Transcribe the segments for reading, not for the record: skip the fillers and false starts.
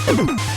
you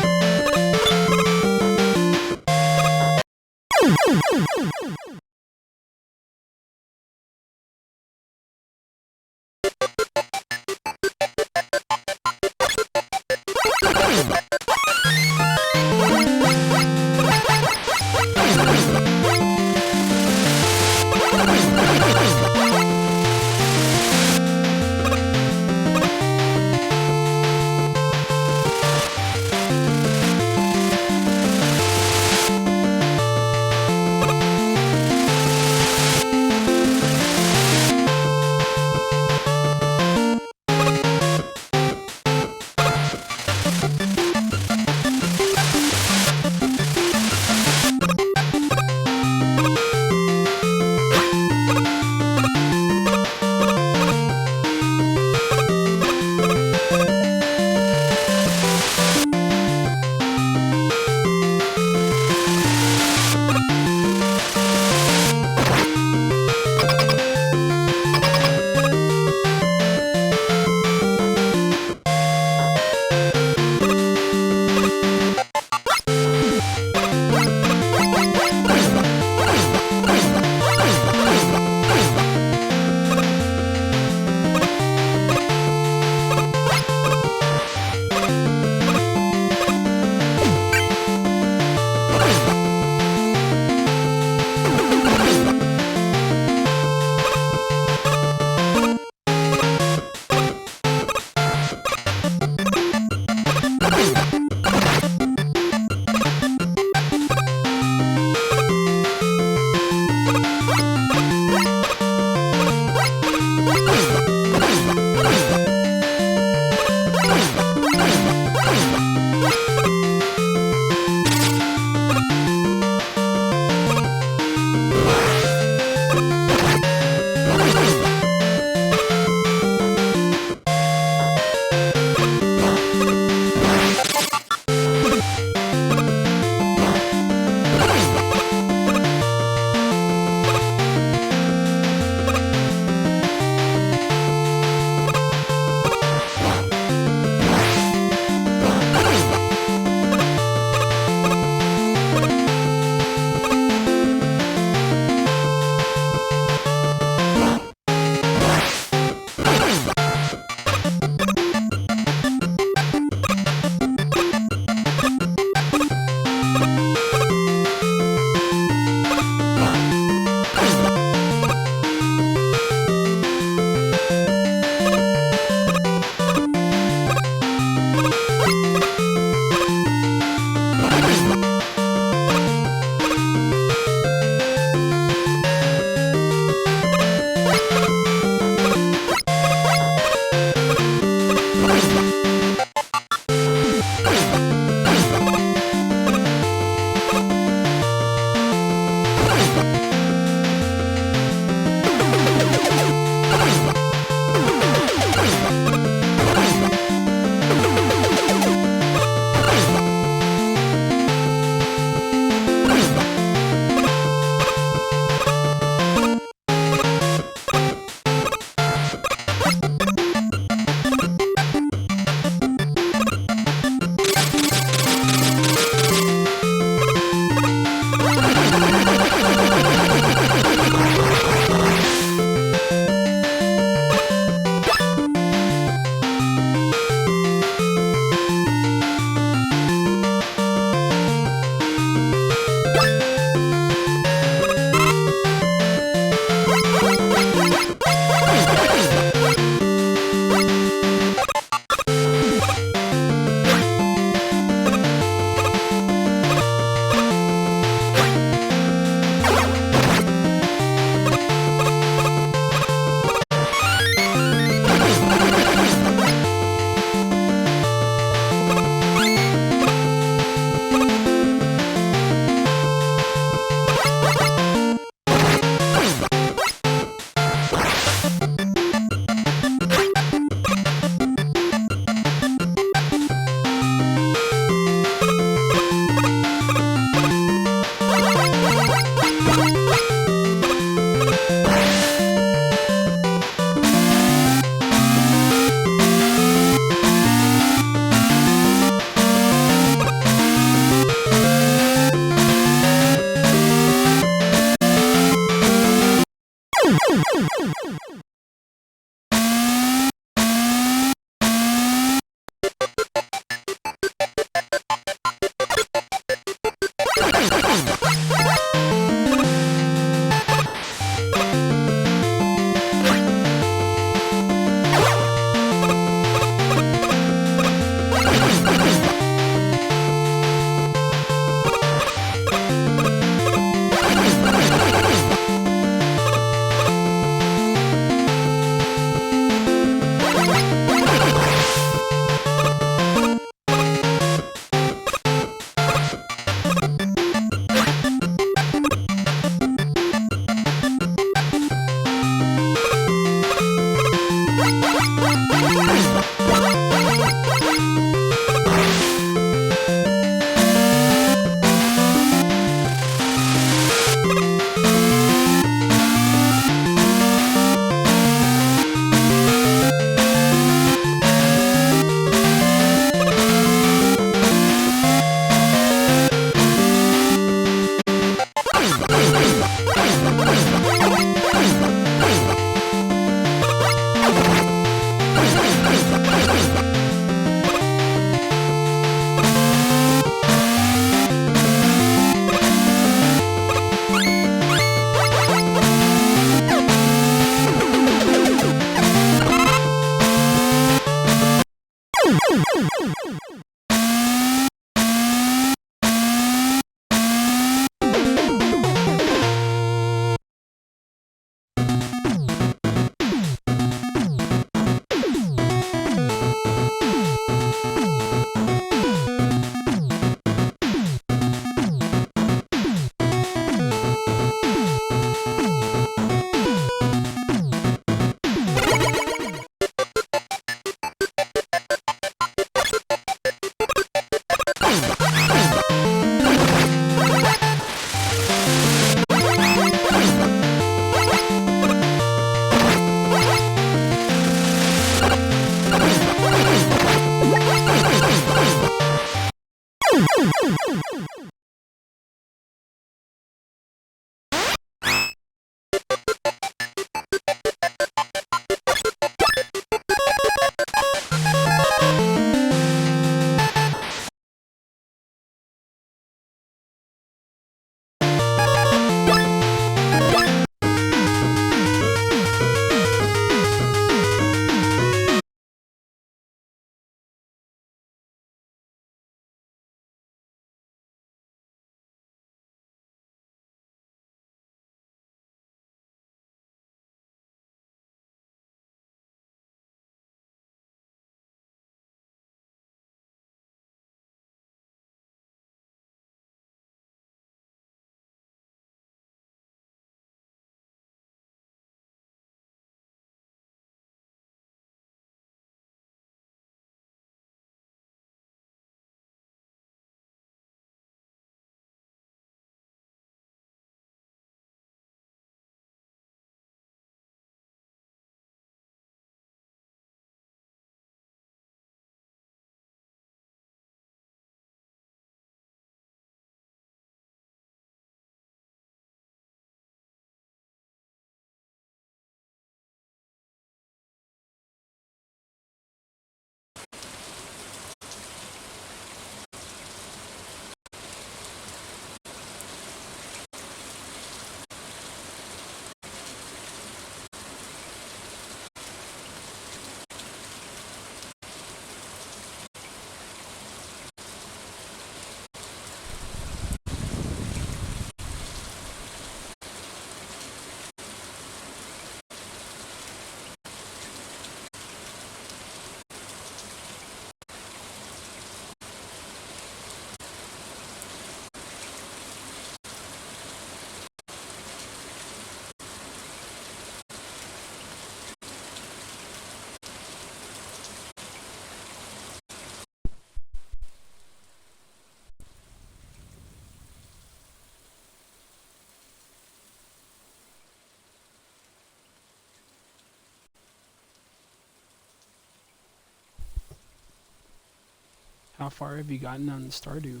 How far have you gotten on Stardew?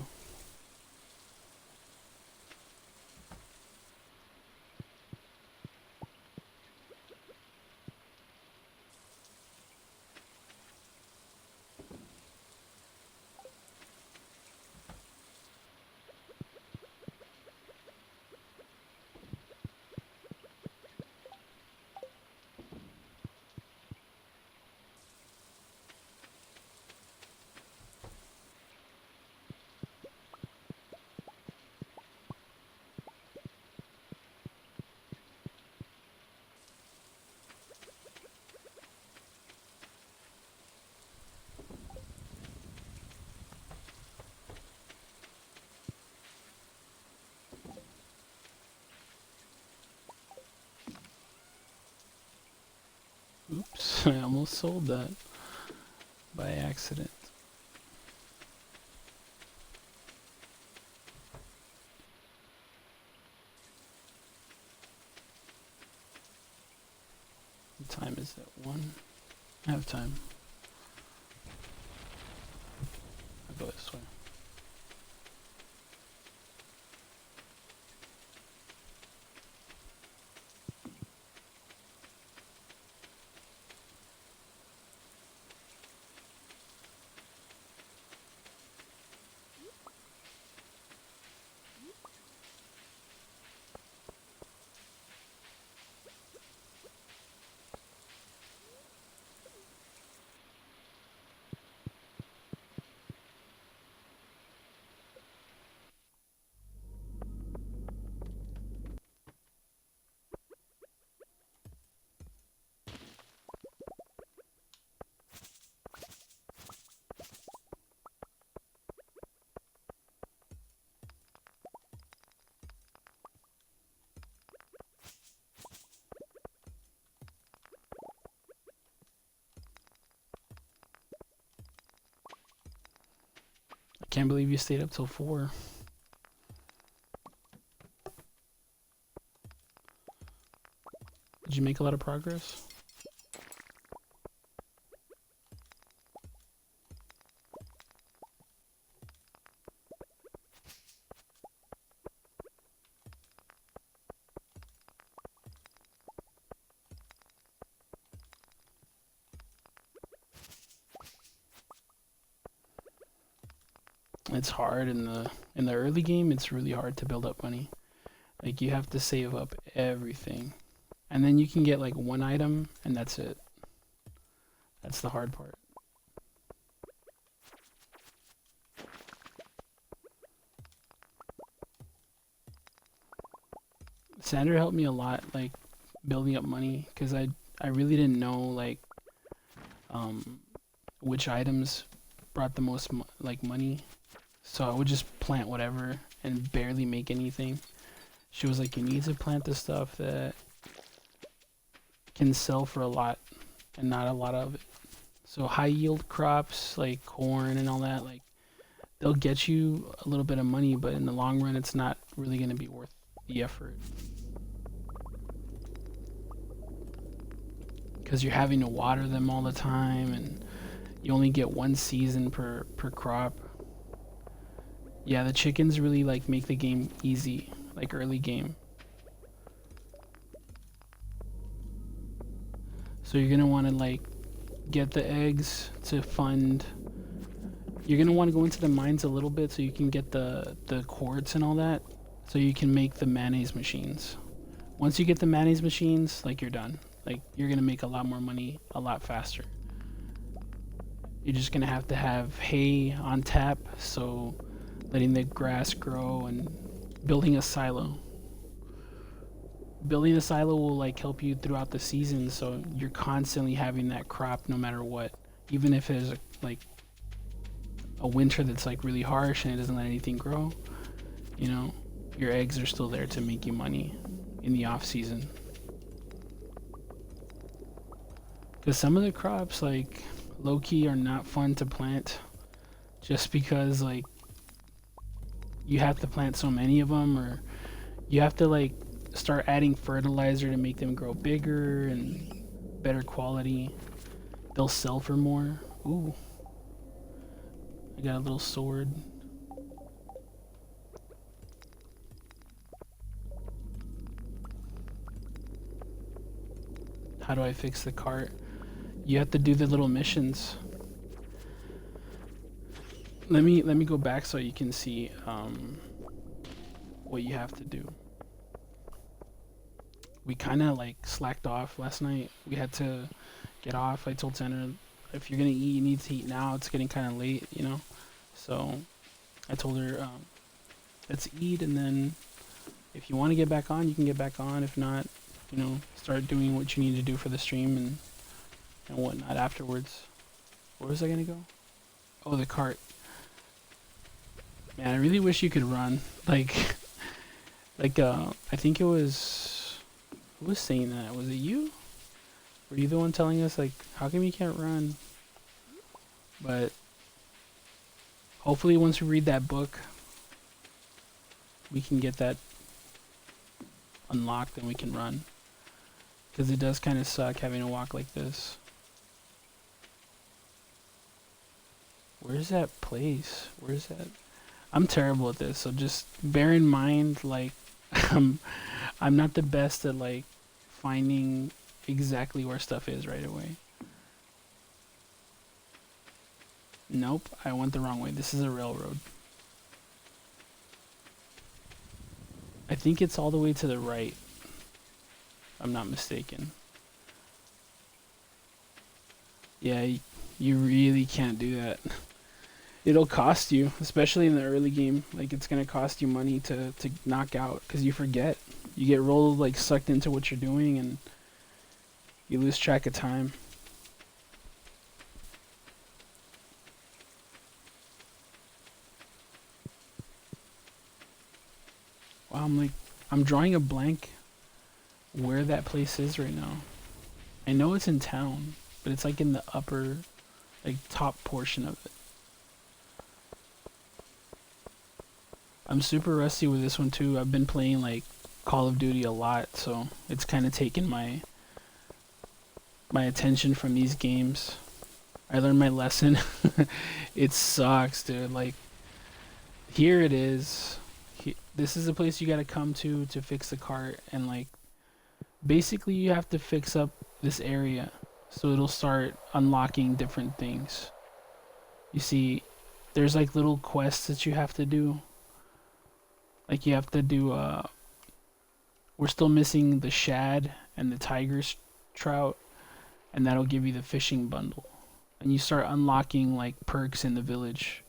Oops, I almost sold that by accident. What time is it? 1? I have time. I'll go this way. I can't believe you stayed up till 4. Did you make a lot of progress? It's hard in the early game. It's really hard to build up money. Like you have to save up everything, and then you can get like one item, and that's it. That's the hard part. Sandra helped me a lot, like building up money, because I really didn't know like um which items brought the most like money. So I would just plant whatever and barely make anything. She was like, you need to plant the stuff that can sell for a lot and not a lot of it. So high yield crops like corn and all that, like they'll get you a little bit of money, but in the long run, it's not really going to be worth the effort. Because you're having to water them all the time and you only get one season per crop. Yeah, the chickens really like make the game easy, like early game. So you're gonna want to like get the eggs to fund. You're gonna want to go into the mines a little bit so you can get the quartz and all that, so you can make the mayonnaise machines. Once you get the mayonnaise machines, like you're done. Like you're gonna make a lot more money a lot faster. You're just gonna have to have hay on tap, so letting the grass grow and building a silo. Building a silo will like help you throughout the season, so you're constantly having that crop no matter what. Even if there's like a winter that's like really harsh and it doesn't let anything grow, you know, your eggs are still there to make you money in the off season. Because some of the crops like low key are not fun to plant, just because like you have to plant so many of them, or you have to like start adding fertilizer to make them grow bigger and better quality. They'll sell for more. Ooh. I got a little sword. How do I fix the cart? You have to do the little missions. Let me go back so you can see what you have to do. We kind of like slacked off last night. We had to get off. I told Tanner, if you're gonna eat, you need to eat now. It's getting kind of late, you know. So I told her, let's eat, and then if you want to get back on, you can get back on. If not, you know, start doing what you need to do for the stream and whatnot afterwards. Where was I gonna go? Oh, the cart. Man, I really wish you could run. Like, I think it was, who was saying that? Was it you? Were you the one telling us, like, how come you can't run? But hopefully once we read that book, we can get that unlocked and we can run. Because it does kind of suck having to walk like this. Where's that place? Where's that? I'm terrible at this, so just bear in mind, like, I'm not the best at, like, finding exactly where stuff is right away. Nope, I went the wrong way. This is a railroad. I think it's all the way to the right, if I'm not mistaken. Yeah, you really can't do that. It'll cost you, especially in the early game. Like, it's gonna cost you money to knock out, because you forget. You get rolled, like, sucked into what you're doing, and you lose track of time. Wow, I'm drawing a blank where that place is right now. I know it's in town, but it's like in the upper, like, top portion of it. I'm super rusty with this one too. I've been playing like Call of Duty a lot, so it's kind of taken my attention from these games. I learned my lesson. It sucks, dude. Like, here it is. This is the place you gotta come to fix the cart, and like, basically you have to fix up this area so it'll start unlocking different things. You see, there's like little quests that you have to do. Like, you have to do, we're still missing the shad and the tiger's trout, and that'll give you the fishing bundle. And you start unlocking, like, perks in the village.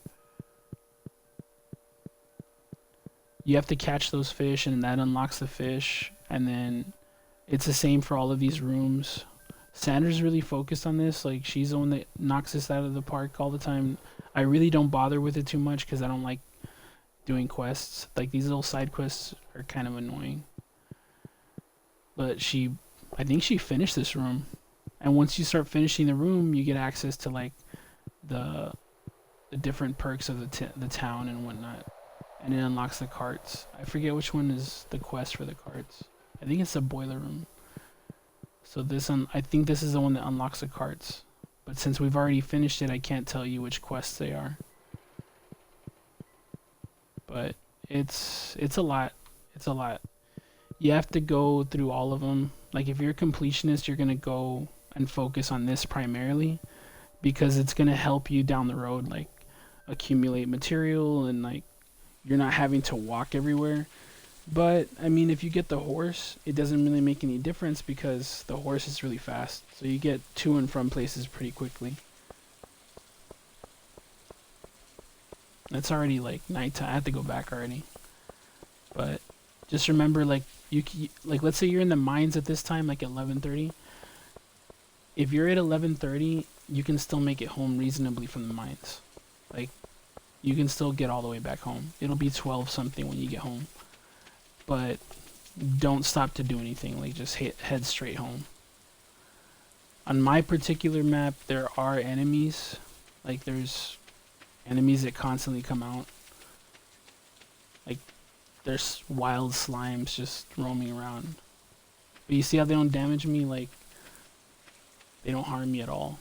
You have to catch those fish, and that unlocks the fish, and then it's the same for all of these rooms. Sandra's really focused on this. Like, she's the one that knocks this out of the park all the time. I really don't bother with it too much because I don't like doing quests. Like, these little side quests are kind of annoying. But I think she finished this room. And once you start finishing the room, you get access to, like, the different perks of the town and whatnot. And it unlocks the carts. I forget which one is the quest for the carts. I think it's the boiler room. So I think this is the one that unlocks the carts. But since we've already finished it, I can't tell you which quests they are. But it's a lot. It's a lot. You have to go through all of them. Like, if you're a completionist, you're gonna go and focus on this primarily, because it's gonna help you down the road, like, accumulate material, and like, you're not having to walk everywhere. But I mean, if you get the horse, it doesn't really make any difference because the horse is really fast, so you get to and from places pretty quickly. It's already like nighttime. I have to go back already. But just remember, like, like, let's say you're in the mines at this time, like 11:30. If you're at 11:30, you can still make it home reasonably from the mines. Like, you can still get all the way back home. It'll be 12 something when you get home. But don't stop to do anything. Like, just head straight home. On my particular map, there are enemies. Like, there's enemies that constantly come out. Like, there's wild slimes just roaming around. But you see how they don't damage me? Like, they don't harm me at all.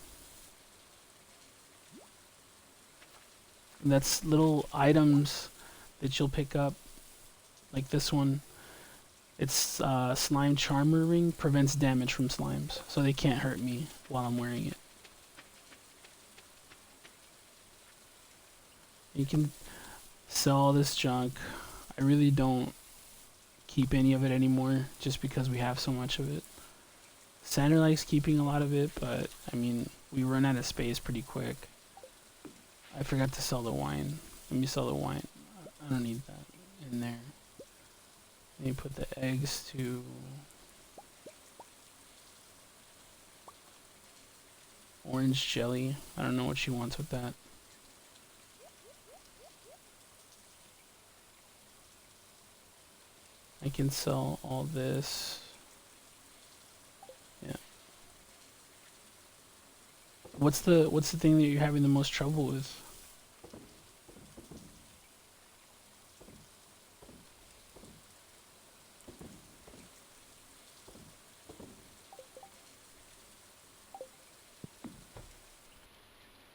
That's little items that you'll pick up, like this one. It's slime charmer ring, prevents damage from slimes, so they can't hurt me while I'm wearing it. You can sell all this junk. I really don't keep any of it anymore just because we have so much of it. Sander likes keeping a lot of it, but I mean, we run out of space pretty quick. I forgot to sell the wine. Let me sell the wine. I don't need that in there. Let me put the eggs to orange jelly. I don't know what she wants with that. I can sell all this. Yeah. What's the thing that you're having the most trouble with?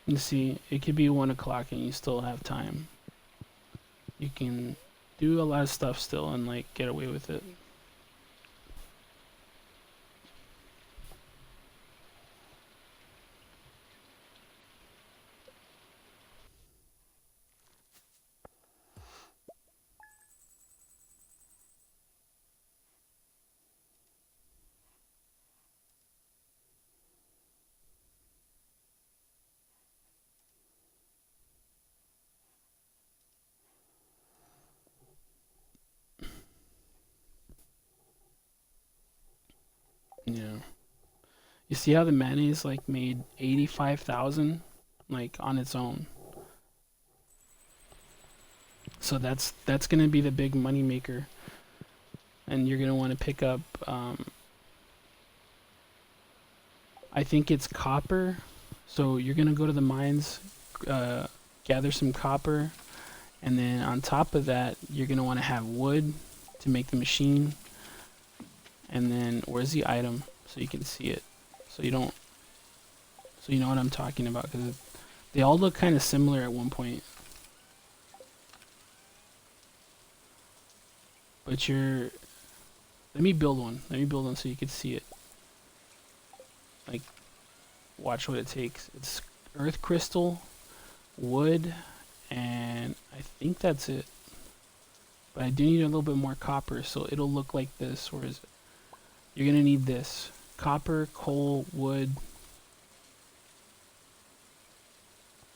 You see, it could be 1 o'clock and you still have time. You can do a lot of stuff still and like get away with it. Yeah. You see how the mayonnaise like made 85,000 like on its own. So that's gonna be the big money maker, and you're gonna want to pick up. I think it's copper. So you're gonna go to the mines, gather some copper, and then on top of that, you're gonna want to have wood to make the machine. And then where's the item so you can see it, so you don't, so you know what I'm talking about, because they all look kind of similar at one point. But you're, let me build one. Let me build one so you can see it. Like, watch what it takes. It's earth crystal, wood, and I think that's it. But I do need a little bit more copper, so it'll look like this. Where is it? You're gonna need this: copper, coal, wood.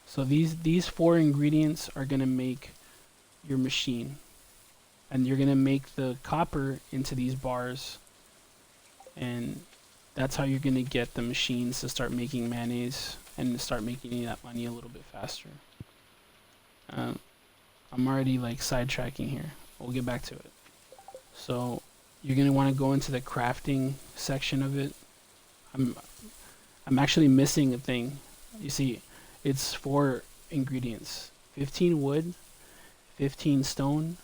So these 4 ingredients are gonna make your machine, and you're gonna make the copper into these bars, and that's how you're gonna get the machines to start making mayonnaise and to start making that money a little bit faster. I'm already like sidetracking here. We'll get back to it. So you're gonna want to go into the crafting section of it. I'm actually missing a thing. You see, it's 4 ingredients: 15 wood, 15 stone,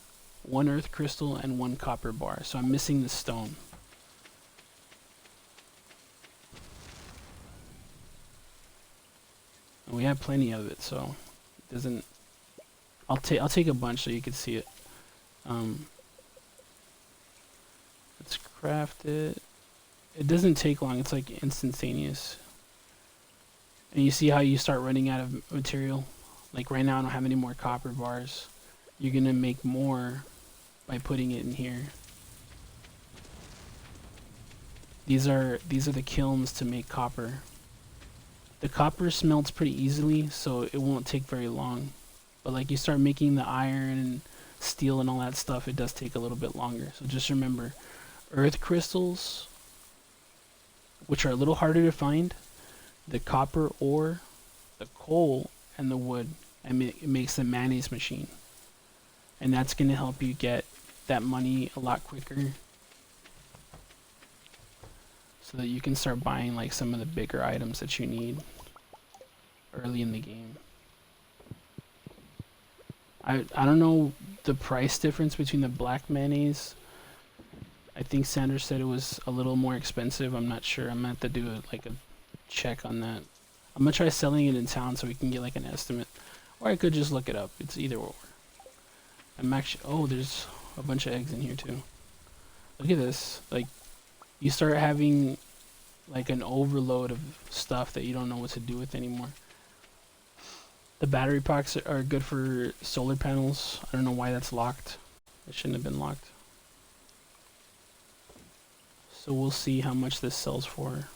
1 earth crystal, and 1 copper bar. So I'm missing the stone. And we have plenty of it, so it doesn't. I'll take a bunch so you can see it. Let's craft it. It doesn't take long. It's like instantaneous. And you see how you start running out of material? Like right now I don't have any more copper bars. You're gonna make more by putting it in here. These are the kilns to make copper. The copper smelts pretty easily, so it won't take very long. But like you start making the iron and steel and all that stuff, it does take a little bit longer. So just remember, earth crystals, which are a little harder to find, the copper ore, the coal, and the wood, and it makes the mayonnaise machine. And that's going to help you get that money a lot quicker, so that you can start buying like some of the bigger items that you need early in the game. I don't know the price difference between the black mayonnaise. I think Sanders said it was a little more expensive. I'm not sure. I'm gonna have to do like a check on that. I'm gonna try selling it in town so we can get like an estimate. Or I could just look it up. It's either or. I'm actually... Oh, there's a bunch of eggs in here too. Look at this. Like, you start having like an overload of stuff that you don't know what to do with anymore. The battery packs are good for solar panels. I don't know why that's locked. It shouldn't have been locked. So we'll see how much this sells for.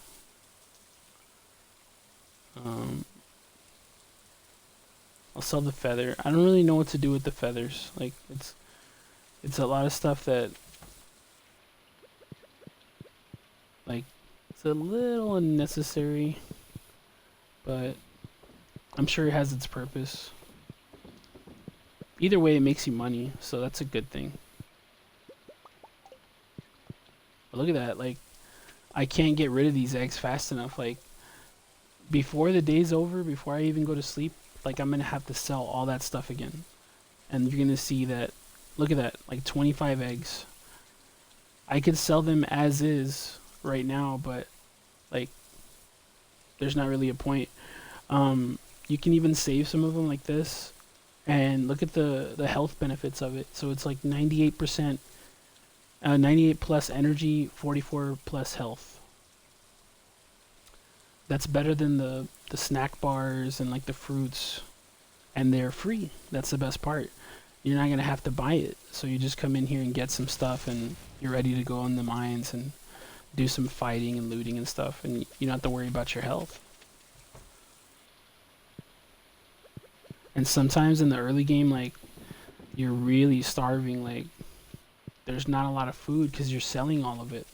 I'll sell the feather. I don't really know what to do with the feathers. Like, it's a lot of stuff that, like, it's a little unnecessary, but I'm sure it has its purpose. Either way, it makes you money, so that's a good thing. But look at that, like, I can't get rid of these eggs fast enough. Like, before the day's over, before I even go to sleep, like, I'm gonna have to sell all that stuff again. And you're gonna see that, look at that, like 25 eggs. I could sell them as is right now, but like, there's not really a point. You can even save some of them like this, and look at the health benefits of it. So it's like 98%, 98 plus energy, 44 plus health. That's better than the snack bars and like the fruits, and they're free. That's the best part. You're not gonna have to buy it, so you just come in here and get some stuff, and you're ready to go in the mines and do some fighting and looting and stuff, and you don't have to worry about your health. And sometimes in the early game, like, you're really starving, like, there's not a lot of food because you're selling all of it.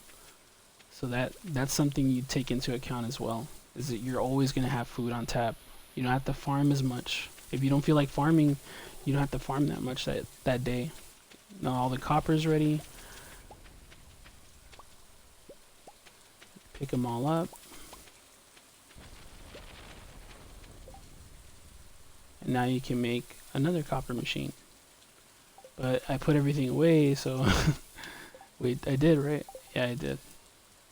So that's something you take into account as well, is that you're always going to have food on tap. You don't have to farm as much. If you don't feel like farming, you don't have to farm that much that day. Now all the copper's ready. Pick them all up. And now you can make another copper machine. But I put everything away, so... Wait, I did, right? Yeah, I did.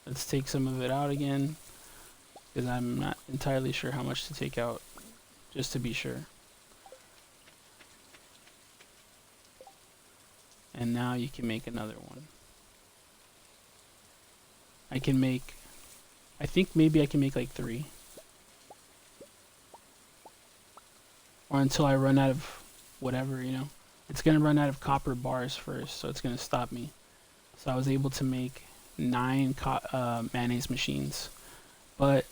Let's take some of it out again, because I'm not entirely sure how much to take out, just to be sure. And now you can make another one. I can make... I think maybe I can make like 3. Or until I run out of whatever, you know. It's going to run out of copper bars first, so it's going to stop me. So I was able to make 9 mayonnaise machines. But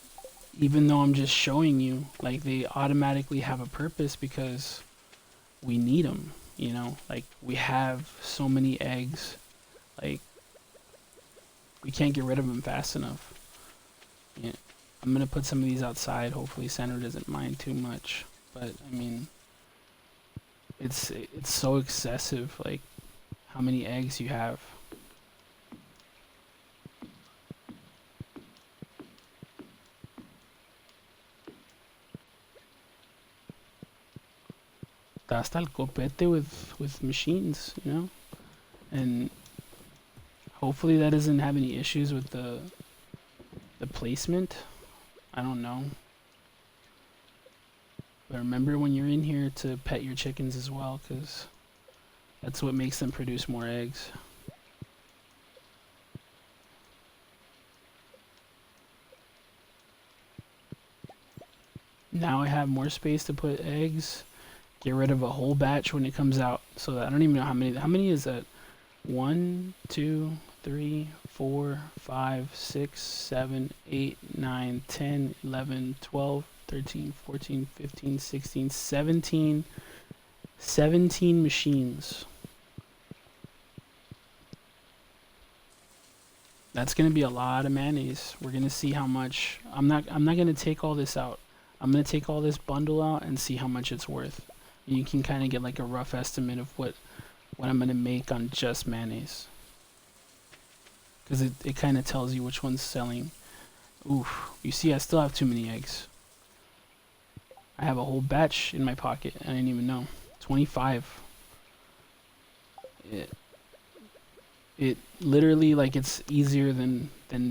even though I'm just showing you, like, they automatically have a purpose because we need them, you know. Like, we have so many eggs, like, we can't get rid of them fast enough. Yeah. I'm going to put some of these outside. Hopefully Sandra doesn't mind too much. But, I mean, it's so excessive, like, how many eggs you have. Hasta el copete with machines, you know? And hopefully that doesn't have any issues with the placement. I don't know. But remember when you're in here to pet your chickens as well, because that's what makes them produce more eggs. Now I have more space to put eggs. Get rid of a whole batch when it comes out. So that I don't even know how many is that? 1, 2, 3, 4, 5, 6, 7, 8, 9, 10, 11, 12, 13, 14, 15, 16, 17. 17 machines. That's gonna be a lot of mayonnaise. We're gonna see how much. I'm not gonna take all this out. I'm gonna take all this bundle out and see how much it's worth. You can kind of get like a rough estimate of what I'm gonna make on just mayonnaise, because it kind of tells you which one's selling. Oof, you see I still have too many eggs. I have a whole batch in my pocket. I didn't even know. 25. It literally, like, it's easier than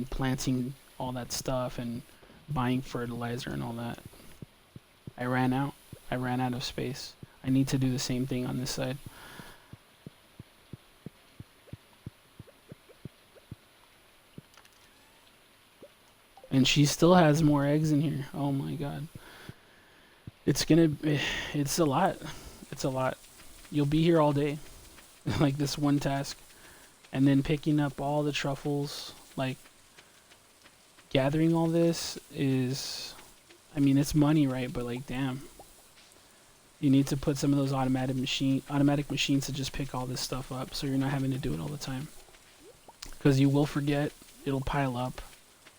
planting all that stuff and buying fertilizer and all that. I ran out. I ran out of space. I need to do the same thing on this side. And she still has more eggs in here. Oh my god. It's it's a lot. It's a lot. You'll be here all day. Like this one task. And then picking up all the truffles. Like, gathering all this is... I mean, it's money, right? But like, damn. You need to put some of those automatic machines to just pick all this stuff up, so you're not having to do it all the time. Because you will forget, it'll pile up,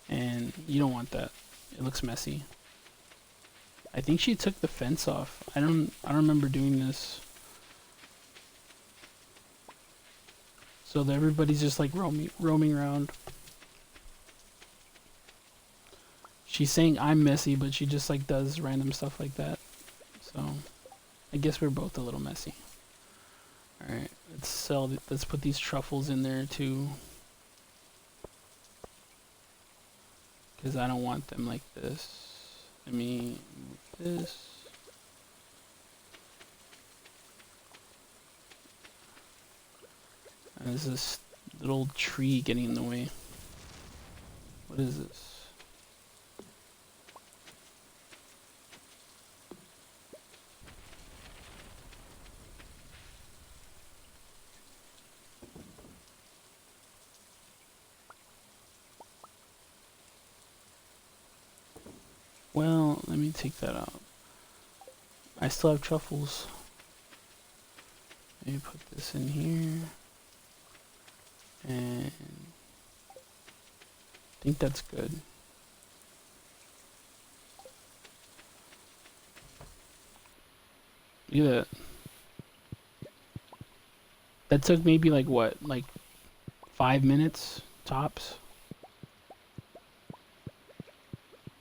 and you don't want that. It looks messy. I think she took the fence off. I don't remember doing this. So everybody's just like roaming around. She's saying I'm messy, but she just like does random stuff like that. So I guess we're both a little messy. All right, let's put these truffles in there too, because I don't want them like this. Let me move this. And there's this little tree getting in the way. What is this? Well, let me take that out. I still have truffles. Let me put this in here. And I think that's good. Look at that. That took maybe like what? Like 5 minutes tops?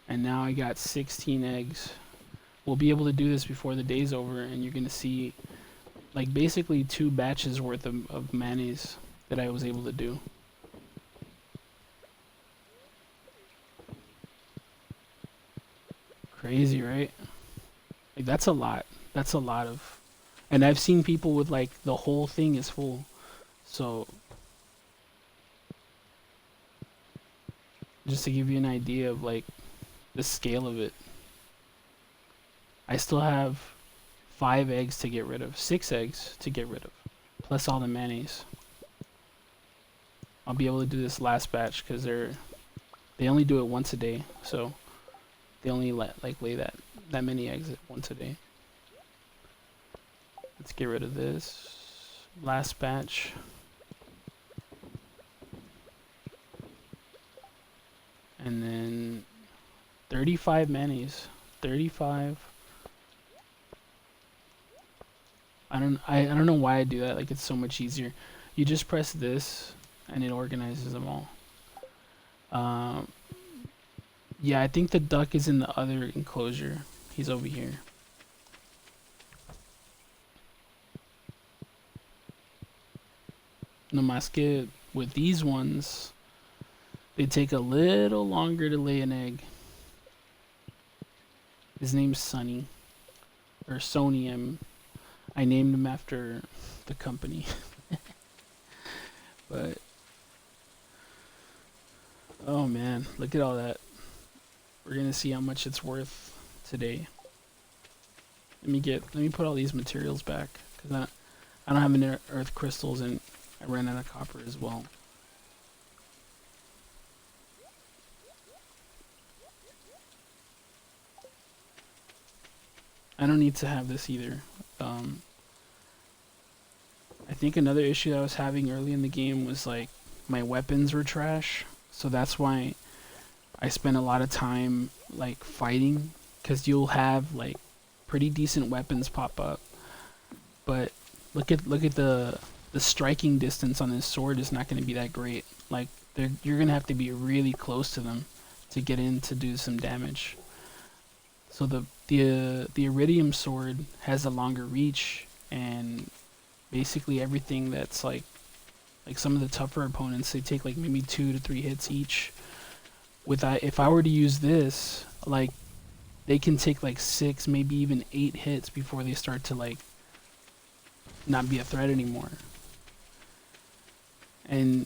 And now I got 16 eggs. We'll be able to do this before the day's over, and you're gonna see like basically 2 batches worth of mayonnaise that I was able to do. Crazy, right? Like that's a lot. That's a lot of... And I've seen people with like the whole thing is full. So just to give you an idea of like the scale of it. I still have 5 eggs to get rid of. 6 eggs to get rid of. Plus all the mayonnaise. I'll be able to do this last batch because they only do it once a day. So they only lay that many eggs once a day. Let's get rid of this. Last batch. And then 35 mayonnaise. 35. I don't know why I do that. Like, it's so much easier. You just press this and it organizes them all. Yeah, I think the duck is in the other enclosure. He's over here. No más que with these ones, they take a little longer to lay an egg. His name's Sonny. Or Sony. I named him after the company. But oh man, look at all that. We're gonna see how much it's worth today. Let me put all these materials back, because I don't have any earth crystals and I ran out of copper as well. I don't need to have this either. I think another issue that I was having early in the game was like my weapons were trash, so that's why I spent a lot of time like fighting, because you'll have like pretty decent weapons pop up, but look at the striking distance on this sword is not going to be that great. Like you're going to have to be really close to them to get in to do some damage. So the iridium sword has a longer reach, and basically everything that's like some of the tougher opponents, they take like maybe 2 to 3 hits each. If I were to use this, like they can take like 6, maybe even 8 hits before they start to like not be a threat anymore. And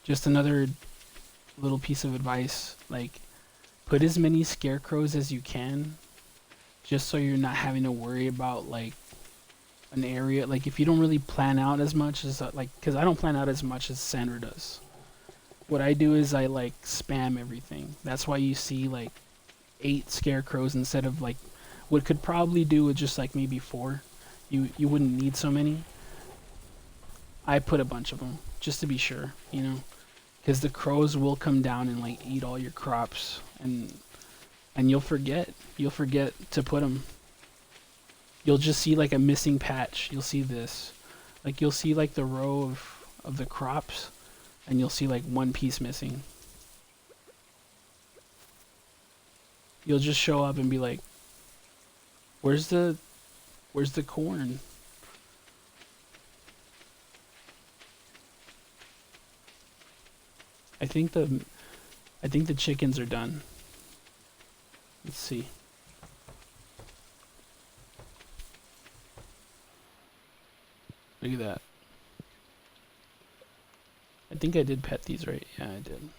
just another little piece of advice, like put as many scarecrows as you can, just so you're not having to worry about like an area. Like if you don't really plan out as much as like, because I don't plan out as much as Sandra does. What I do is I like spam everything. That's why you see like 8 scarecrows instead of like what could probably do with just like maybe 4. You wouldn't need so many. I put a bunch of them just to be sure, you know, because the crows will come down and like eat all your crops, and you'll forget to put them. You'll just see like a missing patch. You'll see this, like you'll see like the row of the crops, and you'll see like one piece missing. You'll just show up and be like, where's the corn? I think the chickens are done. Let's see. Look at that. I think I did pet these right. Yeah, I did.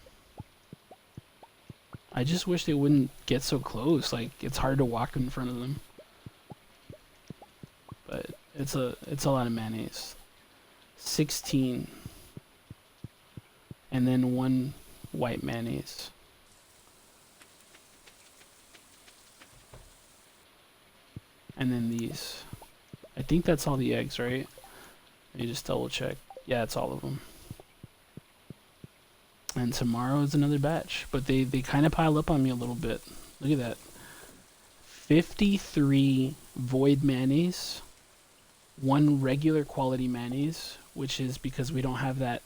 I just wish they wouldn't get so close. Like it's hard to walk in front of them. But it's a lot of mayonnaise. 16. And then 1 white mayonnaise. And then these. I think that's all the eggs, right? Let me just double check. Yeah, it's all of them. And tomorrow is another batch. But they kind of pile up on me a little bit. Look at that. 53 void mayonnaise. 1 regular quality mayonnaise, which is because we don't have that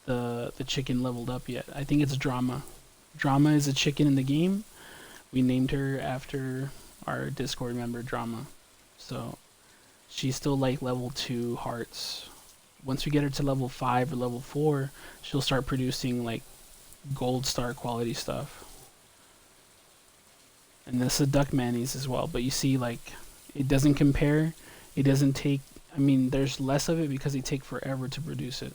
the chicken leveled up yet. I think it's Drama. Drama is a chicken in the game. We named her after our Discord member, Drama. So she's still like level 2 hearts. Once we get her to level 5 or level 4, she'll start producing like gold star quality stuff. And this is duck mayonnaise as well. But you see, like, it doesn't compare. It doesn't take, I mean, there's less of it because they take forever to produce it.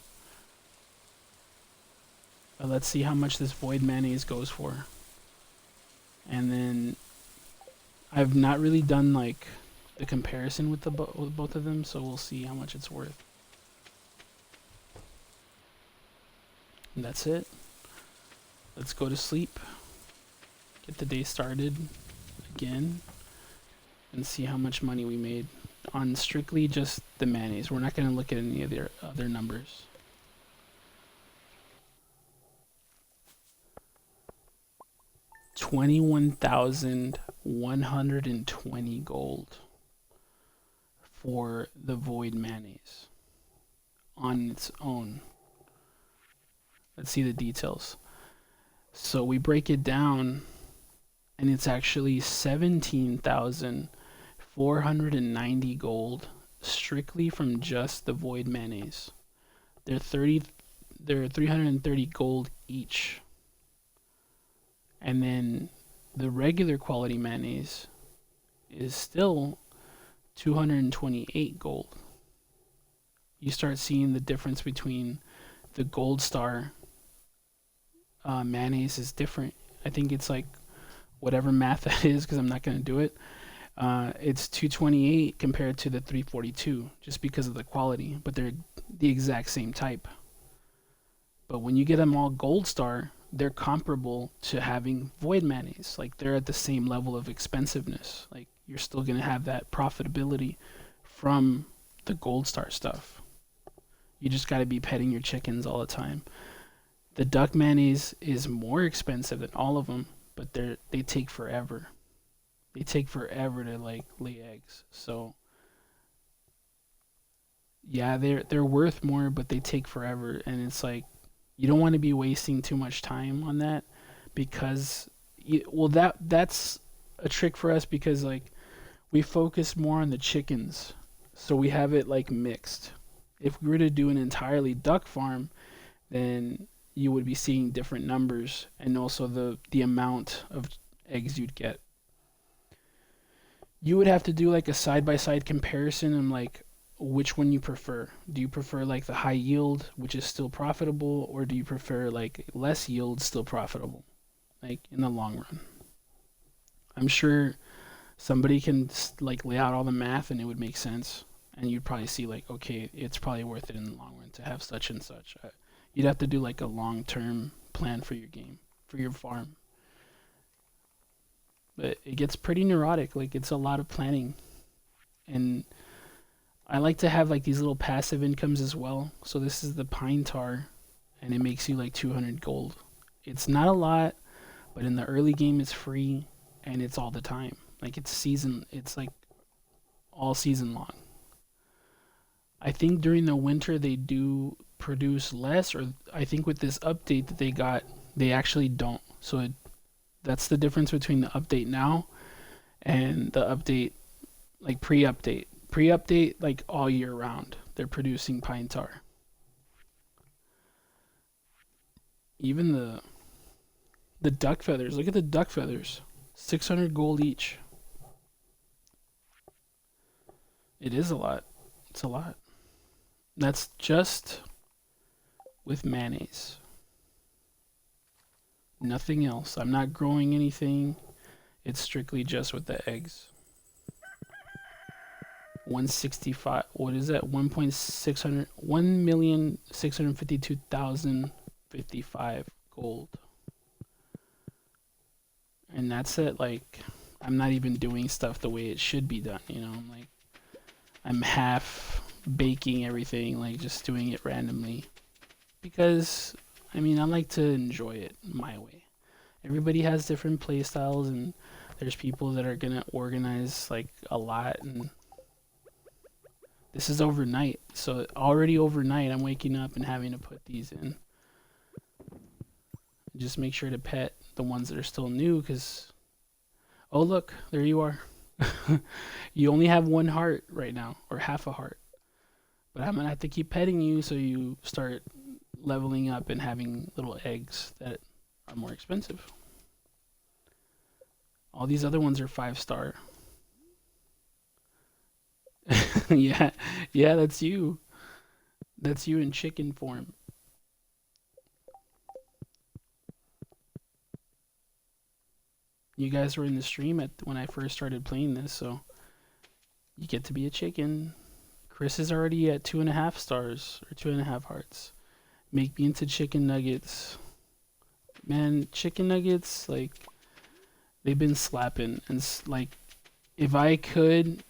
But let's see how much this void mayonnaise goes for. And then I've not really done like the comparison with with both of them, so we'll see how much it's worth. And that's it. Let's go to sleep. Get the day started again and see how much money we made on strictly just the mayonnaise. We're not going to look at any of their other numbers. $21,120 gold for the void mayonnaise on its own. Let's see the details. So we break it down, and it's actually 17,490 gold strictly from just the void mayonnaise. They're 330 gold each. And then the regular quality mayonnaise is still 228 gold. You start seeing the difference between the gold star mayonnaise is different. I think it's like whatever math that is, because I'm not going to do it. It's 228 compared to the 342 just because of the quality, but they're the exact same type. But when you get them all gold star, they're comparable to having void mayonnaise. Like they're at the same level of expensiveness. Like you're still going to have that profitability from the gold star stuff. You just got to be petting your chickens all the time. The duck mayonnaise is more expensive than all of them, but they take forever. They take forever to like lay eggs. So yeah, they're worth more, but they take forever, and it's like you don't want to be wasting too much time on that, because that's a trick for us, because like we focus more on the chickens, so we have it like mixed. If we were to do an entirely duck farm, then you would be seeing different numbers, and also the amount of eggs you'd get. You would have to do like a side by side comparison and like which one you prefer. Do you prefer like the high yield, which is still profitable, or do you prefer like less yield, still profitable, like in the long run? I'm sure somebody can like lay out all the math and it would make sense, and you'd probably see like, okay, it's probably worth it in the long run to have such and such. You'd have to do like a long term plan for your game, for your farm. But it gets pretty neurotic. Like it's a lot of planning, and I like to have like these little passive incomes as well. So this is the pine tar, and it makes you like 200 gold. It's not a lot, but in the early game it's free, and it's all the time. Like it's season. It's like all season long. I think during the winter they do produce less, or I think with this update that they got, they actually don't. So that's the difference between the update now and the update like pre-update. Pre-update like all year round. They're producing pine tar. Even the duck feathers. Look at the duck feathers. 600 gold each. It is a lot. It's a lot. That's just with mayonnaise. Nothing else. I'm not growing anything. It's strictly just with the eggs. 165. What is that? 1.600. 1,652,055 gold. And that's it. Like, I'm not even doing stuff the way it should be done. You know, I'm half baking everything, like just doing it randomly. Because, I mean, I like to enjoy it my way. Everybody has different play styles, and there's people that are gonna organize like a lot, and this is overnight. So already overnight I'm waking up and having to put these in. Just make sure to pet the ones that are still new, because oh look, there you are. You only have one heart right now, or half a heart. But I'm gonna have to keep petting you so you start leveling up and having little eggs that are more expensive. All these other ones are 5-star. Yeah, yeah, that's you. That's you in chicken form. You guys were in the stream at when I first started playing this, so you get to be a chicken. Chris is already at 2.5 stars or 2.5 hearts. Make me into chicken nuggets. Man, chicken nuggets, like, they've been slapping. And, like, if I could,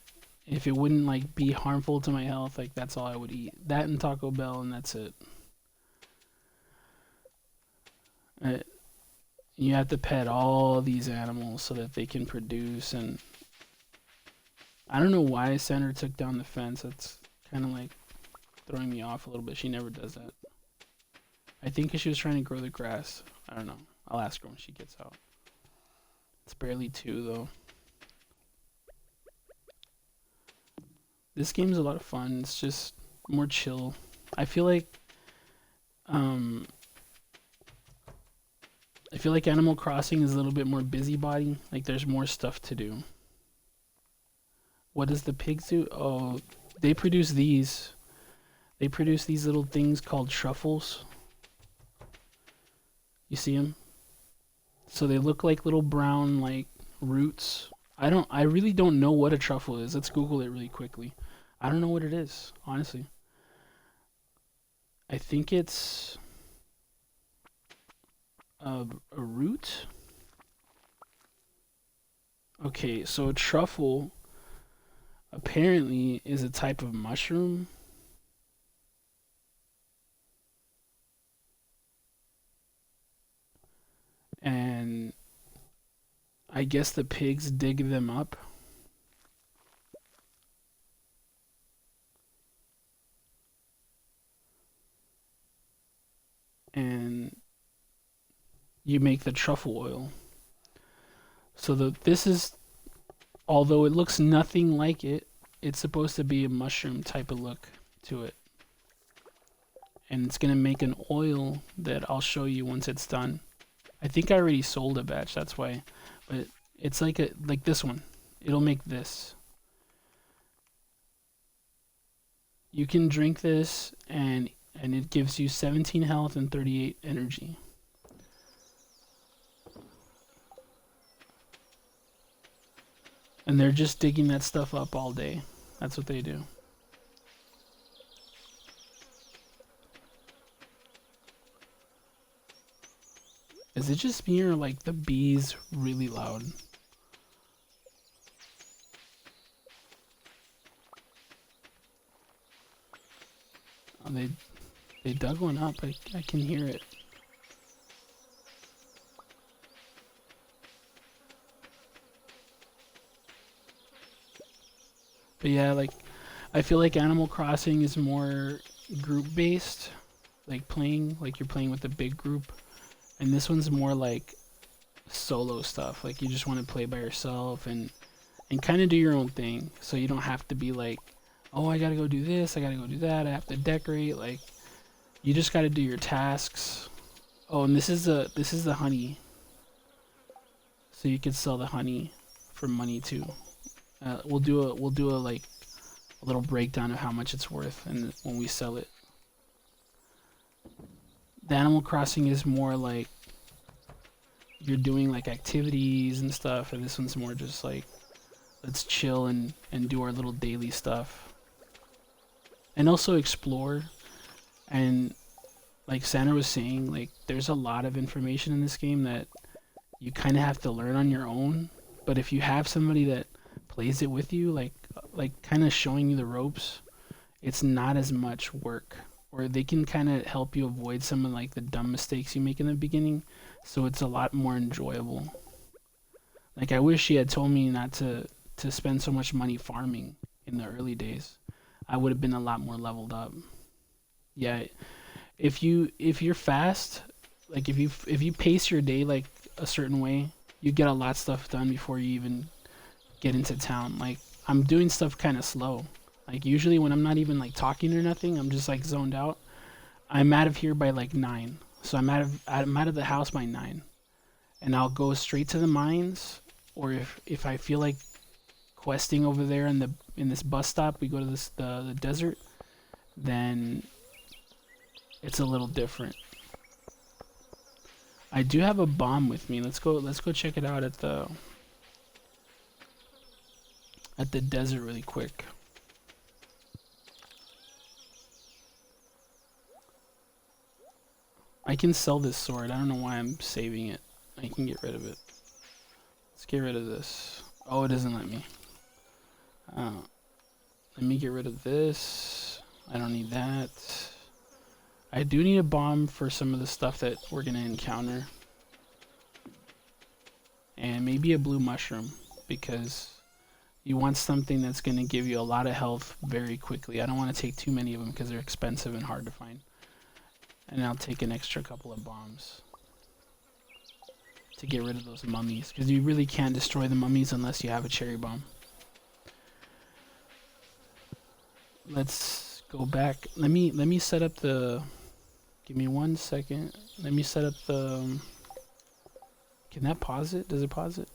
if it wouldn't, like, be harmful to my health, like, that's all I would eat. That and Taco Bell, and that's it. You have to pet all these animals so that they can produce, and I don't know why Sandra took down the fence. That's kind of like throwing me off a little bit. She never does that. I think 'cause she was trying to grow the grass. I don't know. I'll ask her when she gets out. It's barely 2 though. This game's a lot of fun. It's just more chill. I feel like um Animal Crossing is a little bit more busybody. Like there's more stuff to do. What does the pigs do? Oh, they produce these. They produce these little things called truffles. You see them? So they look like little brown like roots. I really don't know what a truffle is. Let's Google it really quickly. I don't know what it is, honestly. I think it's a root. Okay, so a truffle apparently is a type of mushroom. And I guess the pigs dig them up. And you make the truffle oil. So this is, although it looks nothing like it, it's supposed to be a mushroom type of look to it. And it's gonna make an oil that I'll show you once it's done. I think I already sold a batch, that's why. But it's like this one. It'll make this. You can drink this and it gives you 17 health and 38 energy. And they're just digging that stuff up all day. That's what they do. Is it just me or like the bees really loud? Oh, they dug one up. I can hear it. But yeah, like I feel like Animal Crossing is more group based, like you're playing with a big group, and this one's more like solo stuff. Like you just want to play by yourself and kind of do your own thing, so you don't have to be like, oh, I gotta go do this, I gotta go do that, I have to decorate. Like you just gotta do your tasks. Oh, and this is the honey, so you can sell the honey for money too. We'll do a like a little breakdown of how much it's worth and when we sell it. The Animal Crossing is more like you're doing like activities and stuff, and this one's more just like let's chill and do our little daily stuff. And also explore. And like Sandra was saying, like there's a lot of information in this game that you kind of have to learn on your own. But if you have somebody that plays it with you, like kind of showing you the ropes, it's not as much work. Or they can kind of help you avoid some of like the dumb mistakes you make in the beginning, so it's a lot more enjoyable. Like I wish she had told me not to spend so much money farming in the early days. I would have been a lot more leveled up. Yeah, if you're fast, like if you pace your day like a certain way, you get a lot of stuff done before you even get into town. Like I'm doing stuff kind of slow. Like usually when I'm not even like talking or nothing, I'm just like zoned out. I'm out of here by like 9. So I'm out of the house by 9. And I'll go straight to the mines, or if I feel like questing over there in this bus stop, we go to the desert, then it's a little different. I do have a bomb with me. Let's go check it out at the desert really quick. I can sell this sword. I don't know why I'm saving it. I can get rid of it. Let's get rid of this. Oh, it doesn't let me. Let me get rid of this. I don't need that. I do need a bomb for some of the stuff that we're going to encounter. And maybe a blue mushroom, because you want something that's going to give you a lot of health very quickly. I don't want to take too many of them because they're expensive and hard to find. And I'll take an extra couple of bombs to get rid of those mummies, because you really can't destroy the mummies unless you have a cherry bomb. Let's go back. Let me set up the. Give me 1 second. Let me set up the. Can that pause it? Does it pause it?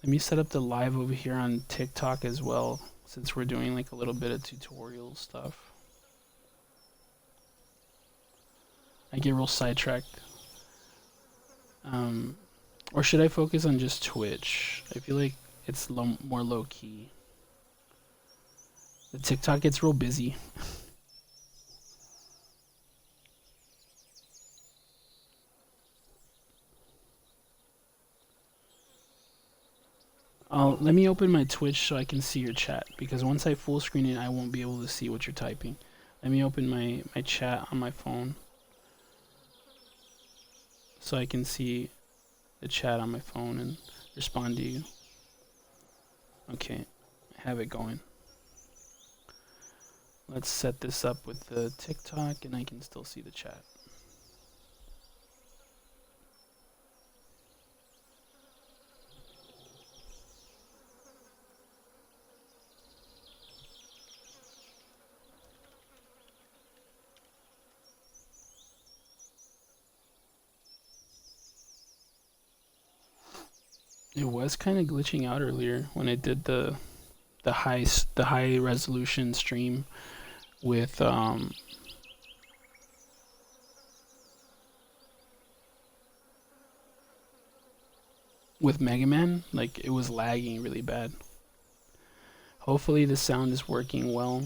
Let me set up the live over here on TikTok as well, since we're doing like a little bit of tutorial stuff. I get real sidetracked. Or should I focus on just Twitch? I feel like it's more low key. The TikTok gets real busy. Let me open my Twitch so I can see your chat, because once I full screen it, I won't be able to see what you're typing. Let me open my chat on my phone so I can see the chat on my phone and respond to you. Okay, I have it going. Let's set this up with the TikTok and I can still see the chat. It was kind of glitching out earlier when I did the high resolution stream with Mega Man. Like it was lagging really bad. Hopefully the sound is working well.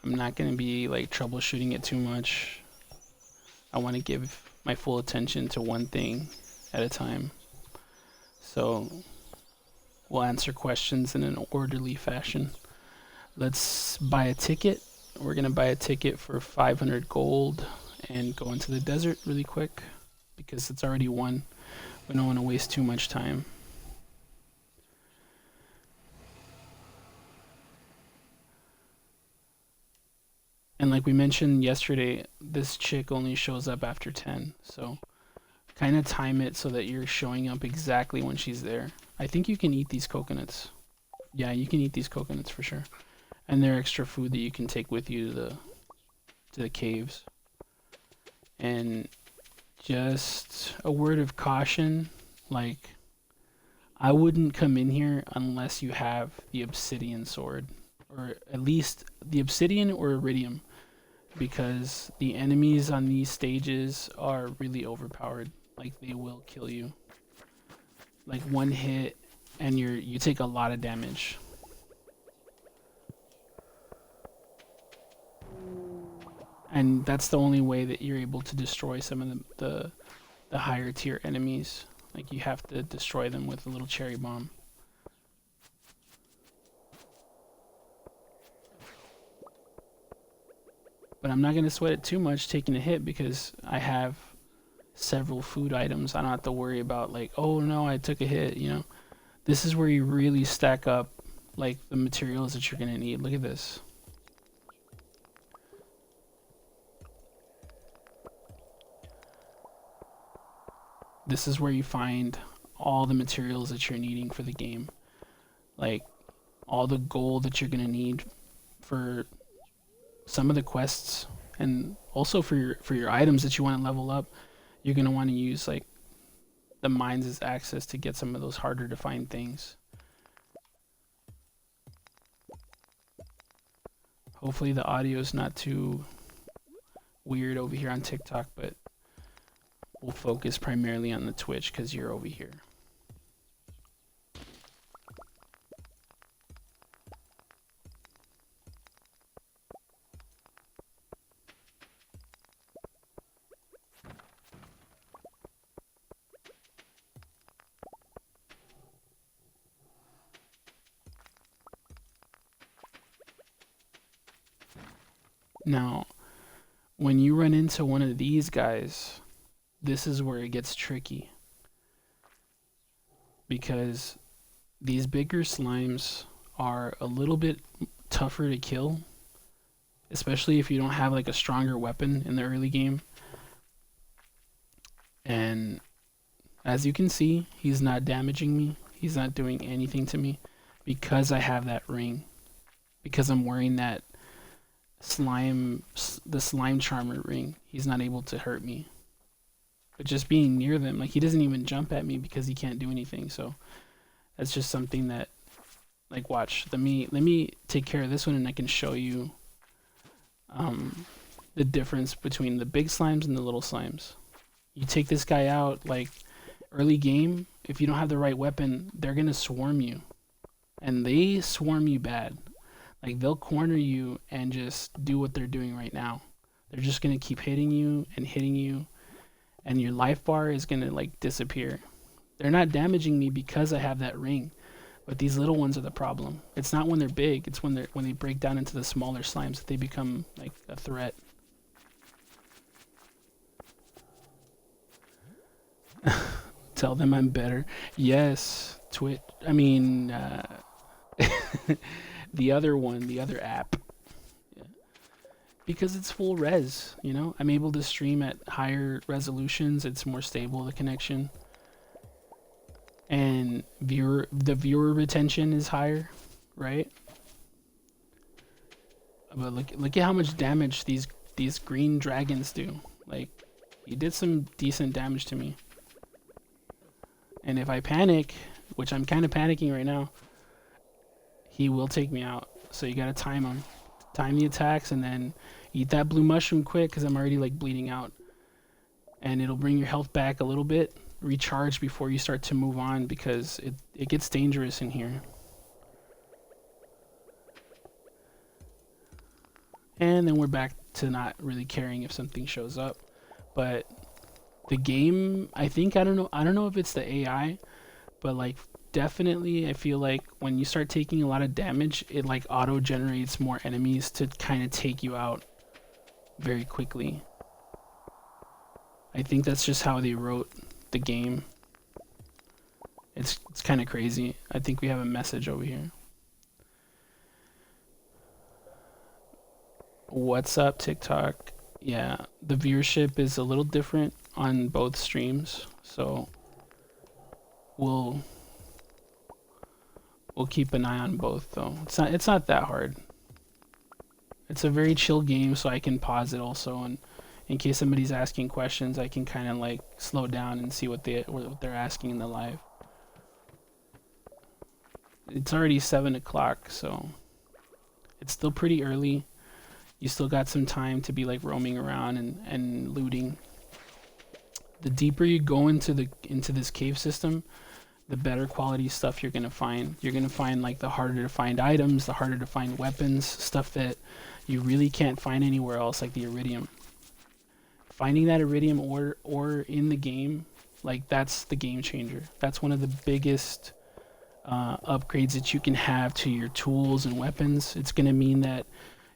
I'm not gonna be like troubleshooting it too much. I want to give my full attention to one thing at a time. So we'll answer questions in an orderly fashion. Let's buy a ticket. We're gonna buy a ticket for 500 gold and go into the desert really quick because it's already 1. We don't want to waste too much time. And like we mentioned yesterday, this chick only shows up after 10. So kind of time it so that you're showing up exactly when she's there. I think you can eat these coconuts. Yeah, you can eat these coconuts for sure. And they're extra food that you can take with you to the caves. And just a word of caution, like I wouldn't come in here unless you have the obsidian sword, or at least the obsidian or iridium, because the enemies on these stages are really overpowered. Like they will kill you. Like one hit and you take a lot of damage. And that's the only way that you're able to destroy some of the higher tier enemies. Like you have to destroy them with a little cherry bomb. But I'm not going to sweat it too much taking a hit because I have several food items. I don't have to worry about like, oh no, I took a hit, you know. This is where you really stack up like the materials that you're going to need. Look at this. This is where you find all the materials that you're needing for the game. Like all the gold that you're going to need for some of the quests, and also for your items that you want to level up. You're going to want to use like the mines as access to get some of those harder to find things. Hopefully the audio is not too weird over here on TikTok, but we'll focus primarily on the Twitch because you're over here. Now, when you run into one of these guys, this is where it gets tricky. Because these bigger slimes are a little bit tougher to kill, especially if you don't have like a stronger weapon in the early game. And as you can see, he's not damaging me. He's not doing anything to me because I have that ring. Because I'm wearing that the slime charmer ring. He's not able to hurt me. But just being near them, like he doesn't even jump at me because he can't do anything. So that's just something that, like, watch. Let me take care of this one, and I can show you the difference between the big slimes and the little slimes. You take this guy out, like early game. If you don't have the right weapon, they're gonna swarm you, and they swarm you bad. Like they'll corner you and just do what they're doing right now. They're just gonna keep hitting you, and your life bar is gonna like disappear. They're not damaging me because I have that ring, but these little ones are the problem. It's not when they're big; it's when they break down into the smaller slimes that they become like a threat. Tell them I'm better. Yes, Twitch. I mean, the other one, the other app. Yeah. Because it's full res, you know? I'm able to stream at higher resolutions. It's more stable, the connection. And the viewer retention is higher, right? But look at how much damage these green dragons do. Like, he did some decent damage to me. And if I panic, which I'm kind of panicking right now, he will take me out. So you gotta time him. Time the attacks and then eat that blue mushroom quick because I'm already like bleeding out. And it'll bring your health back a little bit. Recharge before you start to move on because it gets dangerous in here. And then we're back to not really caring if something shows up. But the game, I don't know if it's the AI, but like definitely I feel like when you start taking a lot of damage, it like auto generates more enemies to kind of take you out very quickly. I think that's just how they wrote the game. It's kind of crazy. I think we have a message over here. What's up, TikTok? Yeah, the viewership is a little different on both streams, so we'll keep an eye on both though. It's not that hard. It's a very chill game, so I can pause it also, and in case somebody's asking questions, I can kind of like slow down and see what they're asking in the live. It's already 7 o'clock, so it's still pretty early. You still got some time to be like roaming around and looting. The deeper you go into this cave system, the better quality stuff you're gonna find. You're gonna find like the harder to find items, the harder to find weapons, stuff that you really can't find anywhere else, like the iridium. Finding that iridium ore in the game, like that's the game changer. That's one of the biggest upgrades that you can have to your tools and weapons. It's gonna mean that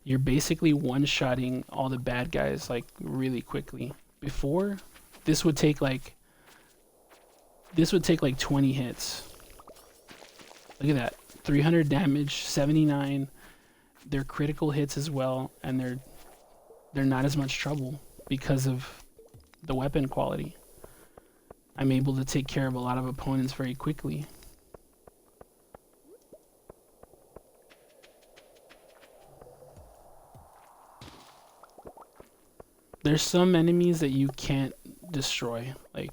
you're basically one-shotting all the bad guys like really quickly. Before, this would take like 20 hits. Look at that. 300 damage, 79. They're critical hits as well, and they're not as much trouble because of the weapon quality. I'm able to take care of a lot of opponents very quickly. There's some enemies that you can't destroy, like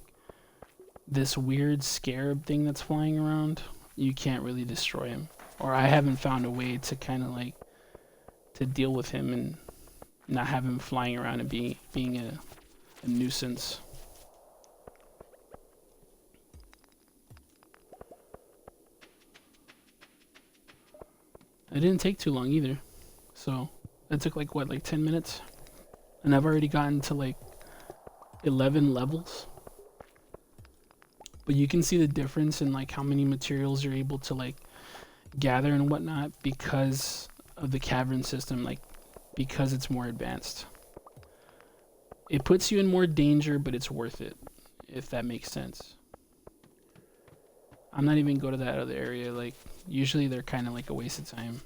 this weird scarab thing that's flying around. You can't really destroy him, or I haven't found a way to kind of like to deal with him and not have him flying around and being a nuisance. It didn't take too long either, so it took like what, like 10 minutes, and I've already gotten to like 11 levels. But you can see the difference in like how many materials you're able to like gather and whatnot because of the cavern system, like because it's more advanced. It puts you in more danger, but it's worth it, if that makes sense. I'm not even go to that other area, like usually they're kind of like a waste of time.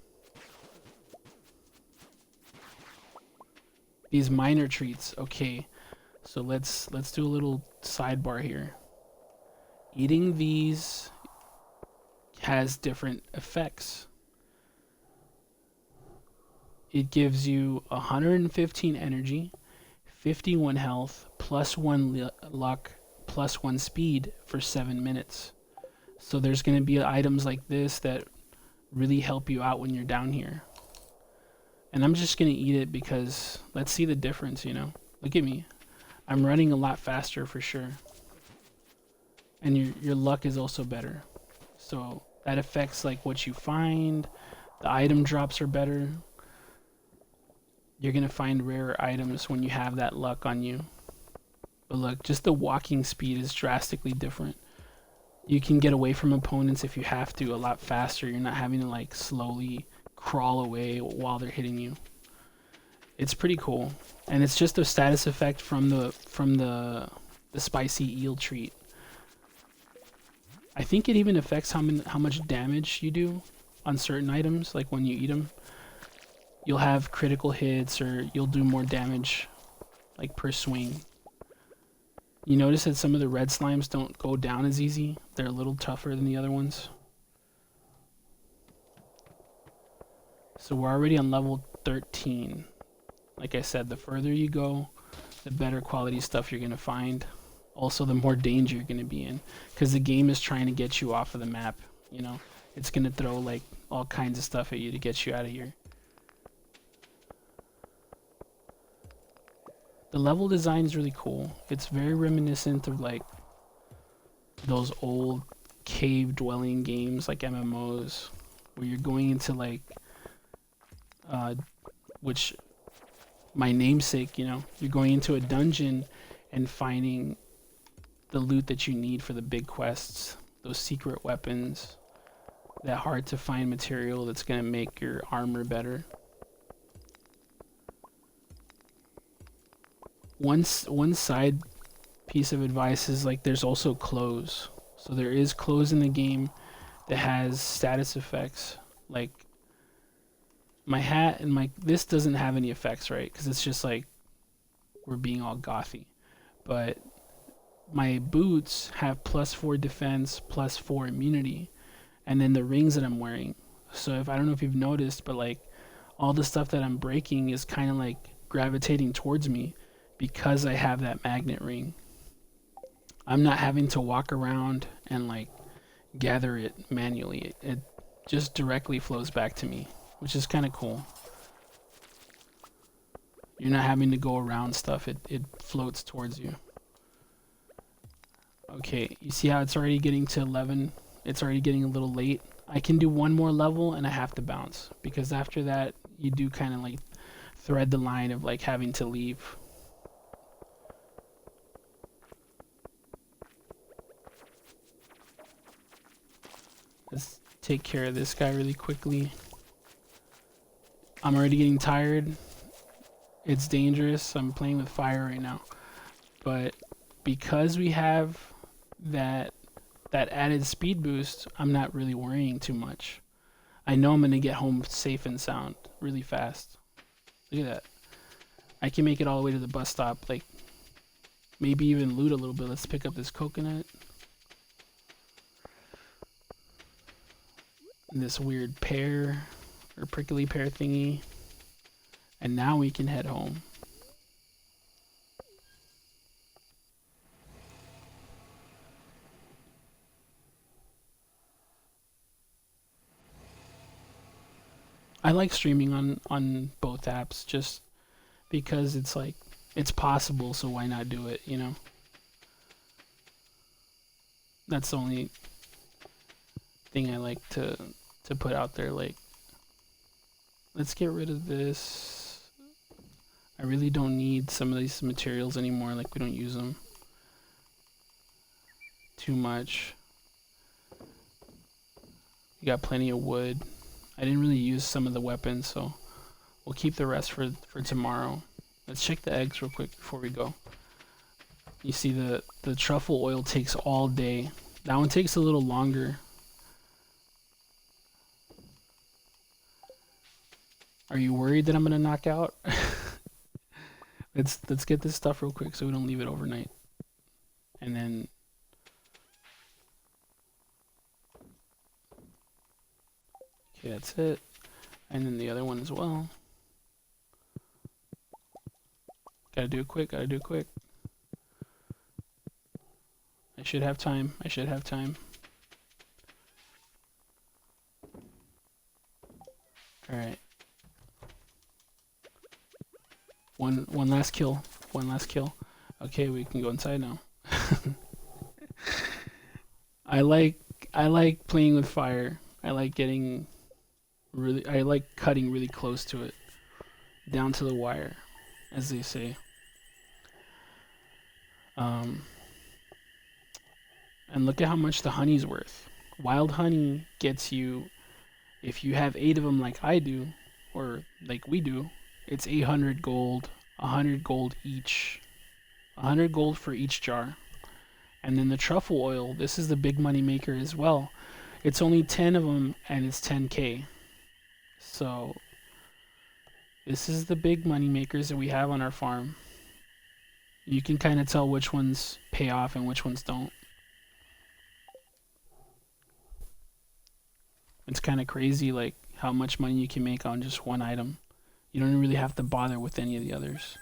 These minor treats, okay, so let's do a little sidebar here. Eating these has different effects. It gives you 115 energy, 51 health, plus 1 luck, plus 1 speed for 7 minutes. So there's going to be items like this that really help you out when you're down here. And I'm just going to eat it because let's see the difference, you know. Look at me. I'm running a lot faster for sure. And your luck is also better. So that affects like what you find. The item drops are better. You're going to find rarer items when you have that luck on you. But look, just the walking speed is drastically different. You can get away from opponents if you have to a lot faster. You're not having to like slowly crawl away while they're hitting you. It's pretty cool. And it's just a status effect from the spicy eel treat. I think it even affects how much damage you do on certain items, like when you eat them. You'll have critical hits or you'll do more damage like per swing. You notice that some of the red slimes don't go down as easy. They're a little tougher than the other ones. So we're already on level 13. Like I said, the further you go, the better quality stuff you're going to find. also the more danger you're going to be in, because the game is trying to get you off of the map. You know, it's going to throw like all kinds of stuff at you to get you out of here. The level design is really cool. It's very reminiscent of like those old cave dwelling games like MMOs, where you're going into like which my namesake, you know, you're going into a dungeon and finding the loot that you need for the big quests, those secret weapons, that hard to find material that's going to make your armor better. One side piece of advice is like there's also clothes. So there is clothes in the game that has status effects. Like my hat and this doesn't have any effects, right? Because it's just like we're being all gothy. But my boots have +4 defense, +4 immunity, and then the rings that I'm wearing. So if I don't know if you've noticed, but like all the stuff that I'm breaking is kind of like gravitating towards me because I have that magnet ring. I'm not having to walk around and like gather it manually. It just directly flows back to me, which is kind of cool. You're not having to go around stuff. It floats towards you. Okay, you see how it's already getting to 11? It's already getting a little late. I can do one more level and I have to bounce, because after that you do kind of like thread the line of like having to leave. Let's take care of this guy really quickly. I'm already getting tired. It's dangerous. I'm playing with fire right now. But because we have that added speed boost, I'm not really worrying too much. I know I'm going to get home safe and sound really fast. Look at that. I can make it all the way to the bus stop, like maybe even loot a little bit. Let's pick up this coconut. And this weird pear or prickly pear thingy. And now we can head home. I like streaming on both apps just because it's like it's possible, so why not do it, you know? That's the only thing I like to put out there. Like, let's get rid of this. I really don't need some of these materials anymore, like we don't use them too much. You got plenty of wood. I didn't really use some of the weapons, so we'll keep the rest for tomorrow. Let's check the eggs real quick before we go. You see the truffle oil takes all day. That one takes a little longer. Are you worried that I'm gonna knock out? Let's get this stuff real quick so we don't leave it overnight. And then okay, that's it. And then the other one as well. Gotta do it quick, gotta do it quick. I should have time, I should have time. Alright. One last kill. One last kill. Okay, we can go inside now. I like playing with fire. I like cutting really close to it. Down to the wire, as they say. And look at how much the honey's worth. Wild honey gets you, if you have 8 of them like I do, or like we do, it's 800 gold, 100 gold each. 100 gold for each jar. And then the truffle oil, this is the big money maker as well. It's only 10 of them and it's 10k. So this is the big money makers that we have on our farm. You can kind of tell which ones pay off and which ones don't. It's kind of crazy like how much money you can make on just one item. You don't really have to bother with any of the others.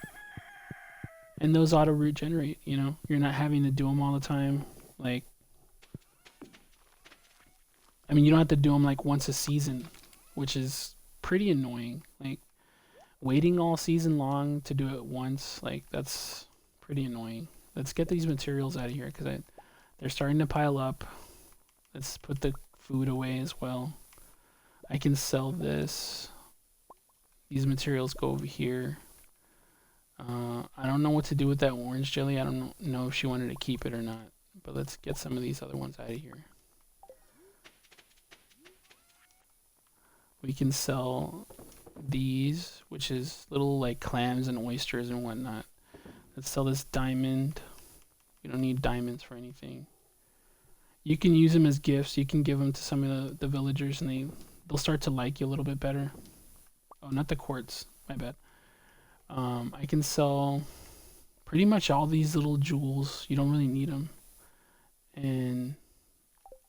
And those auto regenerate, you know? You're not having to do them all the time. Like, I mean, you don't have to do them like once a season, which is pretty annoying. Like, waiting all season long to do it once, like, that's pretty annoying. Let's get these materials out of here because they're starting to pile up. Let's put the food away as well. I can sell this. These materials go over here. I don't know what to do with that orange jelly. I don't know if she wanted to keep it or not. But let's get some of these other ones out of here. We can sell these, which is little like clams and oysters and whatnot. Let's sell this diamond. You don't need diamonds for anything. You can use them as gifts. You can give them to some of the villagers and they'll start to like you a little bit better. Oh, not the quartz. My bad. I can sell pretty much all these little jewels. You don't really need them. And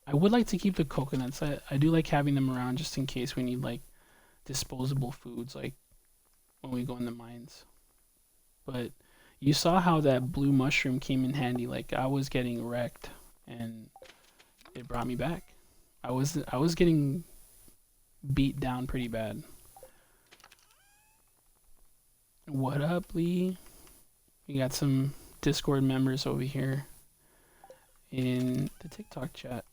I would like to keep the coconuts. I do like having them around just in case we need like disposable foods like when we go in the mines. But you saw how that blue mushroom came in handy. Like I was getting wrecked and it brought me back. I was getting beat down pretty bad. What up, Lee? We got some Discord members over here in the TikTok chat.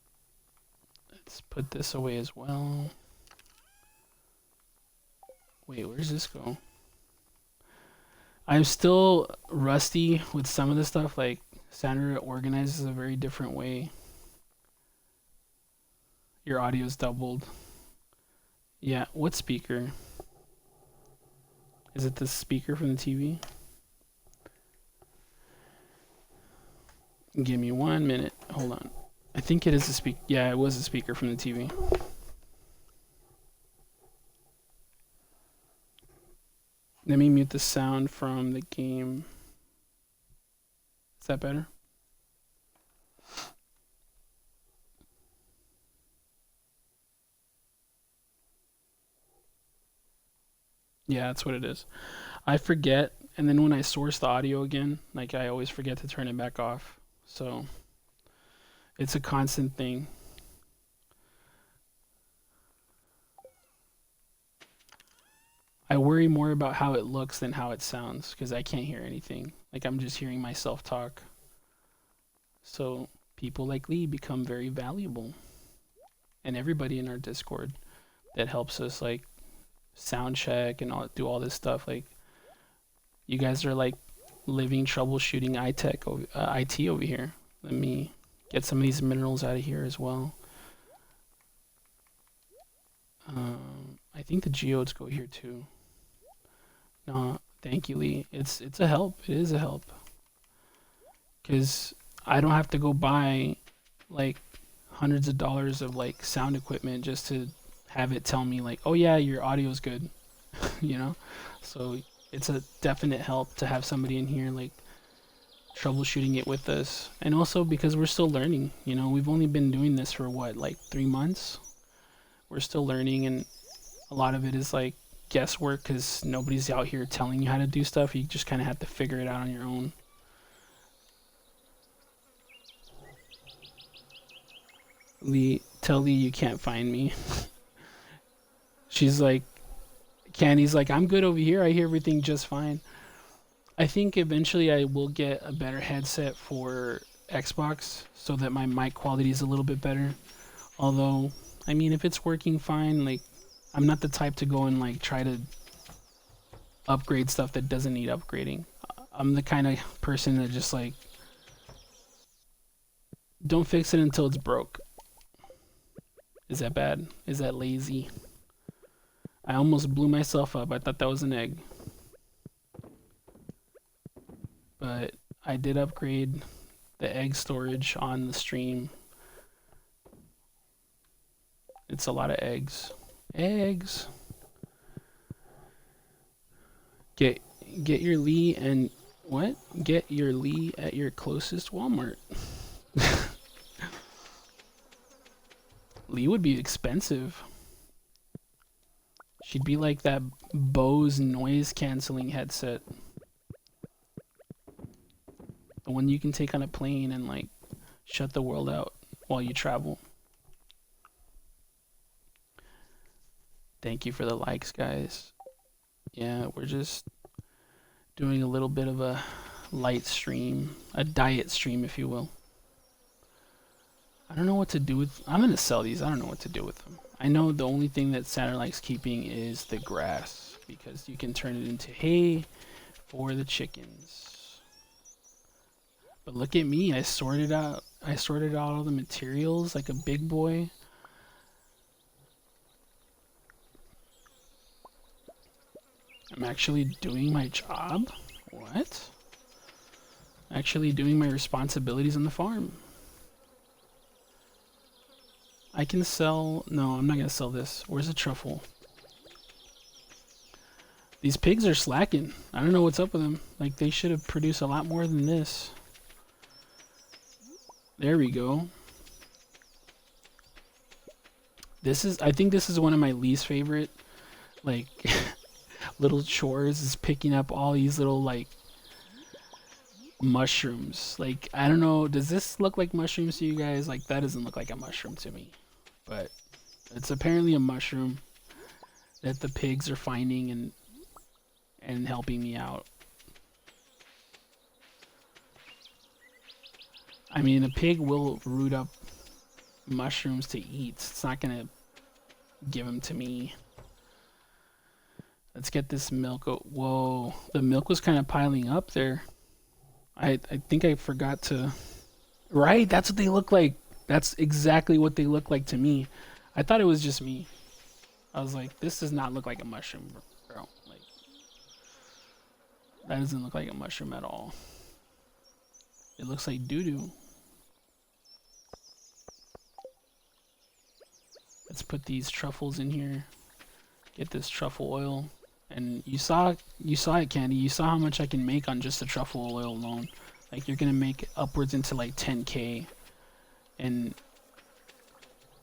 Let's put this away as well. Wait, where's this go? I'm still rusty with some of the stuff. Like Sandra organizes a very different way. Your audio's doubled. Yeah, what speaker? Is it the speaker from the TV? Give me 1 minute. Hold on. I think it is a speaker. Yeah, it was a speaker from the TV. Let me mute the sound from the game. Is that better? Yeah, that's what it is. I forget, and then when I source the audio again, like I always forget to turn it back off. So it's a constant thing. I worry more about how it looks than how it sounds because I can't hear anything. Like I'm just hearing myself talk. So people like Lee become very valuable. And everybody in our Discord that helps us like sound check and do all this stuff. Like you guys are like living troubleshooting IT over here. Let me get some of these minerals out of here as well. I think the geodes go here too. No, thank you, Lee. It's a help. It is a help. Because I don't have to go buy like hundreds of dollars of like sound equipment just to have it tell me like, oh yeah, your audio's good. You know? So it's a definite help to have somebody in here like troubleshooting it with us. And also because we're still learning, you know, we've only been doing this for what, like 3 months? We're still learning, and a lot of it is like guesswork because nobody's out here telling you how to do stuff. You just kind of have to figure it out on your own. Lee, tell Lee you can't find me. She's like, Candy's like, I'm good over here. I hear everything just fine. I think eventually I will get a better headset for Xbox so that my mic quality is a little bit better. Although, I mean, if it's working fine, like, I'm not the type to go and like try to upgrade stuff that doesn't need upgrading. I'm the kind of person that just like, don't fix it until it's broke. Is that bad? Is that lazy? I almost blew myself up. I thought that was an egg. But I did upgrade the egg storage on the stream. It's a lot of eggs. Eggs. Get your Lee and what? Get your Lee at your closest Walmart. Lee would be expensive. She'd be like that Bose noise canceling headset. The one you can take on a plane and like shut the world out while you travel. Thank you for the likes, guys. Yeah, we're just doing a little bit of a light stream, a diet stream, if you will. I don't know what to do with. I'm gonna sell these. I don't know what to do with them. I know the only thing that Saturn likes keeping is the grass because you can turn it into hay for the chickens. But look at me. I sorted out all the materials like a big boy. I'm actually doing my job. What? Actually doing my responsibilities on the farm. I can sell... No, I'm not going to sell this. Where's the truffle? These pigs are slacking. I don't know what's up with them. Like, they should have produced a lot more than this. There we go. I think this is one of my least favorite, like, little chores is picking up all these little, like, mushrooms. Like, I don't know, does this look like mushrooms to you guys? Like, that doesn't look like a mushroom to me. But it's apparently a mushroom that the pigs are finding and helping me out. I mean, a pig will root up mushrooms to eat. It's not gonna give them to me. Let's get this milk. Oh, whoa, the milk was kind of piling up there. I think I forgot to... Right, that's what they look like. That's exactly what they look like to me. I thought it was just me. I was like, this does not look like a mushroom, bro. Like, that doesn't look like a mushroom at all. It looks like doo-doo. Let's put these truffles in here. Get this truffle oil. And you saw it, Candy. You saw how much I can make on just the truffle oil alone. Like, you're gonna make upwards into like 10K. And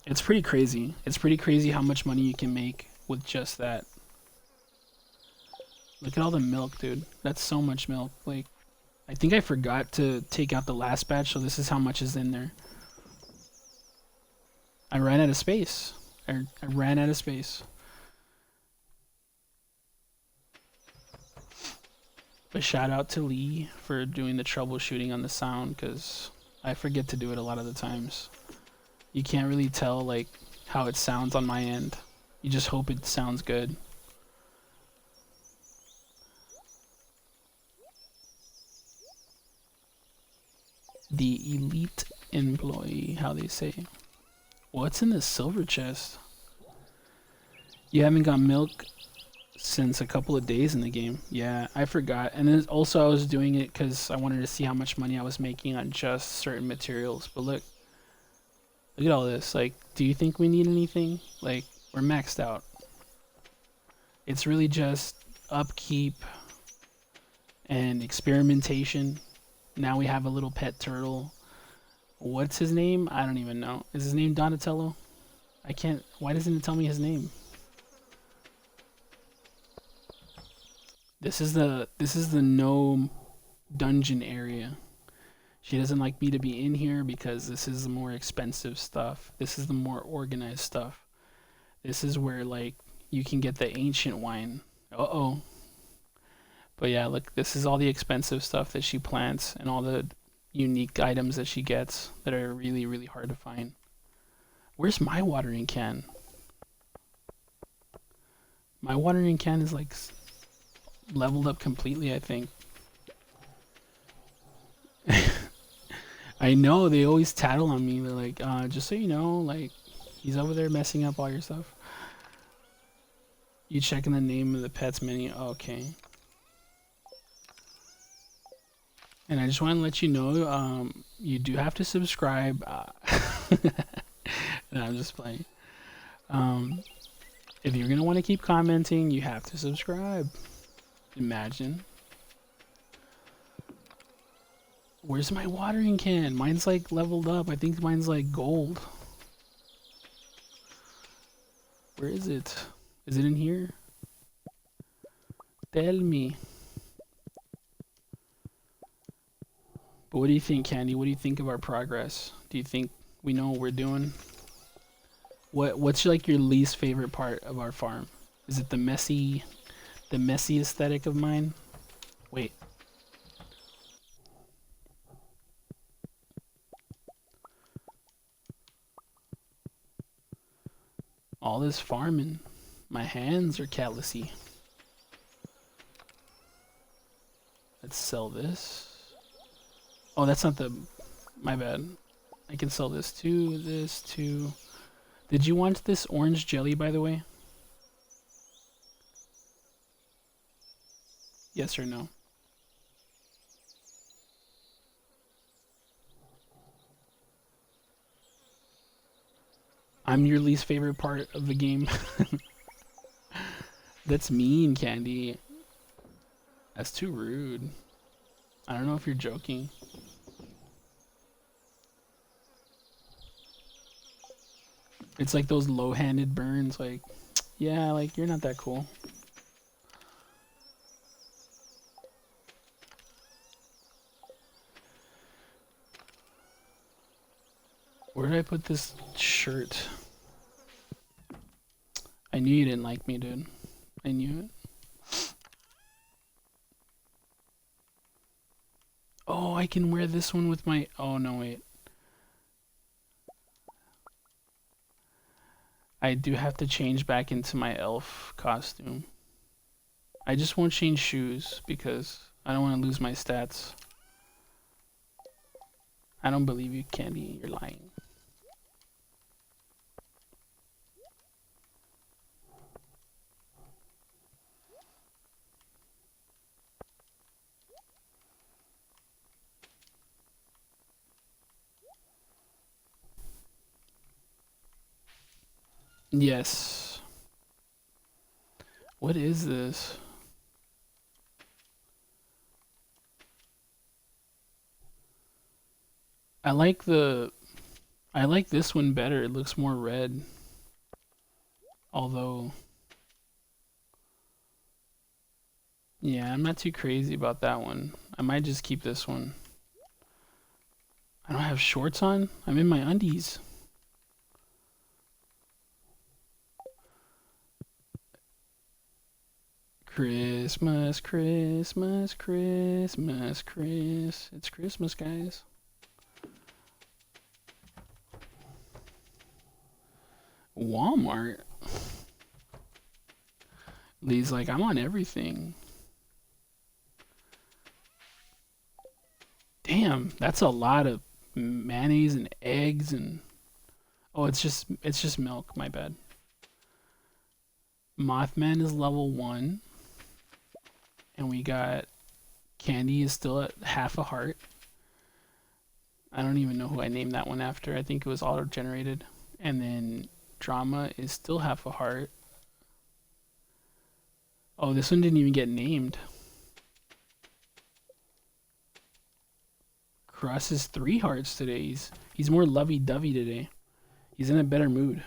it's pretty crazy. It's pretty crazy how much money you can make with just that. Look at all the milk, dude. That's so much milk. Like, I think I forgot to take out the last batch, so this is how much is in there. I ran out of space. I ran out of space. But shout out to Lee for doing the troubleshooting on the sound, because I forget to do it a lot of the times. You can't really tell like how it sounds on my end. You just hope it sounds good. The elite employee, how they say. What's in this silver chest? You haven't got milk since a couple of days in the game. Yeah, I forgot. And then also I was doing it because I wanted to see how much money I was making on just certain materials. But look at all this. Like, do you think we need anything? Like, we're maxed out. It's really just upkeep and experimentation. Now we have a little pet turtle. What's his name? I don't even know. Is his name Donatello? I can't... Why doesn't it tell me his name? This is the gnome dungeon area. She doesn't like me to be in here because this is the more expensive stuff. This is the more organized stuff. This is where like you can get the ancient wine. Uh-oh. But yeah, look, this is all the expensive stuff that she plants and all the unique items that she gets that are really, really hard to find. Where's my watering can? My watering can is like leveled up completely, I think. I know, they always tattle on me. They're like, just so you know, like, he's over there messing up all your stuff. You checking the name of the pets menu? Okay. And I just want to let you know, you do have to subscribe. No, I'm just playing. If you're going to want to keep commenting, you have to subscribe. Imagine. Where's my watering can? Mine's like leveled up. I think mine's like gold. Where is it? Is it in here? Tell me. But what do you think, Candy? What do you think of our progress? Do you think we know what we're doing? What's like your least favorite part of our farm? Is it the messy aesthetic of mine? Wait. All this farming. My hands are callousy. Let's sell this. Oh, that's not the... My bad. I can sell this too, this too. Did you want this orange jelly, by the way? Yes or no? I'm your least favorite part of the game. That's mean, Candy. That's too rude. I don't know if you're joking. It's like those low-handed burns, like, yeah, like, you're not that cool. Where did I put this shirt? I knew you didn't like me, dude. I knew it. Oh, I can wear this one with my... Oh, no, wait. I do have to change back into my elf costume. I just won't change shoes because I don't want to lose my stats. I don't believe you, Candy. You're lying. Yes. What is this? I like this one better. It looks more red. Although, yeah, I'm not too crazy about that one. I might just keep this one. I don't have shorts on. I'm in my undies. Christmas, Christmas, Christmas, Chris. It's Christmas, guys. Walmart. Lee's like, I'm on everything. Damn, that's a lot of mayonnaise and eggs and... Oh, it's just milk, my bad. Mothman is level 1. And we got Candy is still at half a heart. I don't even know who I named that one after. I think it was auto-generated. And then Drama is still half a heart. Oh, this one didn't even get named. Cross is 3 hearts today. He's more lovey-dovey today. He's in a better mood.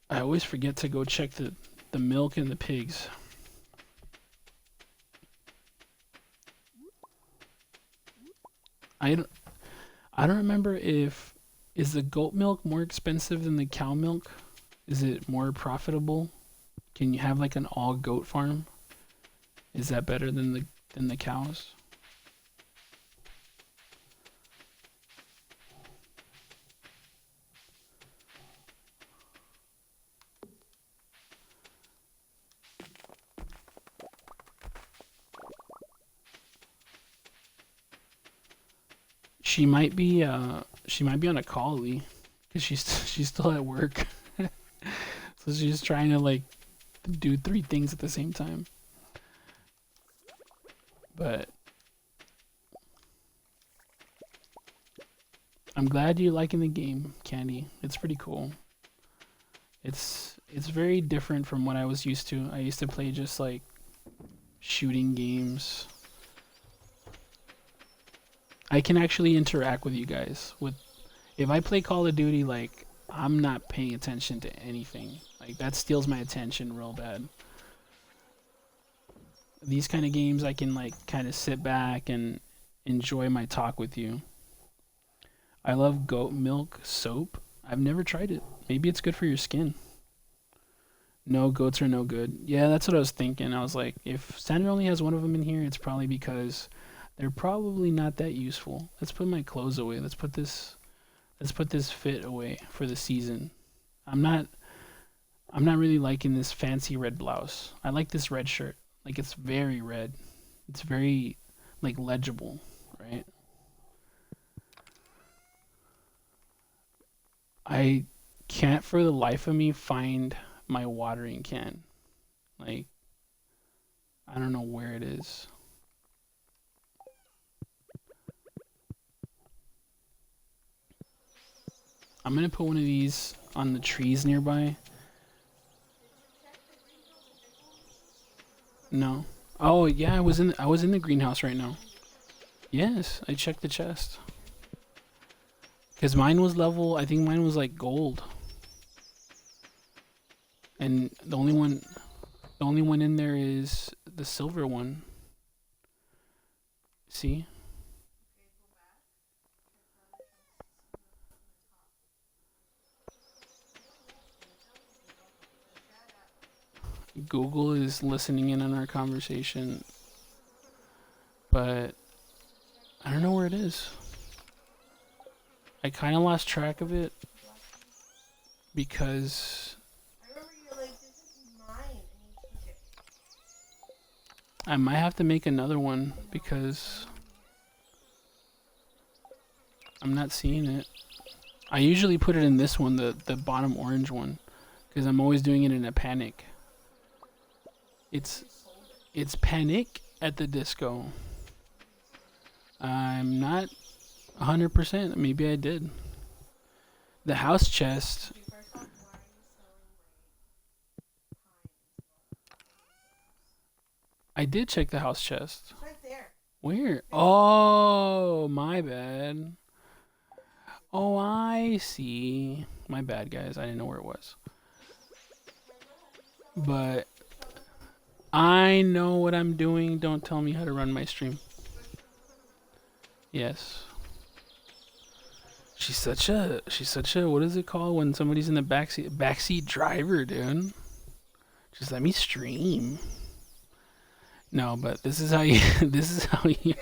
I always forget to go check the milk and the pigs. I don't remember if... Is the goat milk more expensive than the cow milk? Is it more profitable? Can you have like an all goat farm? Is that better than the cows? She might be on a call, Lee, because she's still at work. So she's trying to like do 3 things at the same time. But I'm glad you're liking the game, Candy. It's pretty cool. It's very different from what I was used to. I used to play just like shooting games. I can actually interact with you guys. If I play Call of Duty, like, I'm not paying attention to anything. Like, that steals my attention real bad. these kind of games, I can like kind of sit back and enjoy my talk with you. I love goat milk soap. I've never tried it. Maybe it's good for your skin. No, goats are no good. Yeah, that's what I was thinking. I was like, if Sandra only has one of them in here, it's probably because they're probably not that useful. Let's put my clothes away. Let's put this fit away for the season. I'm not I'm not really liking this fancy red blouse. I like this red shirt. Like it's very red. It's very like legible, right? I can't for the life of me find my watering can. Like I don't know where it is. I'm gonna put one of these on the trees nearby. No. Oh yeah, I was in the greenhouse right now. Yes, I checked the chest. Cause mine was level. I think mine was like gold, and the only one in there is the silver one. See, Google is listening in on our conversation, but I don't know where it is. I kind of lost track of it because I might have to make another one because I'm not seeing it. I usually put it in this one, the bottom orange one, because I'm always doing it in a panic. It's it's panic at the disco. I'm not 100%. Maybe I did. The house chest. I did check the house chest. Where? Oh, my bad. Oh, I see. My bad, guys. I didn't know where it was. But I know what I'm doing. Don't tell me how to run my stream. Yes. She's such a what is it called when somebody's in the backseat driver, dude. Just let me stream. No, but this is how you this is how you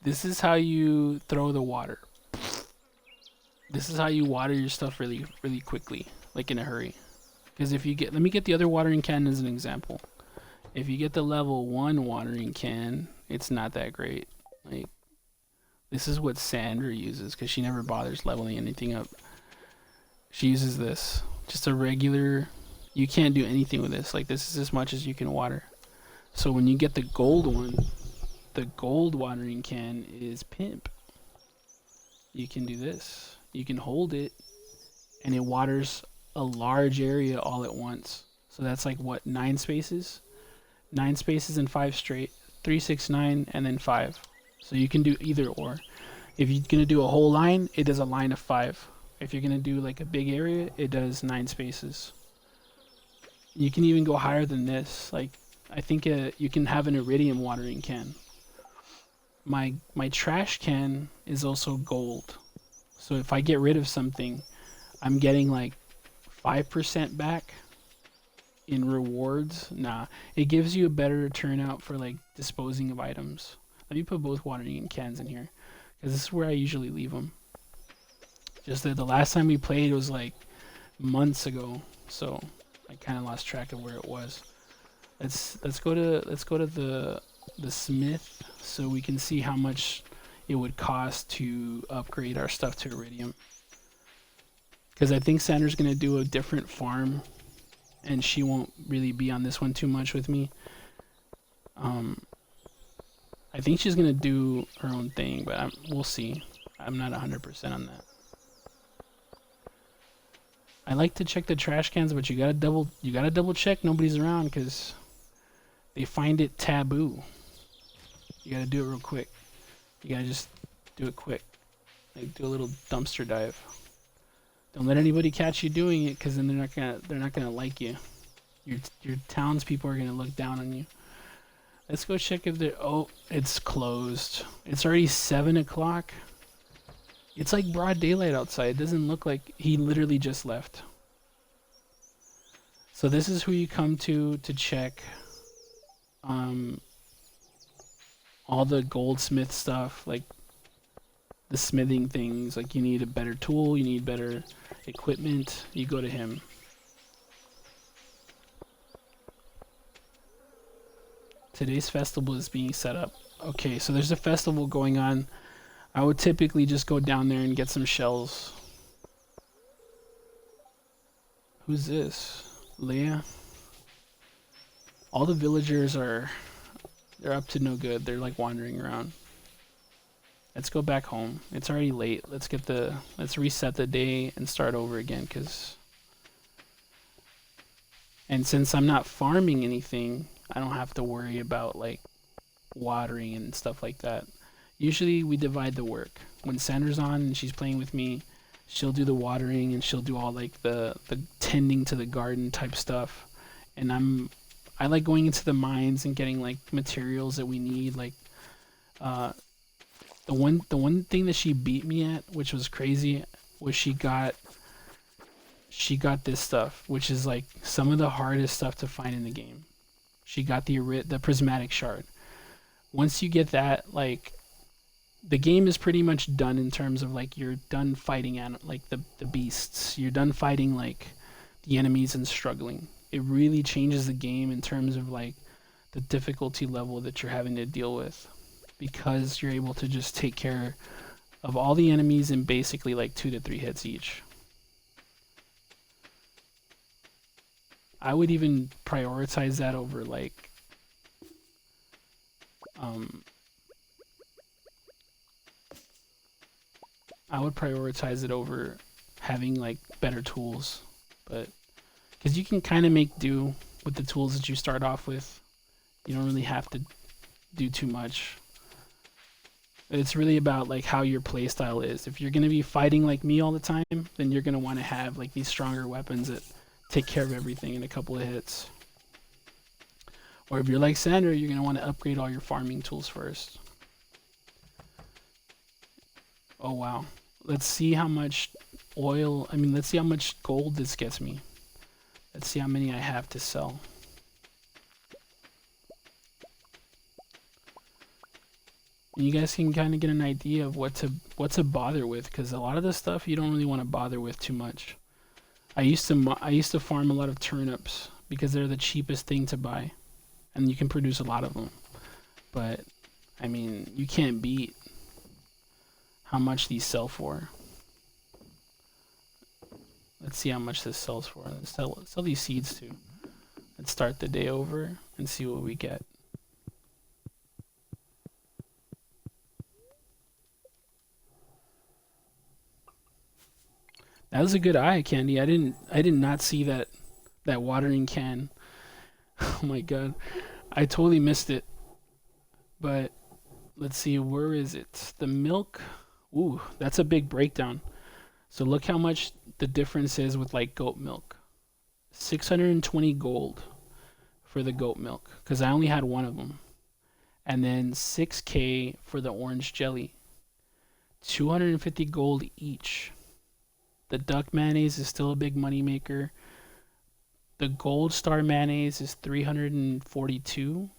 this is how you throw the water. This is how you water your stuff really really quickly, like in a hurry. Because if you get let me get the other watering can as an example. If you get the level 1 watering can, it's not that great. Like this is what Sandra uses because she never bothers leveling anything up. She uses this. Just a regular. You can't do anything with this. Like, this is as much as you can water. So, when you get the gold one, the gold watering can is pimp. You can do this. You can hold it, and it waters a large area all at once. So, that's like what, 9 spaces? 9 spaces and 5 straight. 3, 6, 9, and then 5. So you can do either or. If you're gonna do a whole line, it does a line of 5. If you're gonna do like a big area, it does 9 spaces. You can even go higher than this. Like I think you can have an iridium watering can. My trash can is also gold. So if I get rid of something, I'm getting like 5% back in rewards. Nah, it gives you a better turnout for like disposing of items. Let me put both watering cans in here because this is where I usually leave them. Just that the last time we played was like months ago, so I kind of lost track of where it was. Let's go to the smith so we can see how much it would cost to upgrade our stuff to iridium. Because I think Sandra's gonna do a different farm, and she won't really be on this one too much with me. Um, I think she's gonna do her own thing, but we'll see. I'm not 100% on that. I like to check the trash cans, but you gotta double check nobody's around because they find it taboo. You gotta do it real quick. You gotta just do it quick. Like do a little dumpster dive. Don't let anybody catch you doing it, because then they're not gonna like you. Your townspeople are gonna look down on you. Let's go check if they're. Oh, it's closed. It's already 7 o'clock. It's like broad daylight outside. It doesn't look like he literally just left. So this is who you come to check um, all the goldsmith stuff, like the smithing things. Like you need a better tool, you need better equipment. You go to him. Today's festival is being set up. Okay, so there's a festival going on. I would typically just go down there and get some shells. Who's this? Leah? All the villagers they're up to no good. They're like wandering around. Let's go back home. It's already late. Let's reset the day and start over again, and since I'm not farming anything, I don't have to worry about like watering and stuff like that. Usually we divide the work. When Sandra's on and she's playing with me, she'll do the watering and she'll do all like the tending to the garden type stuff. And I like going into the mines and getting like materials that we need. Like the one thing that she beat me at, which was crazy, was she got this stuff, which is like some of the hardest stuff to find in the game. She got the prismatic shard. Once you get that, like the game is pretty much done in terms of like you're done fighting like the beasts. You're done fighting like the enemies and struggling. It really changes the game in terms of like the difficulty level that you're having to deal with, because you're able to just take care of all the enemies in basically like 2 to 3 hits each. I would even prioritize that over like I would prioritize it over having like better tools, but because you can kind of make do with the tools that you start off with. You don't really have to do too much. It's really about like how your playstyle is. If you're gonna be fighting like me all the time, then you're gonna want to have like these stronger weapons that take care of everything in a couple of hits. Or if you're like Sandra, you're gonna want to upgrade all your farming tools first. Oh wow. Let's see how much let's see how much gold this gets me. Let's see how many I have to sell. And you guys can kind of get an idea of what to bother with, because a lot of this stuff you don't really want to bother with too much. I used to farm a lot of turnips because they're the cheapest thing to buy, and you can produce a lot of them. But I mean, you can't beat how much these sell for. Let's see how much this sells for. Let's sell these seeds too. Let's start the day over and see what we get. That was a good eye, Candy. I did not see that watering can. Oh my god. I totally missed it. But let's see, where is it? The milk. Ooh, that's a big breakdown. So look how much the difference is with like goat milk. 620 gold for the goat milk, because I only had one of them. And then 6k for the orange jelly. 250 gold each. The duck mayonnaise is still a big money maker. The gold star mayonnaise is 342.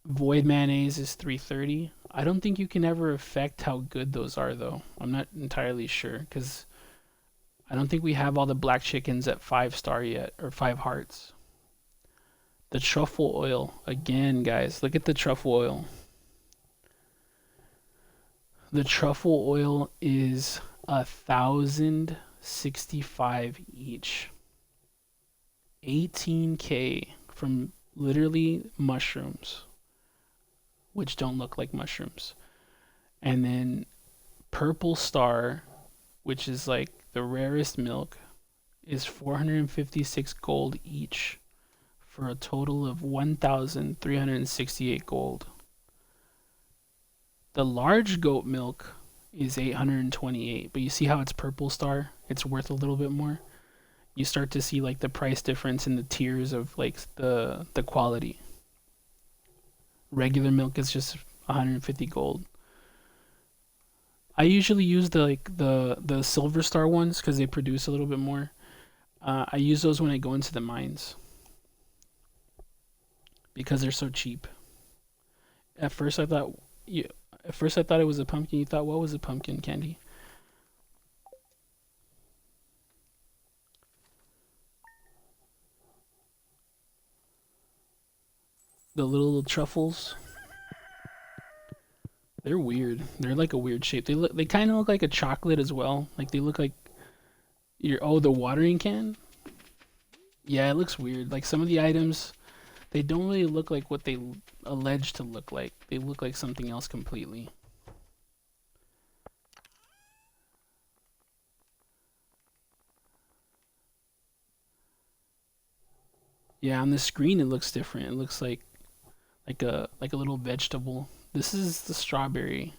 Void mayonnaise is 330. I don't think you can ever affect how good those are though. I'm not entirely sure, because I don't think we have all the black chickens at 5-star yet, or 5 hearts. The truffle oil, again guys, look at the truffle oil. The truffle oil is 1,065 each. 18k from literally mushrooms, which don't look like mushrooms. And then purple star, which is like the rarest milk, is 456 gold each, for a total of 1,368 gold. The large goat milk is 828, but you see how it's purple star? It's worth a little bit more. You start to see like the price difference in the tiers of like the quality. Regular milk is just 150 gold. I usually use the silver star ones because they produce a little bit more. I use those when I go into the mines because they're so cheap. At first I thought you at first I thought it was a pumpkin. You thought what was a pumpkin candy? The little truffles. They're weird. They're like a weird shape. They kind of look like a chocolate as well. Like they look like the watering can. Yeah, it looks weird. Like some of the items, they don't really look like what they allege to look like. They look like something else completely. Yeah, on the screen it looks different. It looks like a little vegetable. This is the strawberry.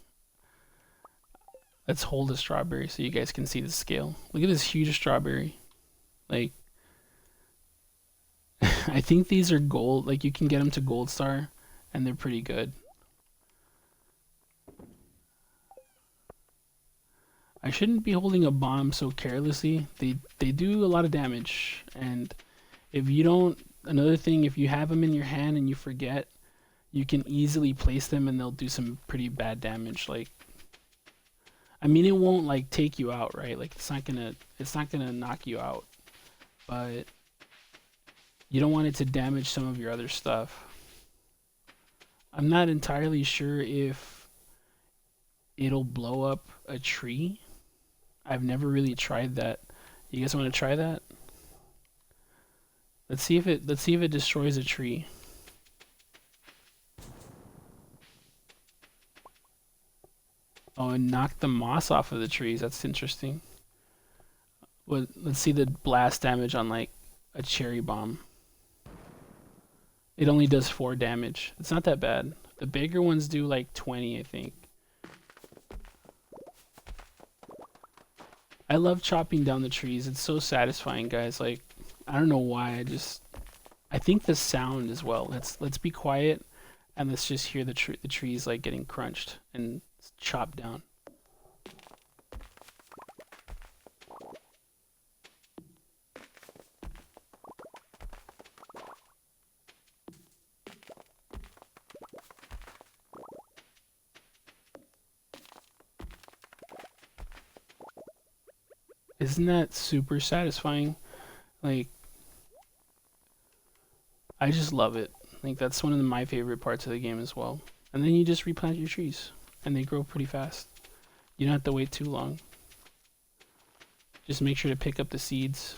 Let's hold a strawberry so you guys can see the scale. Look at this huge strawberry. Like I think these are gold. Like you can get them to gold star and they're pretty good. I shouldn't be holding a bomb so carelessly. They do a lot of damage, and if you don't, another thing, if you have them in your hand and you forget, you can easily place them and they'll do some pretty bad damage. Like, I mean, it won't like take you out, right? Like it's not gonna knock you out, but you don't want it to damage some of your other stuff. I'm not entirely sure if it'll blow up a tree. I've never really tried that. You guys want to try that? Let's see if it destroys a tree. Oh, and knock the moss off of the trees. That's interesting. Well, let's see the blast damage on like a cherry bomb. It only does 4 damage. It's not that bad. The bigger ones do like 20, I think. I love chopping down the trees. It's so satisfying, guys. Like, I don't know why. I think the sound as well. Let's be quiet and let's just hear the trees like getting crunched and chopped down. Isn't that super satisfying? Like, I just love it. Like, that's one of my favorite parts of the game as well. And then you just replant your trees, and they grow pretty fast. You don't have to wait too long. Just make sure to pick up the seeds.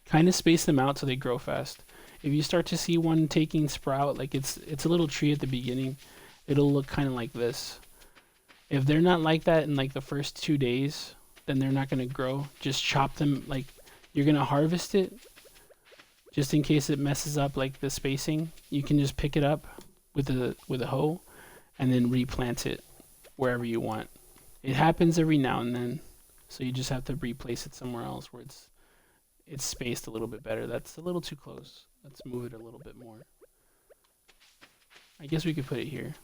Kind of space them out so they grow fast. If you start to see one taking sprout, like it's a little tree at the beginning, it'll look kind of like this. If they're not like that in like the first 2 days, then they're not going to grow. Just chop them. Like, you're going to harvest it just in case it messes up like the spacing. You can just pick it up with a hoe and then replant it wherever you want. It happens every now and then, so you just have to replace it somewhere else where it's spaced a little bit better. That's a little too close. Let's move it a little bit more. I guess we could put it here.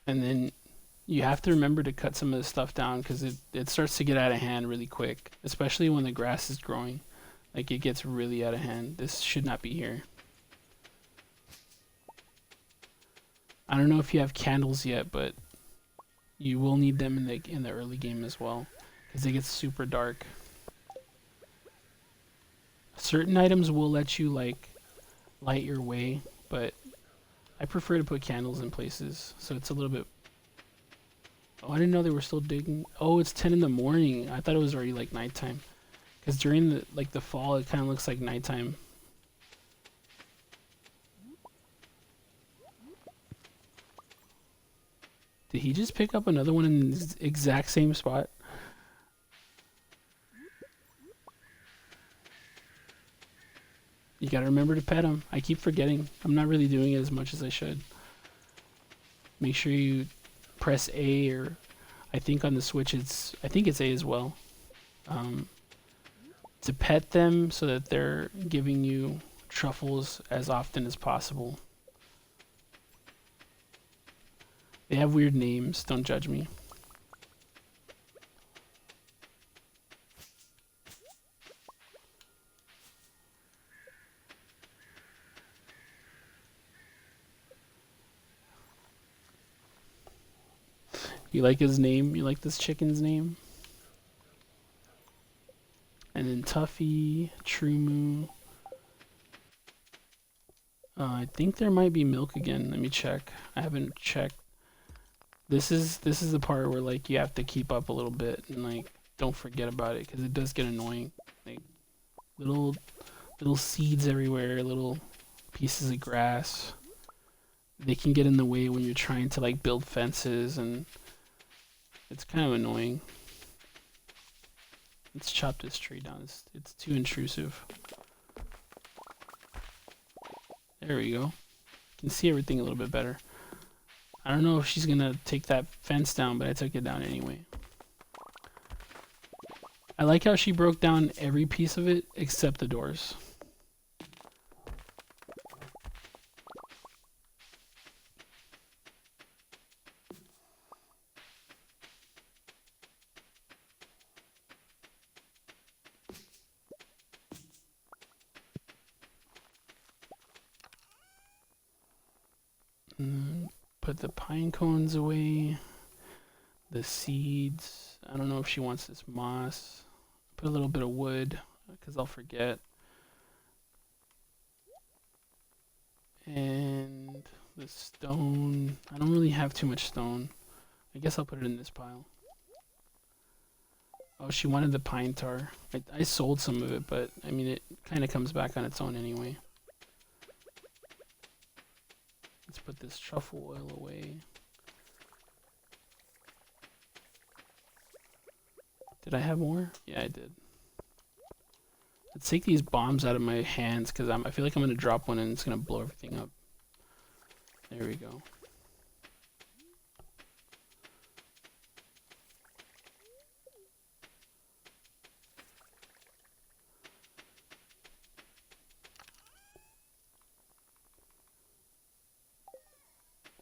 And then you have to remember to cut some of the stuff down because it starts to get out of hand really quick, especially when the grass is growing. Like, it gets really out of hand. This should not be here. I don't know if you have candles yet, but you will need them in the early game as well because it gets super dark. Certain items will let you like light your way, but I prefer to put candles in places, so it's a little bit... Oh, I didn't know they were still digging. Oh, it's 10 in the morning. I thought it was already like nighttime. Because during the fall, it kind of looks like nighttime. Did he just pick up another one in the exact same spot? You gotta remember to pet him. I keep forgetting. I'm not really doing it as much as I should. Make sure you press A or... I think on the Switch I think it's A as well. Um, to pet them so that they're giving you truffles as often as possible. They have weird names, don't judge me. You like his name? You like this chicken's name? And then Tuffy, Trumu. I think there might be milk again. Let me check. I haven't checked. This is the part where like you have to keep up a little bit and like don't forget about it because it does get annoying. Like little seeds everywhere, little pieces of grass. They can get in the way when you're trying to like build fences, and it's kind of annoying. Let's chop this tree down. It's too intrusive. There we go. You can see everything a little bit better. I don't know if she's gonna take that fence down, but I took it down anyway. I like how she broke down every piece of it except the doors. Put the pine cones away. The seeds. I don't know if she wants this moss. Put a little bit of wood because I'll forget. And the stone. I don't really have too much stone. I guess I'll put it in this pile. Oh, she wanted the pine tar. I sold some of it, but I mean it kind of comes back on its own anyway. Let's put this truffle oil away. Did I have more? Yeah, I did. Let's take these bombs out of my hands because I feel like I'm going to drop one and it's going to blow everything up. There we go.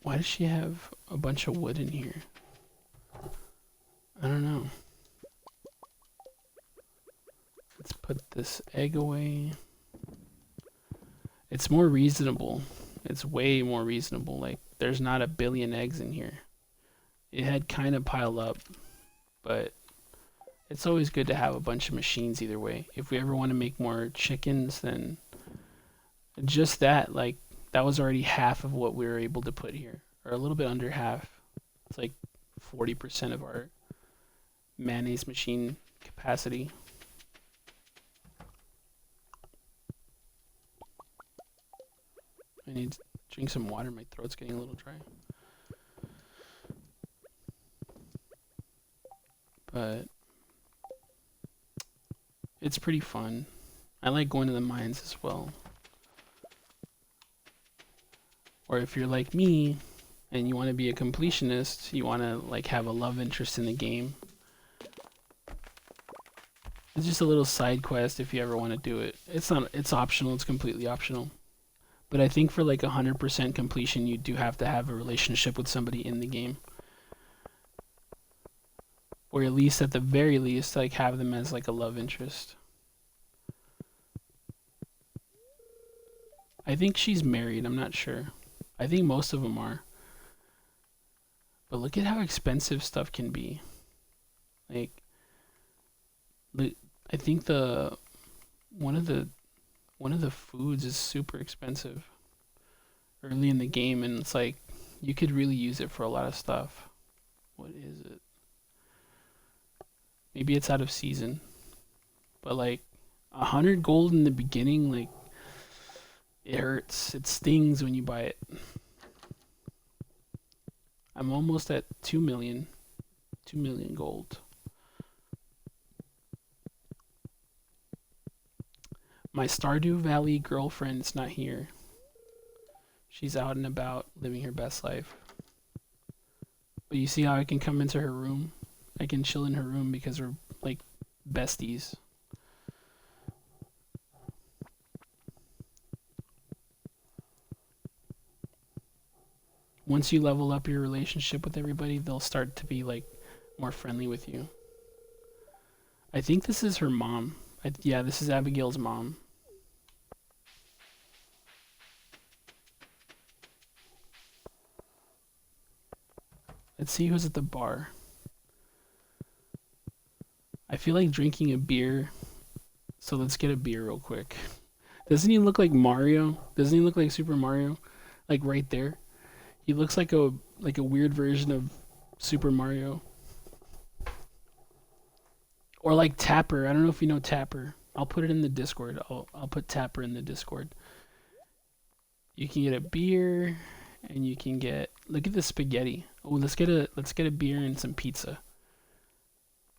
Why does she have a bunch of wood in here? I don't know. Let's put this egg away. It's more reasonable. It's way more reasonable. Like, there's not a billion eggs in here. It had kind of piled up, but it's always good to have a bunch of machines either way. If we ever want to make more chickens, then just that, like, that was already half of what we were able to put here, or a little bit under half. It's like 40% of our mayonnaise machine capacity. I need to drink some water. My throat's getting a little dry. But it's pretty fun. I like going to the mines as well. Or if you're like me and you want to be a completionist, you want to like have a love interest in the game. It's just a little side quest if you ever want to do it. It's optional, it's completely optional. But I think for like 100% completion, you do have to have a relationship with somebody in the game. Or at least at the very least, like have them as like a love interest. I think she's married, I'm not sure. I think most of them are. But look at how expensive stuff can be. Like, I think one of the foods is super expensive early in the game, and it's like you could really use it for a lot of stuff. What is it? Maybe it's out of season. But like 100 gold in the beginning, like it hurts. It stings when you buy it. I'm almost at 2 million. 2 million gold. My Stardew Valley girlfriend's not here. She's out and about living her best life. But you see how I can come into her room I can chill in her room because we're like besties. Once you level up your relationship with everybody, they'll start to be like more friendly with you. I think this is her mom. Yeah, this is Abigail's mom. Let's see who's at the bar. I feel like drinking a beer, so let's get a beer real quick. Doesn't he look like Mario? Doesn't he look like Super Mario? Like right there. He looks like a weird version of Super Mario. Or like Tapper. I don't know if you know Tapper. I'll put it in the Discord. I'll put Tapper in the Discord. You can get a beer and you can get look at the spaghetti. Oh, let's get a beer and some pizza.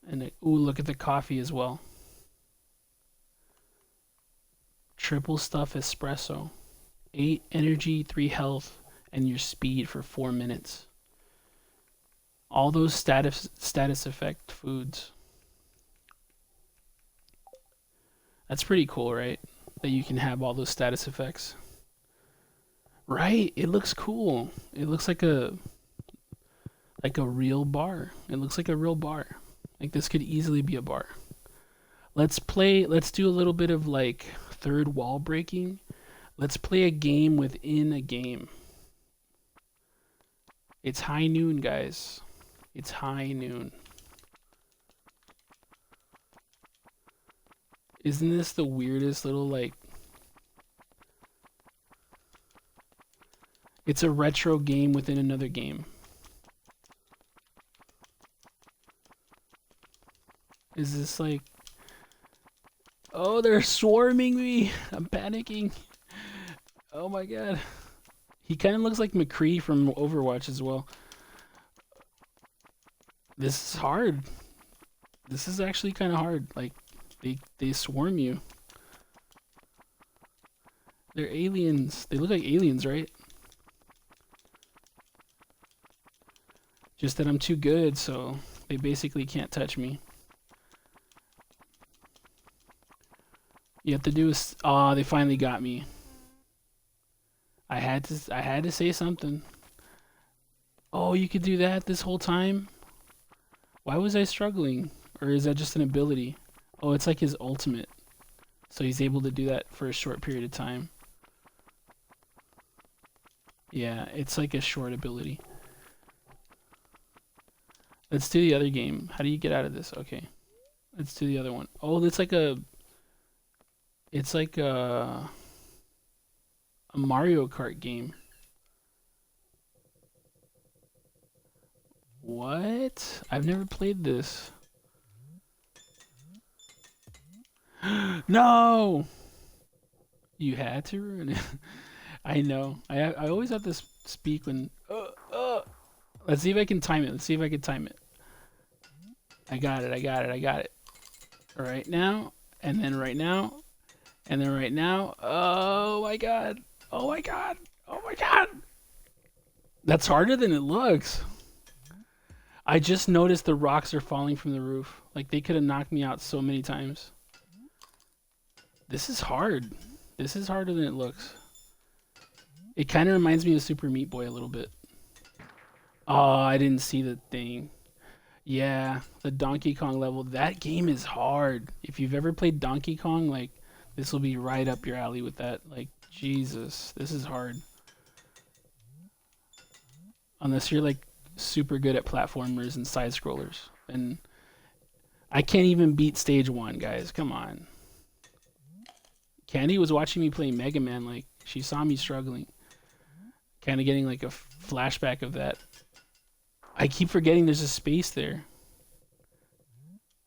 And ooh, look at the coffee as well. Triple stuff espresso. 8 energy, 3 health, and your speed for 4 minutes. All those status effect foods. That's pretty cool, right? That you can have all those status effects. Right? It looks cool. It looks like a real bar. It looks like a real bar. Like this could easily be a bar. Let's do a little bit of like third wall breaking. Let's play a game within a game. It's high noon, guys. It's high noon. Isn't this the weirdest little like... It's a retro game within another game. Is this like... Oh, they're swarming me! I'm panicking. Oh my god. He kind of looks like McCree from Overwatch as well. This is hard. This is actually kind of hard. Like, they swarm you. They're aliens. They look like aliens, right? Just that I'm too good, so they basically can't touch me. You have to do is... Aw, they finally got me. I had to say something. Oh, you could do that this whole time? Why was I struggling? Or is that just an ability? Oh, it's like his ultimate. So he's able to do that for a short period of time. Yeah, it's like a short ability. Let's do the other game. How do you get out of this? Okay. Let's do the other one. Oh, it's like a... It's like a Mario Kart game. What? I've never played this. No! You had to ruin it. I know. I always have to speak when... Let's see if I can time it. Let's see if I can time it. I got it. I got it. I got it. Right now. And then right now. And then right now. Oh my god. Oh my god. Oh my god. That's harder than it looks. I just noticed the rocks are falling from the roof. Like they could have knocked me out so many times. This is hard. This is harder than it looks. It kind of reminds me of Super Meat Boy a little bit. Oh, I didn't see the thing. Yeah, the Donkey Kong level. That game is hard. If you've ever played Donkey Kong, like, this will be right up your alley with that. Like, Jesus, this is hard. Unless you're, like, super good at platformers and side-scrollers. And I can't even beat stage 1, guys. Come on. Candy was watching me play Mega Man. Like, she saw me struggling. Kind of getting, like, a flashback of that. I keep forgetting there's a space there.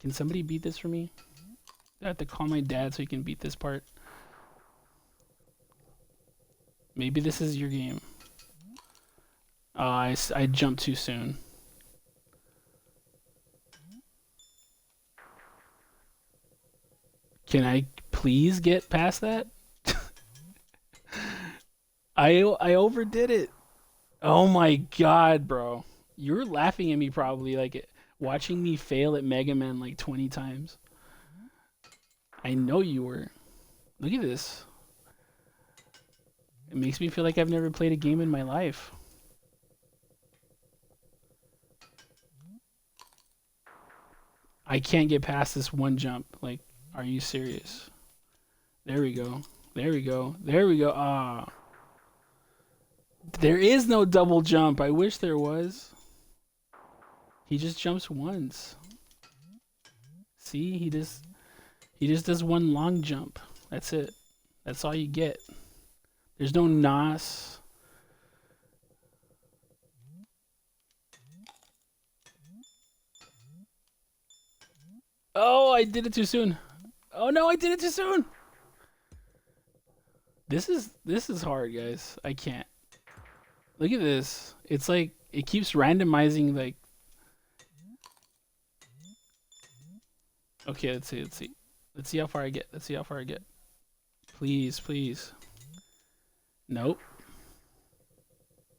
Can somebody beat this for me? I have to call my dad so he can beat this part. Maybe this is your game. I jumped too soon. Can I please get past that? I overdid it. Oh my god, bro. You were laughing at me probably like it. watching me fail at Mega Man like 20 times. I know you were. Look at this. It makes me feel like I've never played a game in my life. I can't get past this one jump. Like, are you serious? There we go. There we go. There we go. Ah. There is no double jump. I wish there was. He just jumps once. See, he just does one long jump. That's it. That's all you get. There's no NOS. Oh, I did it too soon. Oh no, I did it too soon. This is hard, guys. I can't. Look at this. It's like it keeps randomizing like. Okay, let's see. Let's see. Let's see how far I get. Let's see how far I get. Please, please. Nope.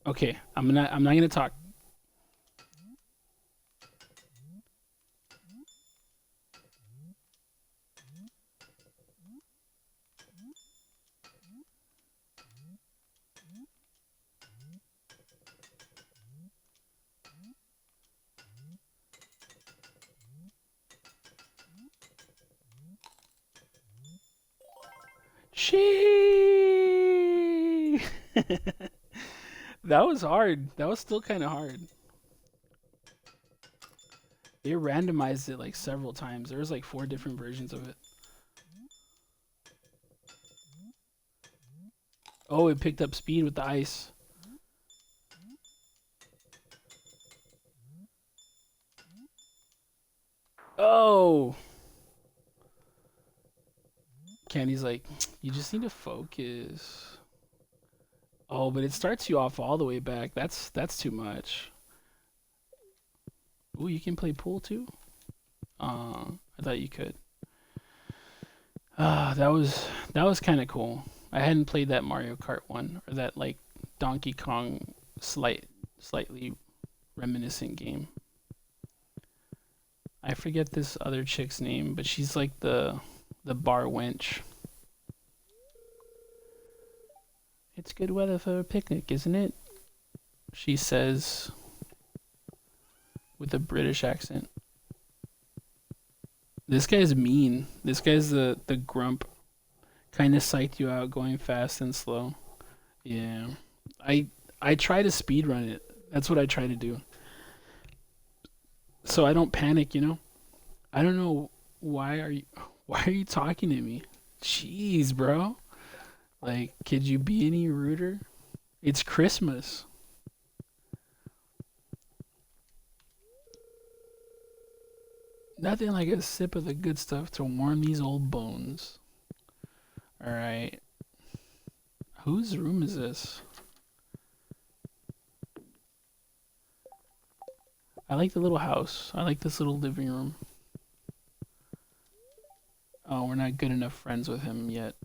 Okay, I'm not gonna talk. She. That was hard. That was still kind of hard. They randomized it like several times. There was like 4 different versions of it. Oh, it picked up speed with the ice. Oh. Candy's like, you just need to focus. Oh, but it starts you off all the way back. That's too much. Ooh, you can play pool too? I thought you could. That was kind of cool. I hadn't played that Mario Kart one or that like Donkey Kong slightly reminiscent game. I forget this other chick's name, but she's like the bar wench. It's good weather for a picnic, isn't it? She says with a British accent. This guy's mean. This guy's the grump. Kind of psyched you out going fast and slow. Yeah. I try to speed run it. That's what I try to do. So I don't panic, you know? I don't know why are you talking to me? Jeez, bro. Like, could you be any ruder? It's Christmas. Nothing like a sip of the good stuff to warm these old bones. Alright. Whose room is this? I like the little house. I like this little living room. Oh, we're not good enough friends with him yet.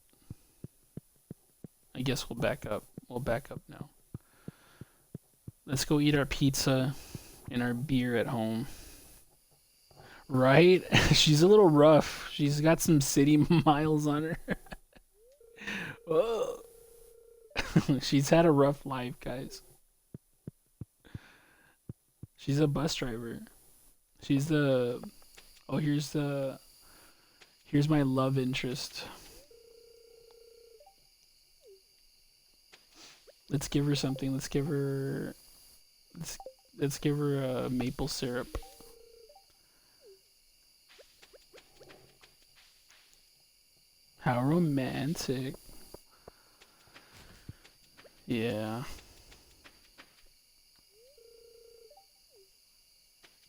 I guess we'll back up. We'll back up now. Let's go eat our pizza and our beer at home. Right? She's a little rough. She's got some city miles on her. Whoa. She's had a rough life, guys. She's a bus driver. She's the. Oh, here's my love interest. Let's give her something. Let's give her a maple syrup. How romantic. Yeah.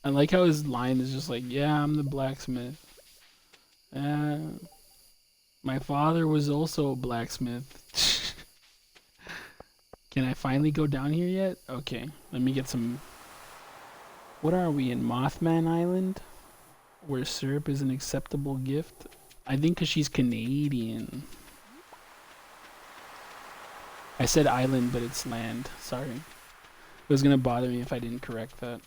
I like how his line is just like, yeah, I'm the blacksmith. My father was also a blacksmith. Can I finally go down here yet? Okay, let me get some. What are we in Mothman Island? Where syrup is an acceptable gift? I think because she's Canadian. I said island, but it's land. Sorry. It was going to bother me if I didn't correct that.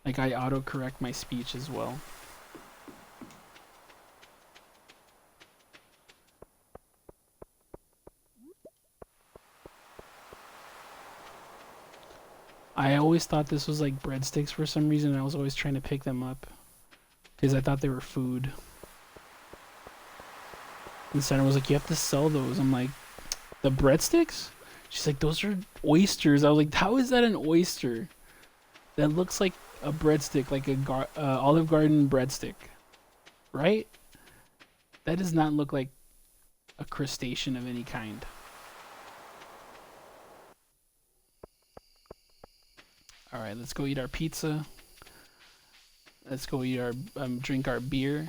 Like I autocorrect my speech as well. I always thought this was like breadsticks for some reason. I was always trying to pick them up because I thought they were food. And the center was like, "You have to sell those." I'm like, "The breadsticks?" She's like, "Those are oysters." I was like, "How is that an oyster? That looks like a breadstick, like a Olive Garden breadstick, right? That does not look like a crustacean of any kind." All right, let's go eat our pizza. Let's go eat our drink our beer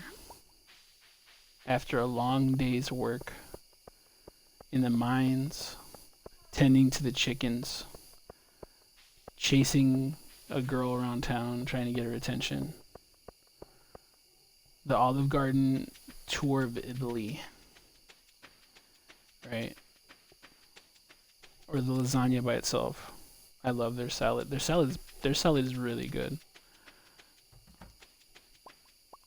after a long day's work in the mines, tending to the chickens, chasing a girl around town, trying to get her attention. The Olive Garden tour of Italy, right? Or the lasagna by itself. I love their salad. Their salad is really good.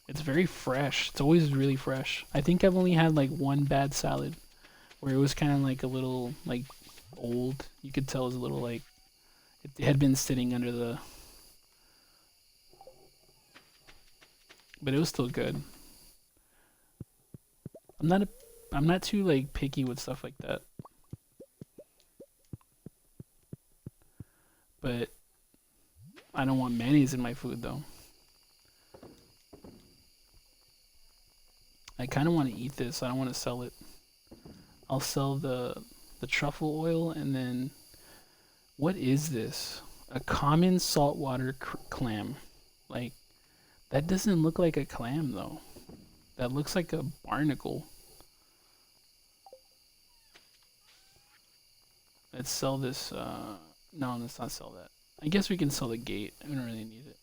It's very fresh. It's always really fresh. I think I've only had like one bad salad where it was kind of like a little like old. You could tell it was a little like it had been sitting under the, but it was still good. I'm not a I'm not too like picky with stuff like that. But I don't want mayonnaise in my food though. I kind of want to eat this. I don't want to sell it. I'll sell the truffle oil and then what is this? A common saltwater clam. Like that doesn't look like a clam though. That looks like a barnacle. Let's sell this. No, let's not sell that. I guess we can sell the gate. I don't really need it.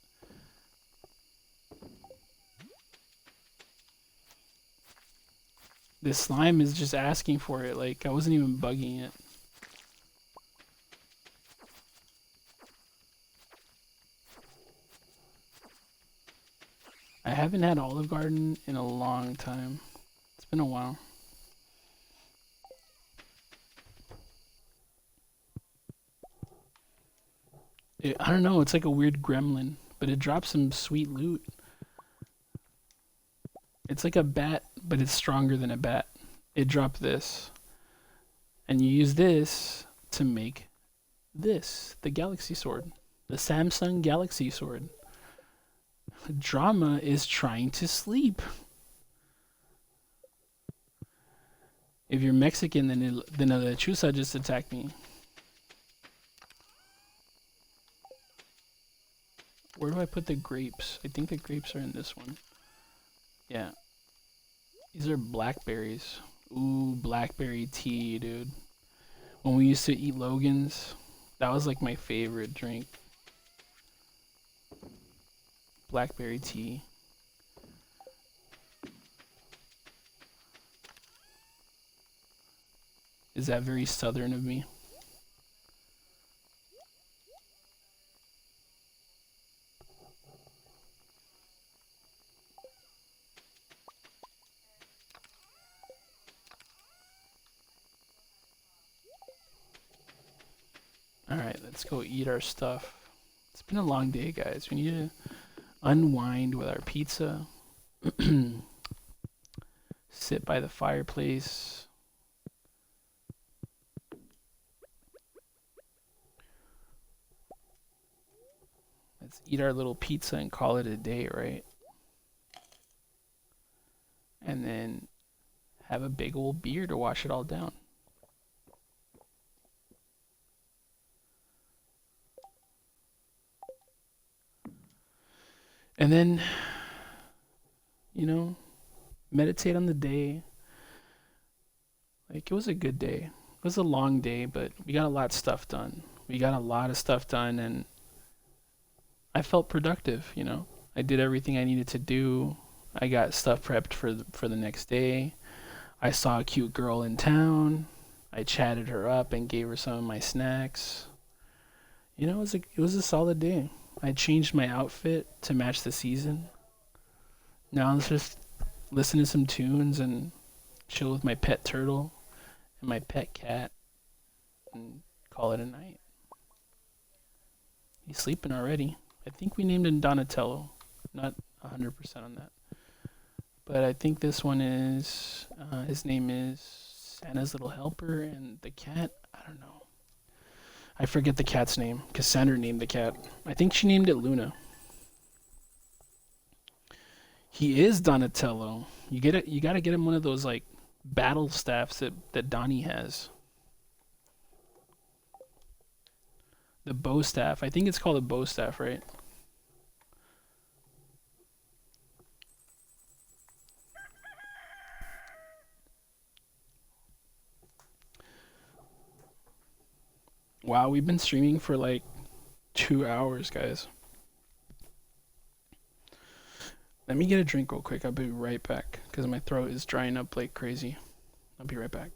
This slime is just asking for it. Like I wasn't even bugging it. I haven't had Olive Garden in a long time. It's been a while. I don't know. It's like a weird gremlin, but it drops some sweet loot. It's like a bat, but it's stronger than a bat. It dropped this, and you use this to make this, the Galaxy Sword, the Samsung Galaxy Sword. Drama is trying to sleep. If you're Mexican, then a lechuza just attacked me. Where do I put the grapes? I think the grapes are in this one. Yeah. These are blackberries. Ooh, blackberry tea, dude. When we used to eat Logan's, that was like my favorite drink. Blackberry tea. Is that very southern of me? Alright, let's go eat our stuff. It's been a long day, guys. We need to unwind with our pizza, sit by the fireplace. Let's eat our little pizza and call it a day, right? And then have a big old beer to wash it all down. And then, you know, meditate on the day. Like, it was a good day. It was a long day, but we got a lot of stuff done. We got a lot of stuff done, and I felt productive, you know. I did everything I needed to do. I got stuff prepped for the next day. I saw a cute girl in town. I chatted her up and gave her some of my snacks. You know, it was a solid day. I changed my outfit to match the season. Now let's just listen to some tunes and chill with my pet turtle and my pet cat and call it a night. He's sleeping already. I think we named him Donatello. Not 100% on that. But I think this one is, his name is Santa's Little Helper, and the cat, I don't know. I forget the cat's name, because Sandra named the cat. I think she named it Luna. He is Donatello. You gotta get him one of those, like, battle staffs that Donnie has. The bow staff. I think it's called a bow staff, right? Wow, we've been streaming for like 2 hours, guys. Let me get a drink real quick. I'll be right back because my throat is drying up like crazy. I'll be right back.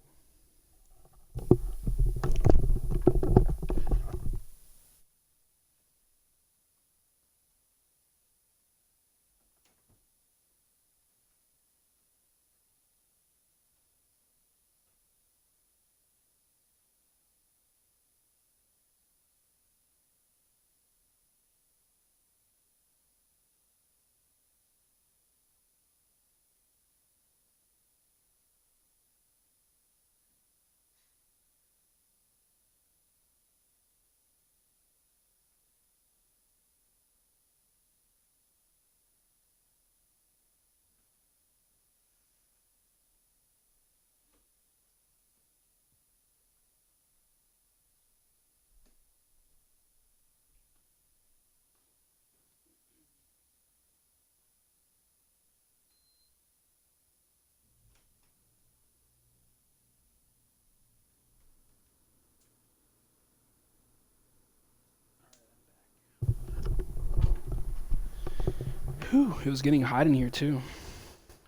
Whew, it was getting hot in here too.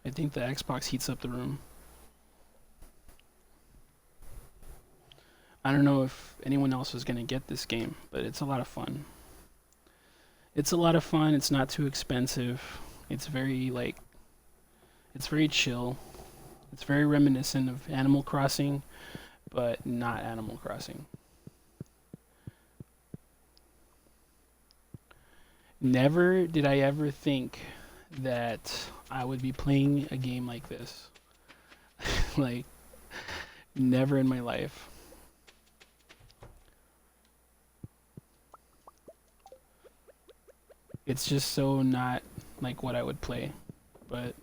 I think the Xbox heats up the room. I don't know if anyone else is gonna get this game, but it's a lot of fun. It's a lot of fun. It's not too expensive. It's very like, it's very chill. It's very reminiscent of Animal Crossing, but not Animal Crossing. Never did I ever think that I would be playing a game like this. Like, never in my life. It's just so not like what I would play. But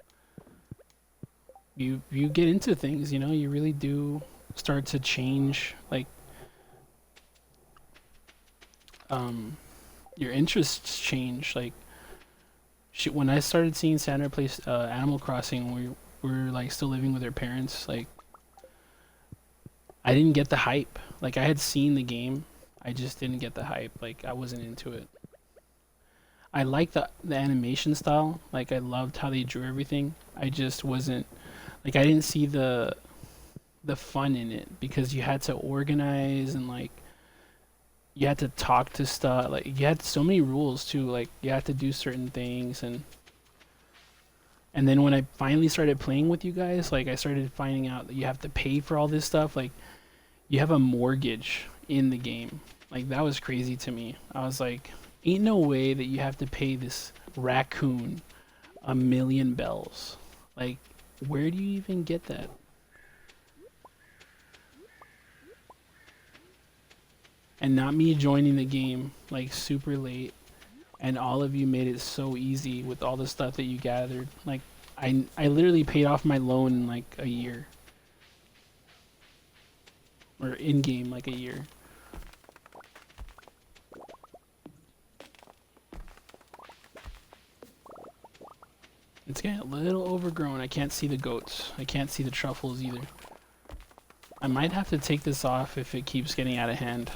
you get into things, you know, you really do start to change like your interests change. Like when I started seeing Sandra play Animal Crossing, we were like still living with her parents. Like I didn't get the hype. Like I had seen the game, I just didn't get the hype. Like I wasn't into it. I liked the animation style. Like I loved how they drew everything. I just wasn't like I didn't see the fun in it because you had to organize and like you had to talk to stuff. Like you had so many rules too. Like you had to do certain things and then when I finally started playing with you guys, like I started finding out that you have to pay for all this stuff. Like you have a mortgage in the game. Like that was crazy to me. I was like, ain't no way that you have to pay this raccoon 1,000,000 bells. Like where do you even get that? And not me joining the game like super late and all of you made it so easy with all the stuff that you gathered. Like I literally paid off my loan in like a year. Or in game like a year. It's getting a little overgrown. I can't see the goats. I can't see the truffles either. I might have to take this off if it keeps getting out of hand.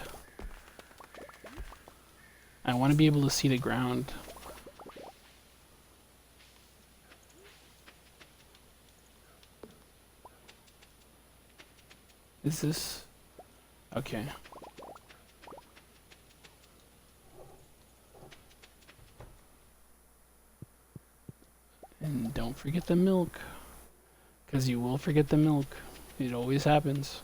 I want to be able to see the ground. Is this... Okay. And don't forget the milk, because you will forget the milk. It always happens.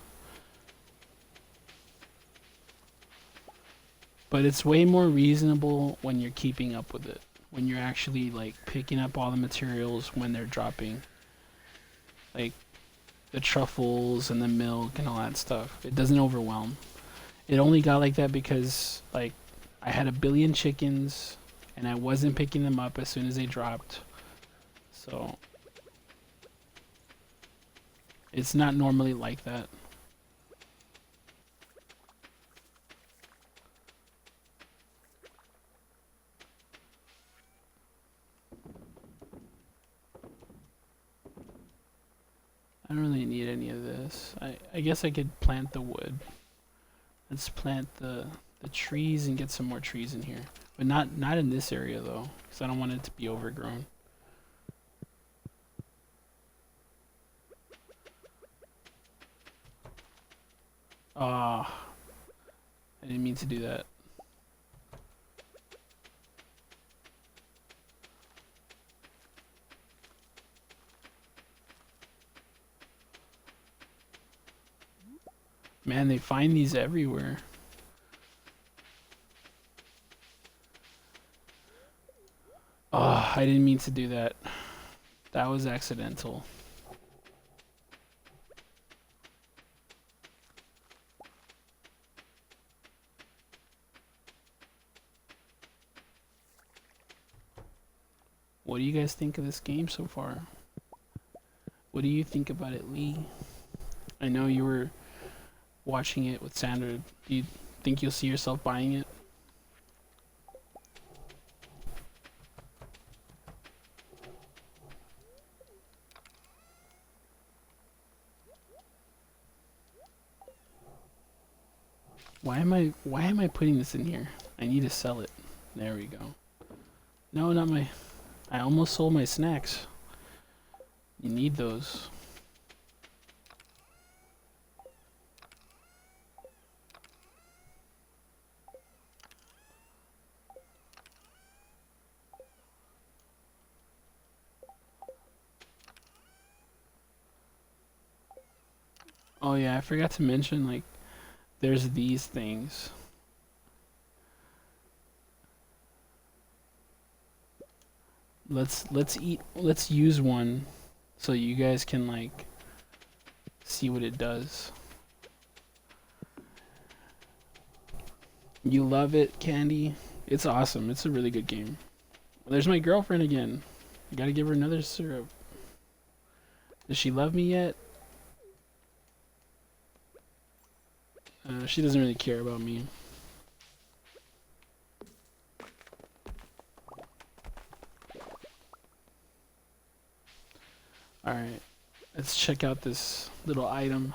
But it's way more reasonable when you're keeping up with it. When you're actually like picking up all the materials when they're dropping. Like the truffles and the milk and all that stuff. It doesn't overwhelm. It only got like that because like I had a billion chickens and I wasn't picking them up as soon as they dropped. So it's not normally like that. I don't really need any of this. I guess I could plant the wood. Let's plant the trees and get some more trees in here. But not in this area though, because I don't want it to be overgrown. Ah, I didn't mean to do that. Man, they find these everywhere. Oh, I didn't mean to do that. That was accidental. What do you guys think of this game so far? What do you think about it, Lee? I know you were watching it with Sandra. Do you think you'll see yourself buying it? Why am I putting this in here? I need to sell it. There we go. No, not my I almost sold my snacks. You need those. Oh yeah, I forgot to mention like there's these things. Let's use one so you guys can like see what it does. You love it, Candy? It's awesome. It's a really good game. Well, there's my girlfriend again. I gotta give her another syrup. Does she love me yet? She doesn't really care about me. Alright, let's check out this little item.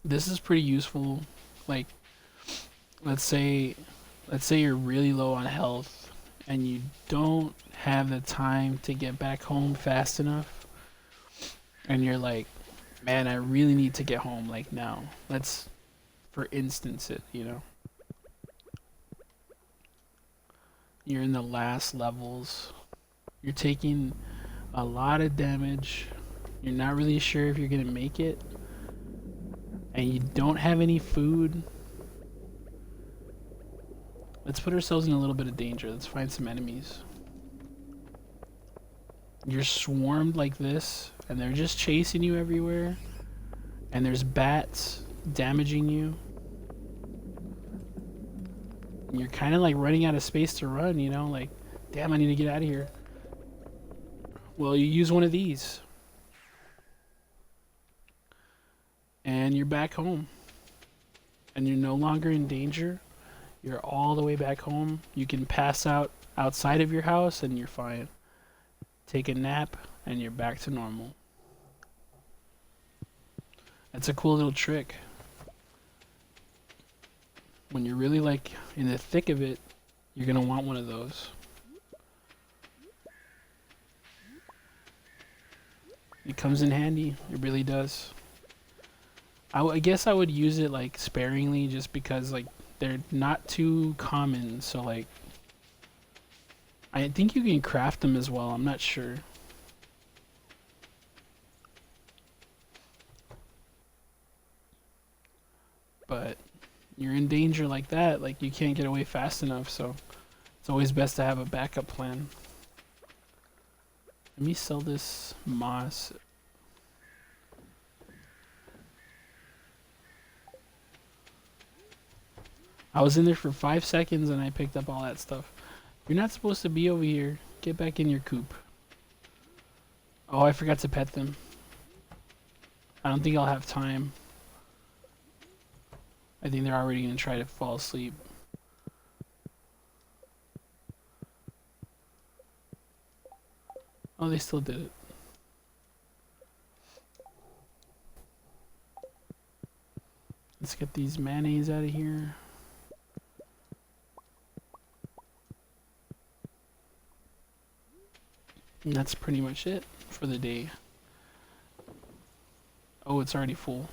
This is pretty useful. Like, let's say you're really low on health and you don't have the time to get back home fast enough, and you're like, man, I really need to get home like now. Let's, for instance, you're in the last levels, you're taking a lot of damage, you're not really sure if you're gonna make it, and you don't have any food. Let's put ourselves in a little bit of danger. Let's find some enemies. You're swarmed like this, and they're just chasing you everywhere, and there's bats damaging you. And you're kind of like running out of space to run, like, damn, I need to get out of here. Well, you use one of these, and you're back home, and you're no longer in danger. You're all the way back home. You can pass out outside of your house and you're fine. Take a nap and you're back to normal. That's a cool little trick. When you're really like in the thick of it, you're gonna want one of those. It comes in handy. It really does. I guess I would use it like sparingly just because like they're not too common. So like I think you can craft them as well. I'm not sure. But you're in danger like that. Like you can't get away fast enough. So it's always best to have a backup plan. Let me sell this moss. I was in there for 5 seconds and I picked up all that stuff. You're not supposed to be over here. Get back in your coop. Oh, I forgot to pet them. I don't think I'll have time. I think they're already going to try to fall asleep. Oh, they still did it. Let's get these mayonnaise out of here. And that's pretty much it for the day. Oh, it's already full.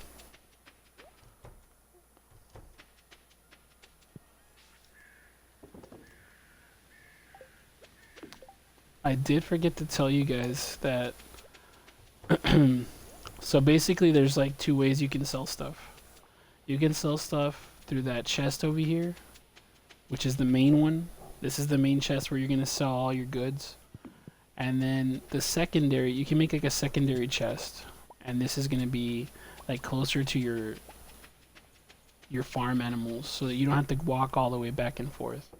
I did forget to tell you guys that so basically there's like 2 ways you can sell stuff. You can sell stuff through that chest over here, which is the main one. This is the main chest where you're going to sell all your goods. And then the secondary, you can make like a secondary chest. And this is going to be like closer to your farm animals so that you don't have to walk all the way back and forth.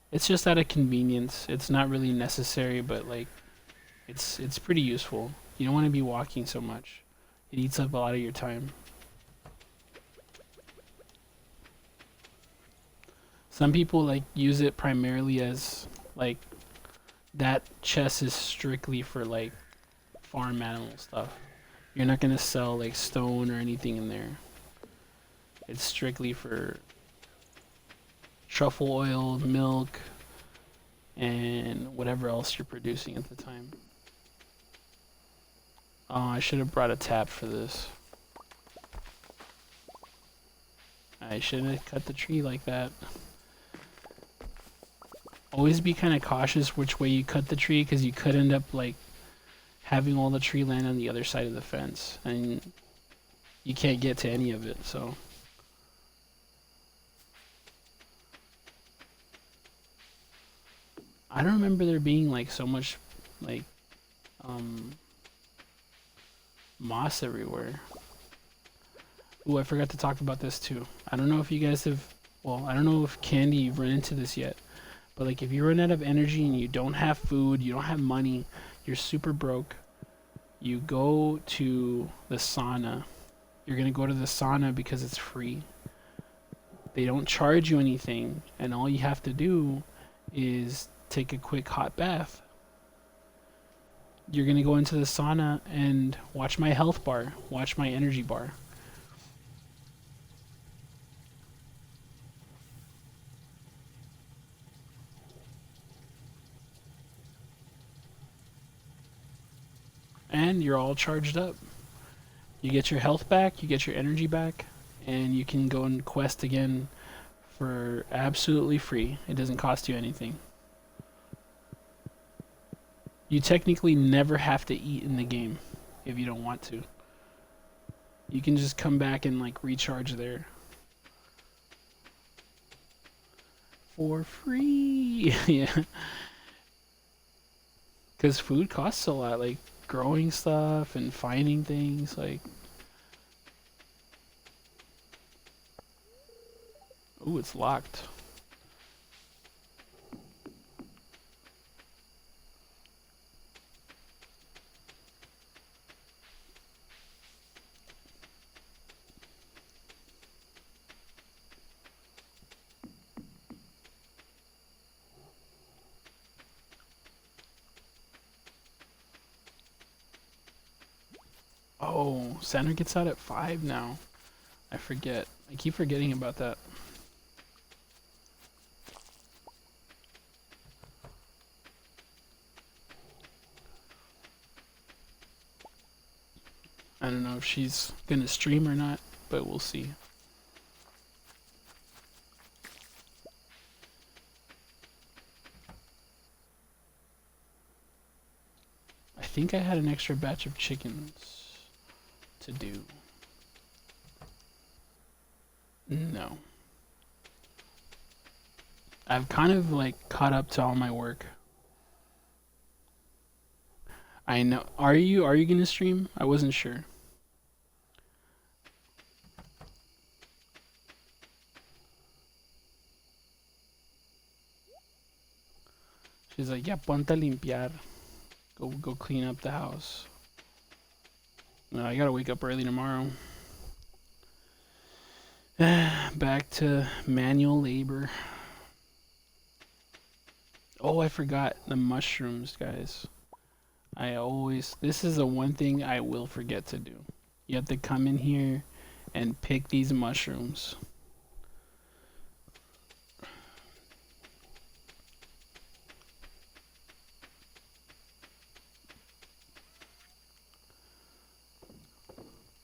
It's just out of convenience. It's not really necessary, but like it's pretty useful. You don't want to be walking so much. It eats up a lot of your time. Some people like use it primarily as like that chest is strictly for like farm animal stuff. You're not gonna sell like stone or anything in there. It's strictly for truffle oil, milk, and whatever else you're producing at the time. Oh, I should have brought a tap for this. I shouldn't have cut the tree like that. Always be kind of cautious which way you cut the tree, because you could end up like having all the tree land on the other side of the fence and you can't get to any of it. So I don't remember there being like so much like moss everywhere. Ooh, I forgot to talk about this too. I don't know if you guys have, well, I don't know if Candy you've run into this yet, but like if you run out of energy and you don't have food, you don't have money, you're super broke, you go to the sauna. You're gonna go to the sauna because it's free. They don't charge you anything, and all you have to do is take a quick hot bath. You're gonna go into the sauna and watch my health bar, watch my energy bar. And you're all charged up. You get your health back, you get your energy back, and you can go and quest again for absolutely free. It doesn't cost you anything. You technically never have to eat in the game if you don't want to. You can just come back and like recharge there for free. Yeah, because food costs a lot, like growing stuff and finding things. Like, ooh, it's locked. Oh, Sander gets out at 5 now. I forget. I keep forgetting about that. don't know if she's gonna stream or not, but we'll see. I think I had an extra batch of chickens to do. No. I've kind of like caught up to all my work. I know. Are you gonna stream? I wasn't sure. She's like, yeah, ponte a limpiar. Go clean up the house. No, I gotta wake up early tomorrow. Back to manual labor. Oh, I forgot the mushrooms, guys. This is the one thing I will forget to do. You have to come in here and pick these mushrooms.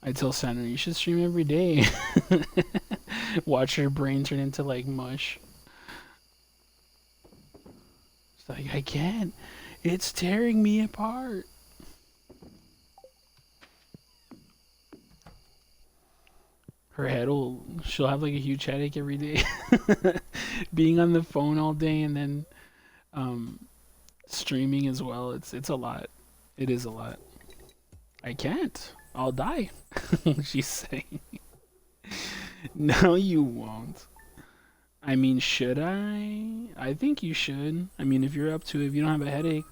I tell Sandra, you should stream every day. Watch her brain turn into like mush. It's like, I can't. It's tearing me apart. She'll have like a huge headache every day. Being on the phone all day and then streaming as well. It's a lot. It is a lot. I can't. I'll die. She's saying. No, you won't. I mean, should I? I think you should. I mean, if you're up to it, if you don't have a headache,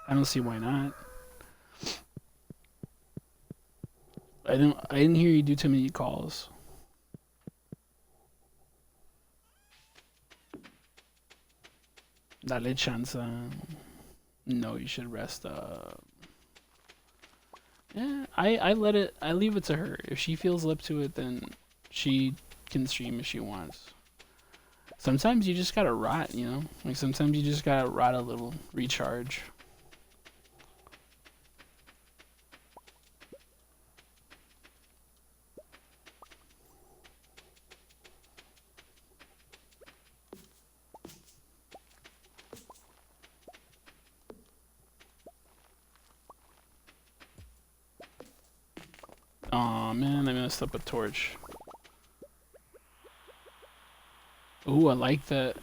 I don't see why not. I didn't hear you do too many calls. Dale chance. No, you should rest up. Yeah, I leave it to her. If she feels up to it, then she can stream if she wants. Sometimes you just gotta rot, you know? Like sometimes you just gotta rot a little, recharge. Aw, man, I messed up a torch. Ooh, I like that.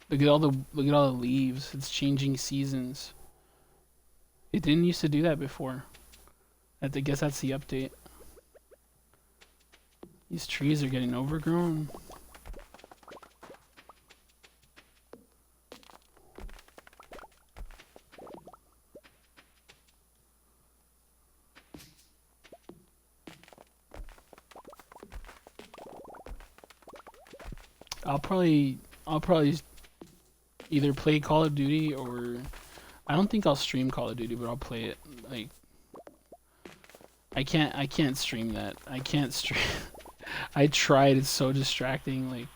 Look at all the leaves. It's changing seasons. It didn't used to do that before. I guess that's the update. These trees are getting overgrown. I'll probably either play Call of Duty or I don't think I'll stream Call of Duty, but I'll play it. Like I can't stream that. I can't stream. I tried. It's so distracting. Like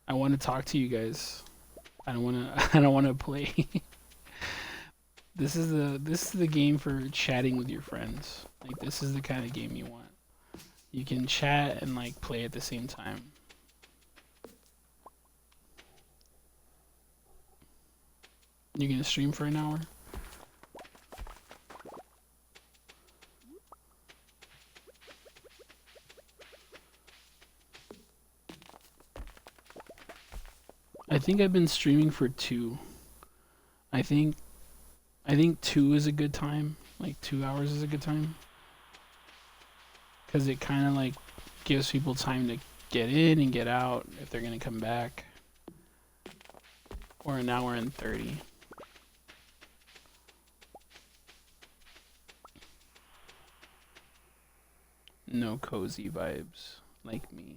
I want to talk to you guys. I don't want to. I don't want to play. This is the game for chatting with your friends. Like this is the kind of game you want. You can chat and like play at the same time. You're gonna stream for an hour? I think I've been streaming for 2. I think 2 is a good time. Like 2 hours is a good time. Because it kind of like gives people time to get in and get out if they're gonna come back. Or an hour and 30. No cozy vibes like me.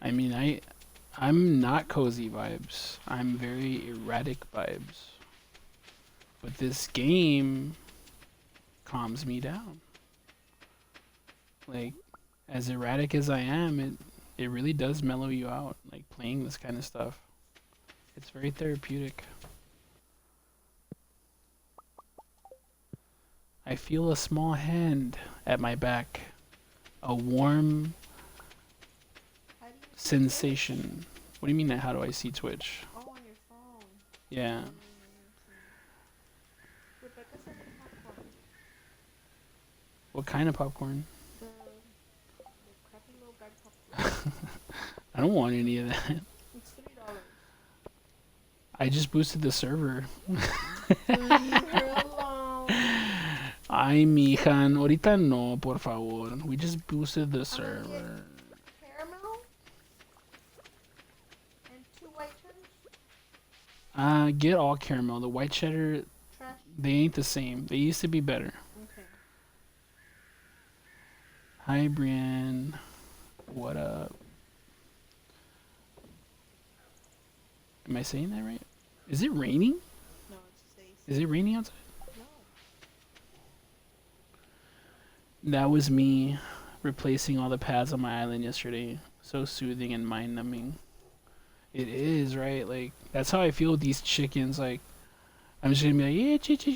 I mean, I'm not cozy vibes. I'm very erratic vibes. But this game calms me down. Like, as erratic as I am, it really does mellow you out. Like playing this kind of stuff, it's very therapeutic. I feel a small hand at my back. A warm How do you see Twitch? sensation. What do you mean, how do I see Twitch? Oh, on your phone. Yeah. Okay. Rebecca sent me popcorn. What kind of popcorn? The crappy little bag popcorn. I don't want any of that. It's $3. I just boosted the server. Leave her alone. Ay, mijan, ahorita no, por favor. We just boosted the I'm gonna get server. caramel and 2 white cheddars. Get all caramel. The white cheddar, Trash. they ain't the same. They used to be better. Okay. Hi, Brienne. What up? Am I saying that right? Is it raining? No, it's safe. Is it raining outside? No. That was me replacing all the pads on my island yesterday. So soothing and mind numbing. It is, right? Like, that's how I feel with these chickens. Like, I'm just gonna be like, yeah, chicken.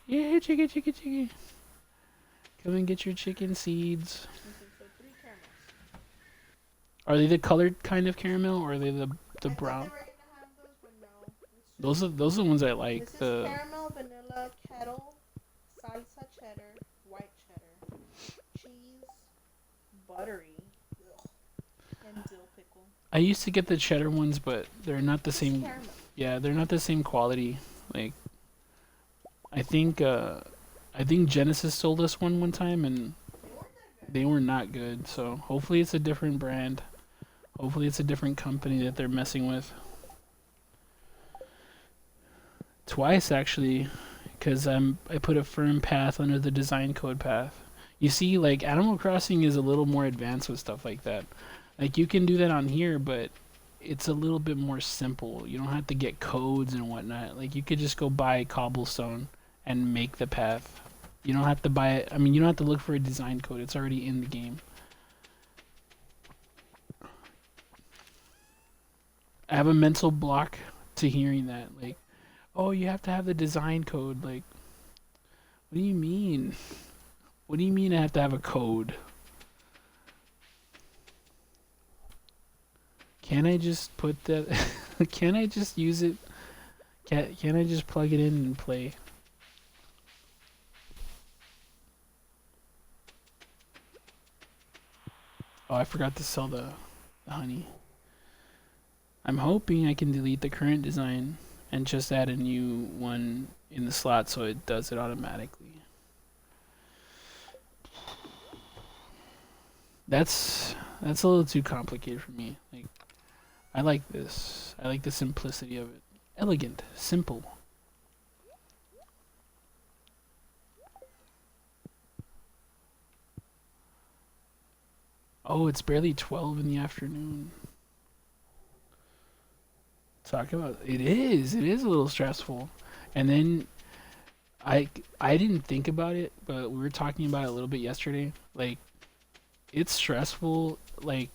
Yeah, chicken. Come and get your chicken seeds. Okay, so 3 caramels. Are they the colored kind of caramel, or are they the I thought brown? they were gonna have those, but no. It's Those are the ones I like. This is The caramel, vanilla, kettle, salsa cheddar, white cheddar, cheese, buttery, and dill pickle. I used to get the cheddar ones, but they're not the This is same. caramel. Yeah, they're not the same quality. Like, I think Genesis sold us one time, and They weren't that good. they were not good. So hopefully it's a different brand. Hopefully it's a different company that they're messing with. Twice actually, because I put a firm path under the design code path. You see, like Animal Crossing is a little more advanced with stuff like that. Like you can do that on here, but it's a little bit more simple. You don't have to get codes and whatnot. Like you could just go buy cobblestone and make the path. You don't have to buy it. I mean, you don't have to look for a design code. It's already in the game. I have a mental block to hearing that. Like, oh, you have to have the design code. Like, what do you mean? What do you mean I have to have a code? Can I just put that? Can I just use it? Can I just plug it in and play? Oh, I forgot to sell the honey. I'm hoping I can delete the current design and just add a new one in the slot so it does it automatically. That's a little too complicated for me. Like, I like this. I like the simplicity of it. Elegant, simple. Oh, it's barely 12 in the afternoon. Talk about it is. It is a little stressful. And then I didn't think about it, but we were talking about it a little bit yesterday. Like it's stressful like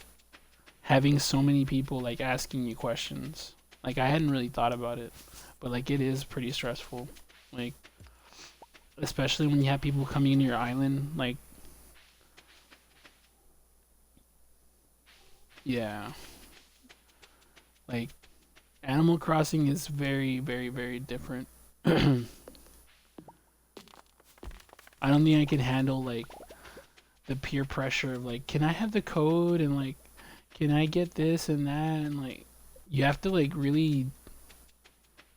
having so many people like asking you questions. Like I hadn't really thought about it, but like it is pretty stressful. Like especially when you have people coming into your island like yeah. Like Animal Crossing is very different. I don't think I can handle like the peer pressure of like, can I have the code and like, can I get this and that and like, you have to like really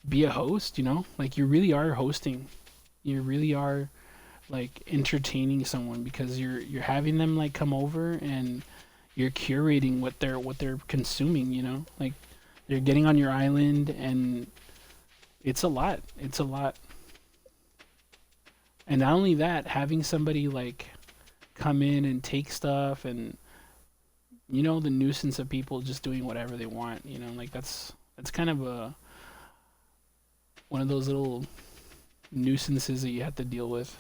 be a host, you know? Like you really are hosting. You really are like entertaining someone because you're having them like come over and you're curating what they're consuming, you know? Like they're getting on your island and it's a lot. It's a lot. And not only that, having somebody like come in and take stuff and you know the nuisance of people just doing whatever they want, you know, like that's kind of a one of those little nuisances that you have to deal with.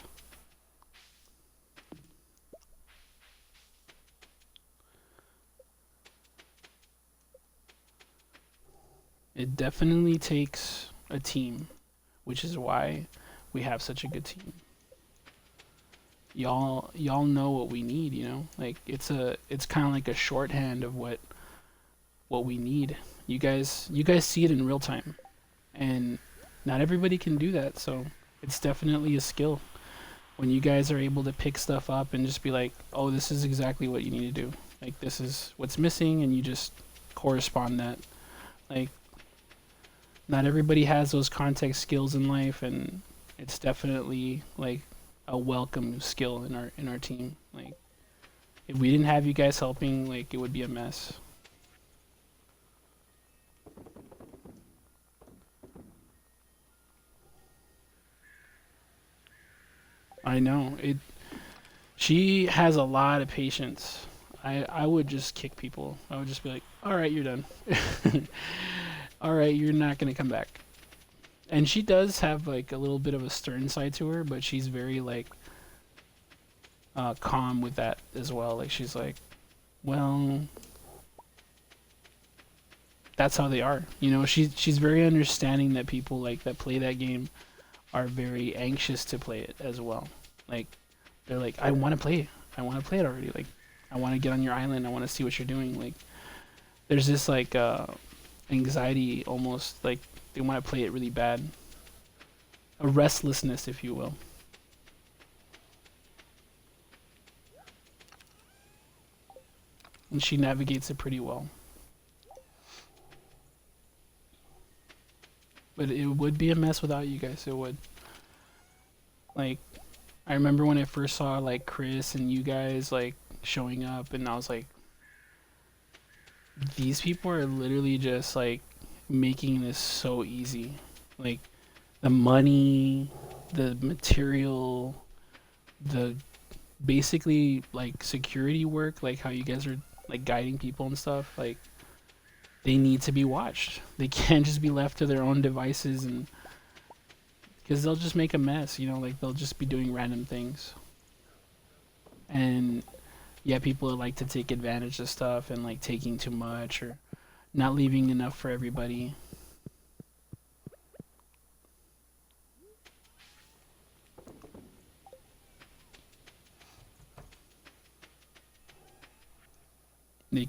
It definitely takes a team, which is why we have such a good team. Y'all know what we need, you know? Like it's kind of like a shorthand of what we need. You guys see it in real time. And not everybody can do that, so it's definitely a skill when you guys are able to pick stuff up and just be like, "Oh, this is exactly what you need to do. Like this is what's missing," and you just correspond that. Like not everybody has those context skills in life, and it's definitely like a welcome skill in our team. Like if we didn't have you guys helping, like it would be a mess. I know it. She has a lot of patience. I would just kick people. I would just be like, "All right, you're done. All right, you're not gonna come back." And she does have like a little bit of a stern side to her, but she's very like calm with that as well. Like she's like, "Well, that's how they are." You know, she's very understanding that people like that play that game are very anxious to play it as well. Like they're like, I want to play. I want to play it already. Like I want to get on your island. I want to see what you're doing. Like there's this like anxiety almost like they want to play it really bad. A restlessness, if you will. And she navigates it pretty well. But it would be a mess without you guys. It would. Like I remember when I first saw like Chris and you guys like showing up, and I was like, these people are literally just like making this so easy. Like the money, the material, the basically like security work, like how you guys are like guiding people and stuff. Like they need to be watched. They can't just be left to their own devices, and because they'll just make a mess, you know, like they'll just be doing random things. And yeah, people like to take advantage of stuff and like taking too much or not leaving enough for everybody. They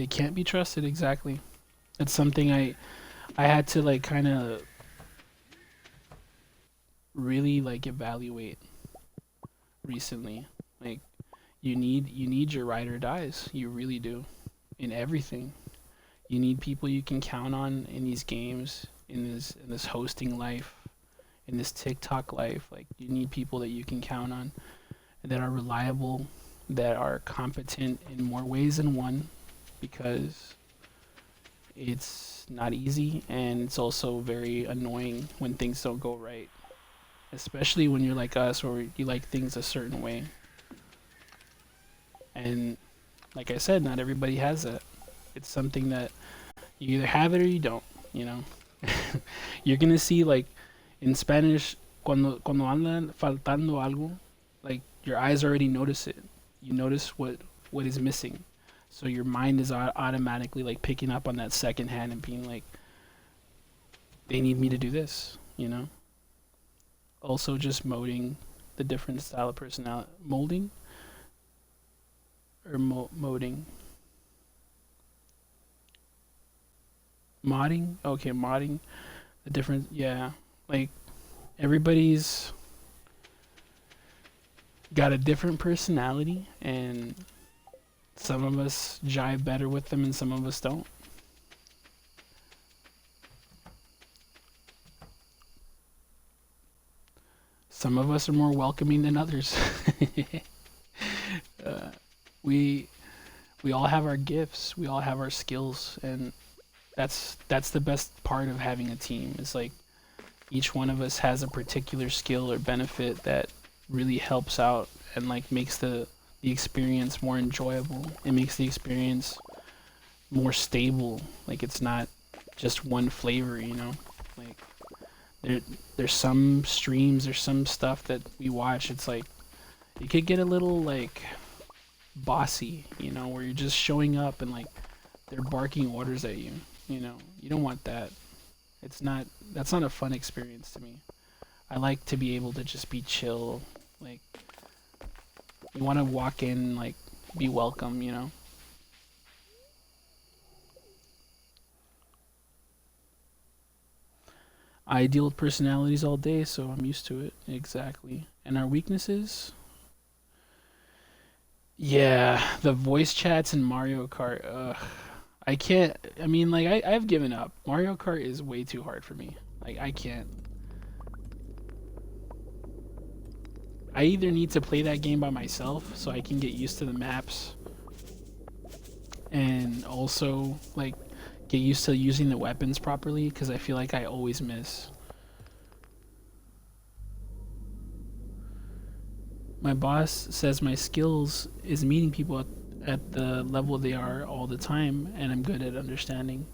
can't be trusted exactly. It's something I had to like kind of really like evaluate recently. Like you need your ride or dies. You really do in everything. You need people you can count on in these games, in this hosting life, in this TikTok life. Like you need people that you can count on that are reliable, that are competent in more ways than one, because it's not easy and it's also very annoying when things don't go right, especially when you're like us or you like things a certain way. And like I said, not everybody has that. It's something that you either have it or you don't, you know. You're gonna see like in Spanish cuando andan faltando algo, like your eyes already notice it. You notice what is missing. So your mind is automatically like picking up on that second hand and being like, they need me to do this, you know. Also, just moding the different style of personality, molding or moding, modding. Okay, modding the different. Yeah, like everybody's got a different personality, and some of us jive better with them, and some of us don't. Some of us are more welcoming than others. uh, we we all have our gifts, we all have our skills, and that's the best part of having a team. Is like each one of us has a particular skill or benefit that really helps out and like makes the experience more enjoyable. It makes the experience more stable. Like it's not just one flavor, you know. Like there there's some streams, there's some stuff that we watch. It's like it could get a little like bossy, you know, where you're just showing up and like they're barking orders at you. You know, you don't want that. It's not. That's not a fun experience to me. I like to be able to just be chill. Like, you want to walk in, like, be welcome, you know? I deal with personalities all day, so I'm used to it. Exactly. And our weaknesses? Yeah, the voice chats in Mario Kart. Ugh. I can't. I mean, like, I've given up. Mario Kart is way too hard for me. Like, I can't. I either need to play that game by myself so I can get used to the maps and also, like, get used to using the weapons properly because I feel like I always miss. My boss says my skills is meeting people at the level they are all the time, and I'm good at understanding.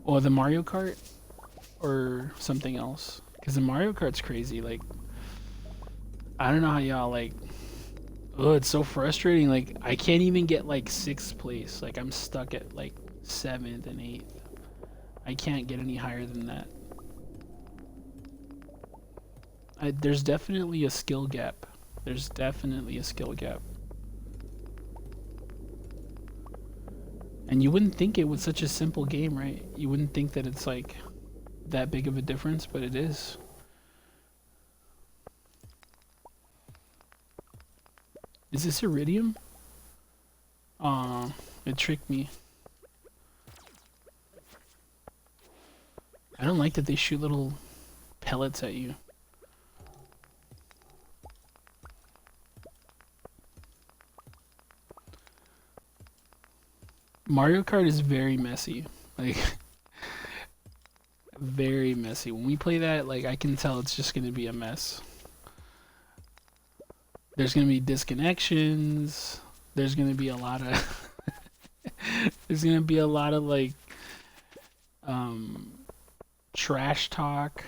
Or the Mario Kart, or something else. Because the Mario Kart's crazy. Like, I don't know how y'all like. Oh, it's so frustrating. Like, I can't even get like sixth place. Like, I'm stuck at like seventh and eighth. I can't get any higher than that. There's definitely a skill gap. There's definitely a skill gap. And you wouldn't think it was such a simple game, right? You wouldn't think that it's like that big of a difference, but it is. Is this iridium? Aw, it tricked me. I don't like that they shoot little pellets at you. Mario Kart is very messy. Like, very messy. When we play that, like, I can tell it's just gonna be a mess. There's gonna be disconnections. There's gonna be a lot of there's gonna be a lot of like trash talk.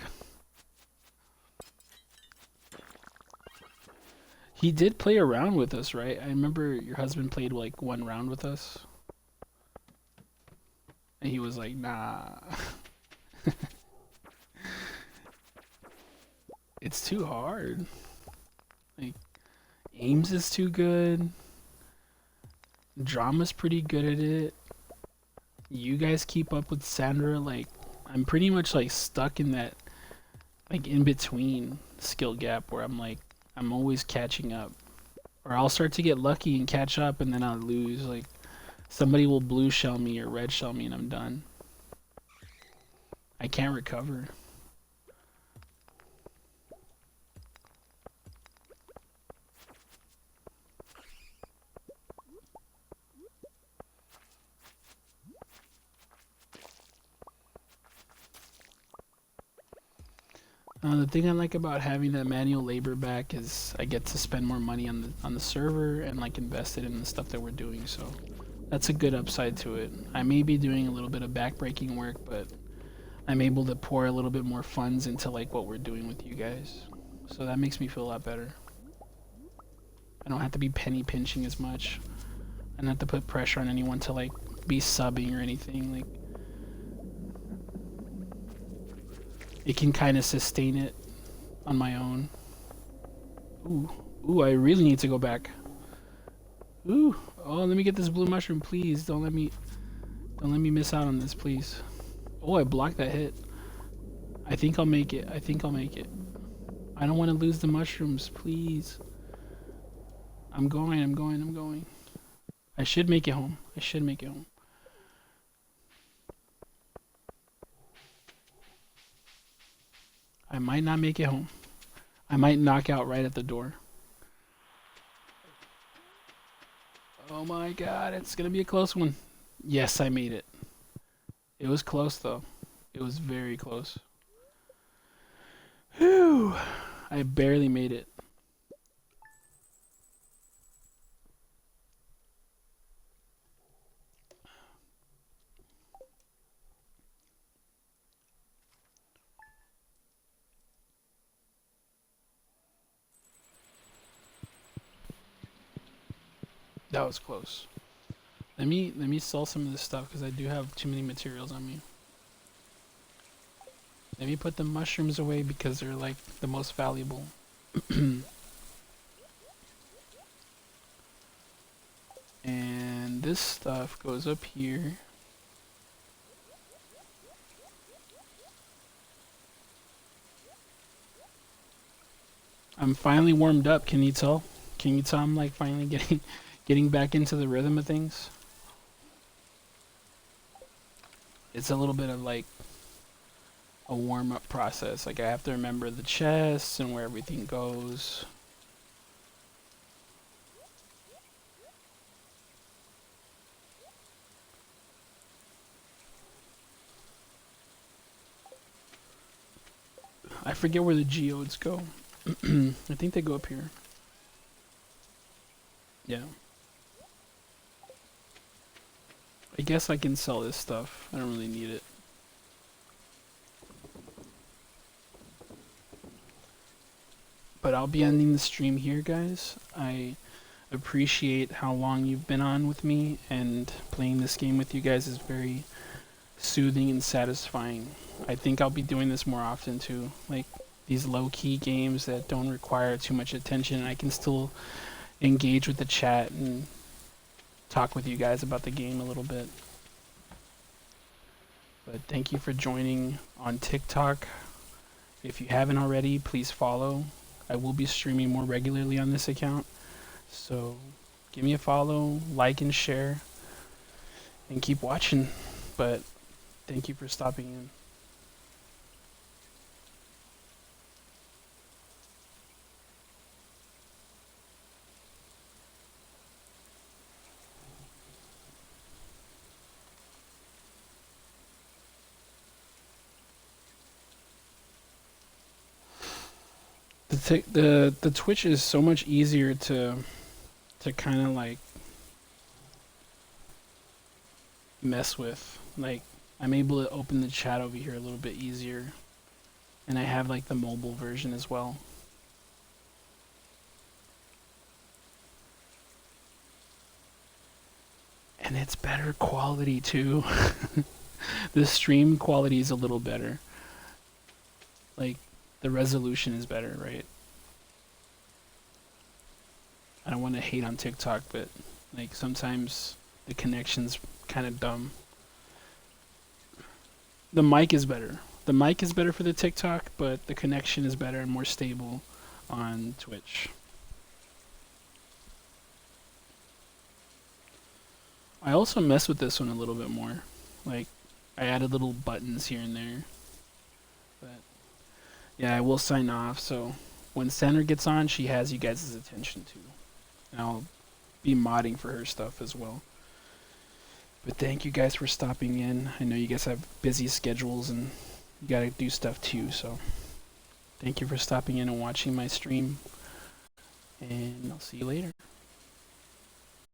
He did play around with us, right? I remember your husband played like one round with us. And he was like, nah. It's too hard. Like, Ames is too good. Drama's pretty good at it. You guys keep up with Sandra. Like, I'm pretty much like stuck in that like in between skill gap where I'm like I'm always catching up. Or I'll start to get lucky and catch up and then I'll lose. Like, somebody will blue shell me or red shell me and I'm done. I can't recover. The thing I like about having that manual labor back is I get to spend more money on the server and like invest it in the stuff that we're doing. So that's a good upside to it. I may be doing a little bit of backbreaking work, but I'm able to pour a little bit more funds into like what we're doing with you guys. So that makes me feel a lot better. I don't have to be penny pinching as much. I don't have to put pressure on anyone to like be subbing or anything. Like, it can kind of sustain it on my own. Ooh, I really need to go back. Ooh, oh, let me get this blue mushroom, please. Don't let me miss out on this, please. Oh, I blocked that hit. I think I'll make it. I think I'll make it. I don't want to lose the mushrooms, please. I'm going. I should make it home. I should make it home. I might not make it home. I might knock out right at the door. Oh my god, it's gonna be a close one. Yes, I made it. It was close though. It was very close. Whew. I barely made it. That was close. Let me sell some of this stuff because I do have too many materials on me. Let me put the mushrooms away because they're like the most valuable. And this stuff goes up here. I'm finally warmed up, can you tell? Can you tell I'm like finally getting back into the rhythm of things? It's a little bit of like a warm-up process. Like I have to remember the chests and where everything goes. I forget where the geodes go. I think they go up here. Yeah. I guess I can sell this stuff. I don't really need it. But I'll be ending the stream here, guys. I appreciate how long you've been on with me, and playing this game with you guys is very soothing and satisfying. I think I'll be doing this more often too. Like these low-key games that don't require too much attention. I can still engage with the chat and talk with you guys about the game a little bit. But thank you for joining on TikTok. If you haven't already, please follow. I will be streaming more regularly on this account. So give me a follow, like and share, and keep watching. But thank you for stopping in. The Twitch is so much easier to kind of like mess with. Like I'm able to open the chat over here a little bit easier, and I have like the mobile version as well. And it's better quality too. The stream quality is a little better. Like the resolution is better, right? I don't want to hate on TikTok, but like sometimes the connection's kind of dumb. The mic is better. The mic is better for the TikTok, but the connection is better and more stable on Twitch. I also mess with this one a little bit more. Like I added little buttons here and there. But yeah, I will sign off. So when Sandra gets on, she has you guys' attention too. And I'll be modding for her stuff as well. But thank you guys for stopping in. I know you guys have busy schedules and you gotta do stuff too, so thank you for stopping in and watching my stream. And I'll see you later.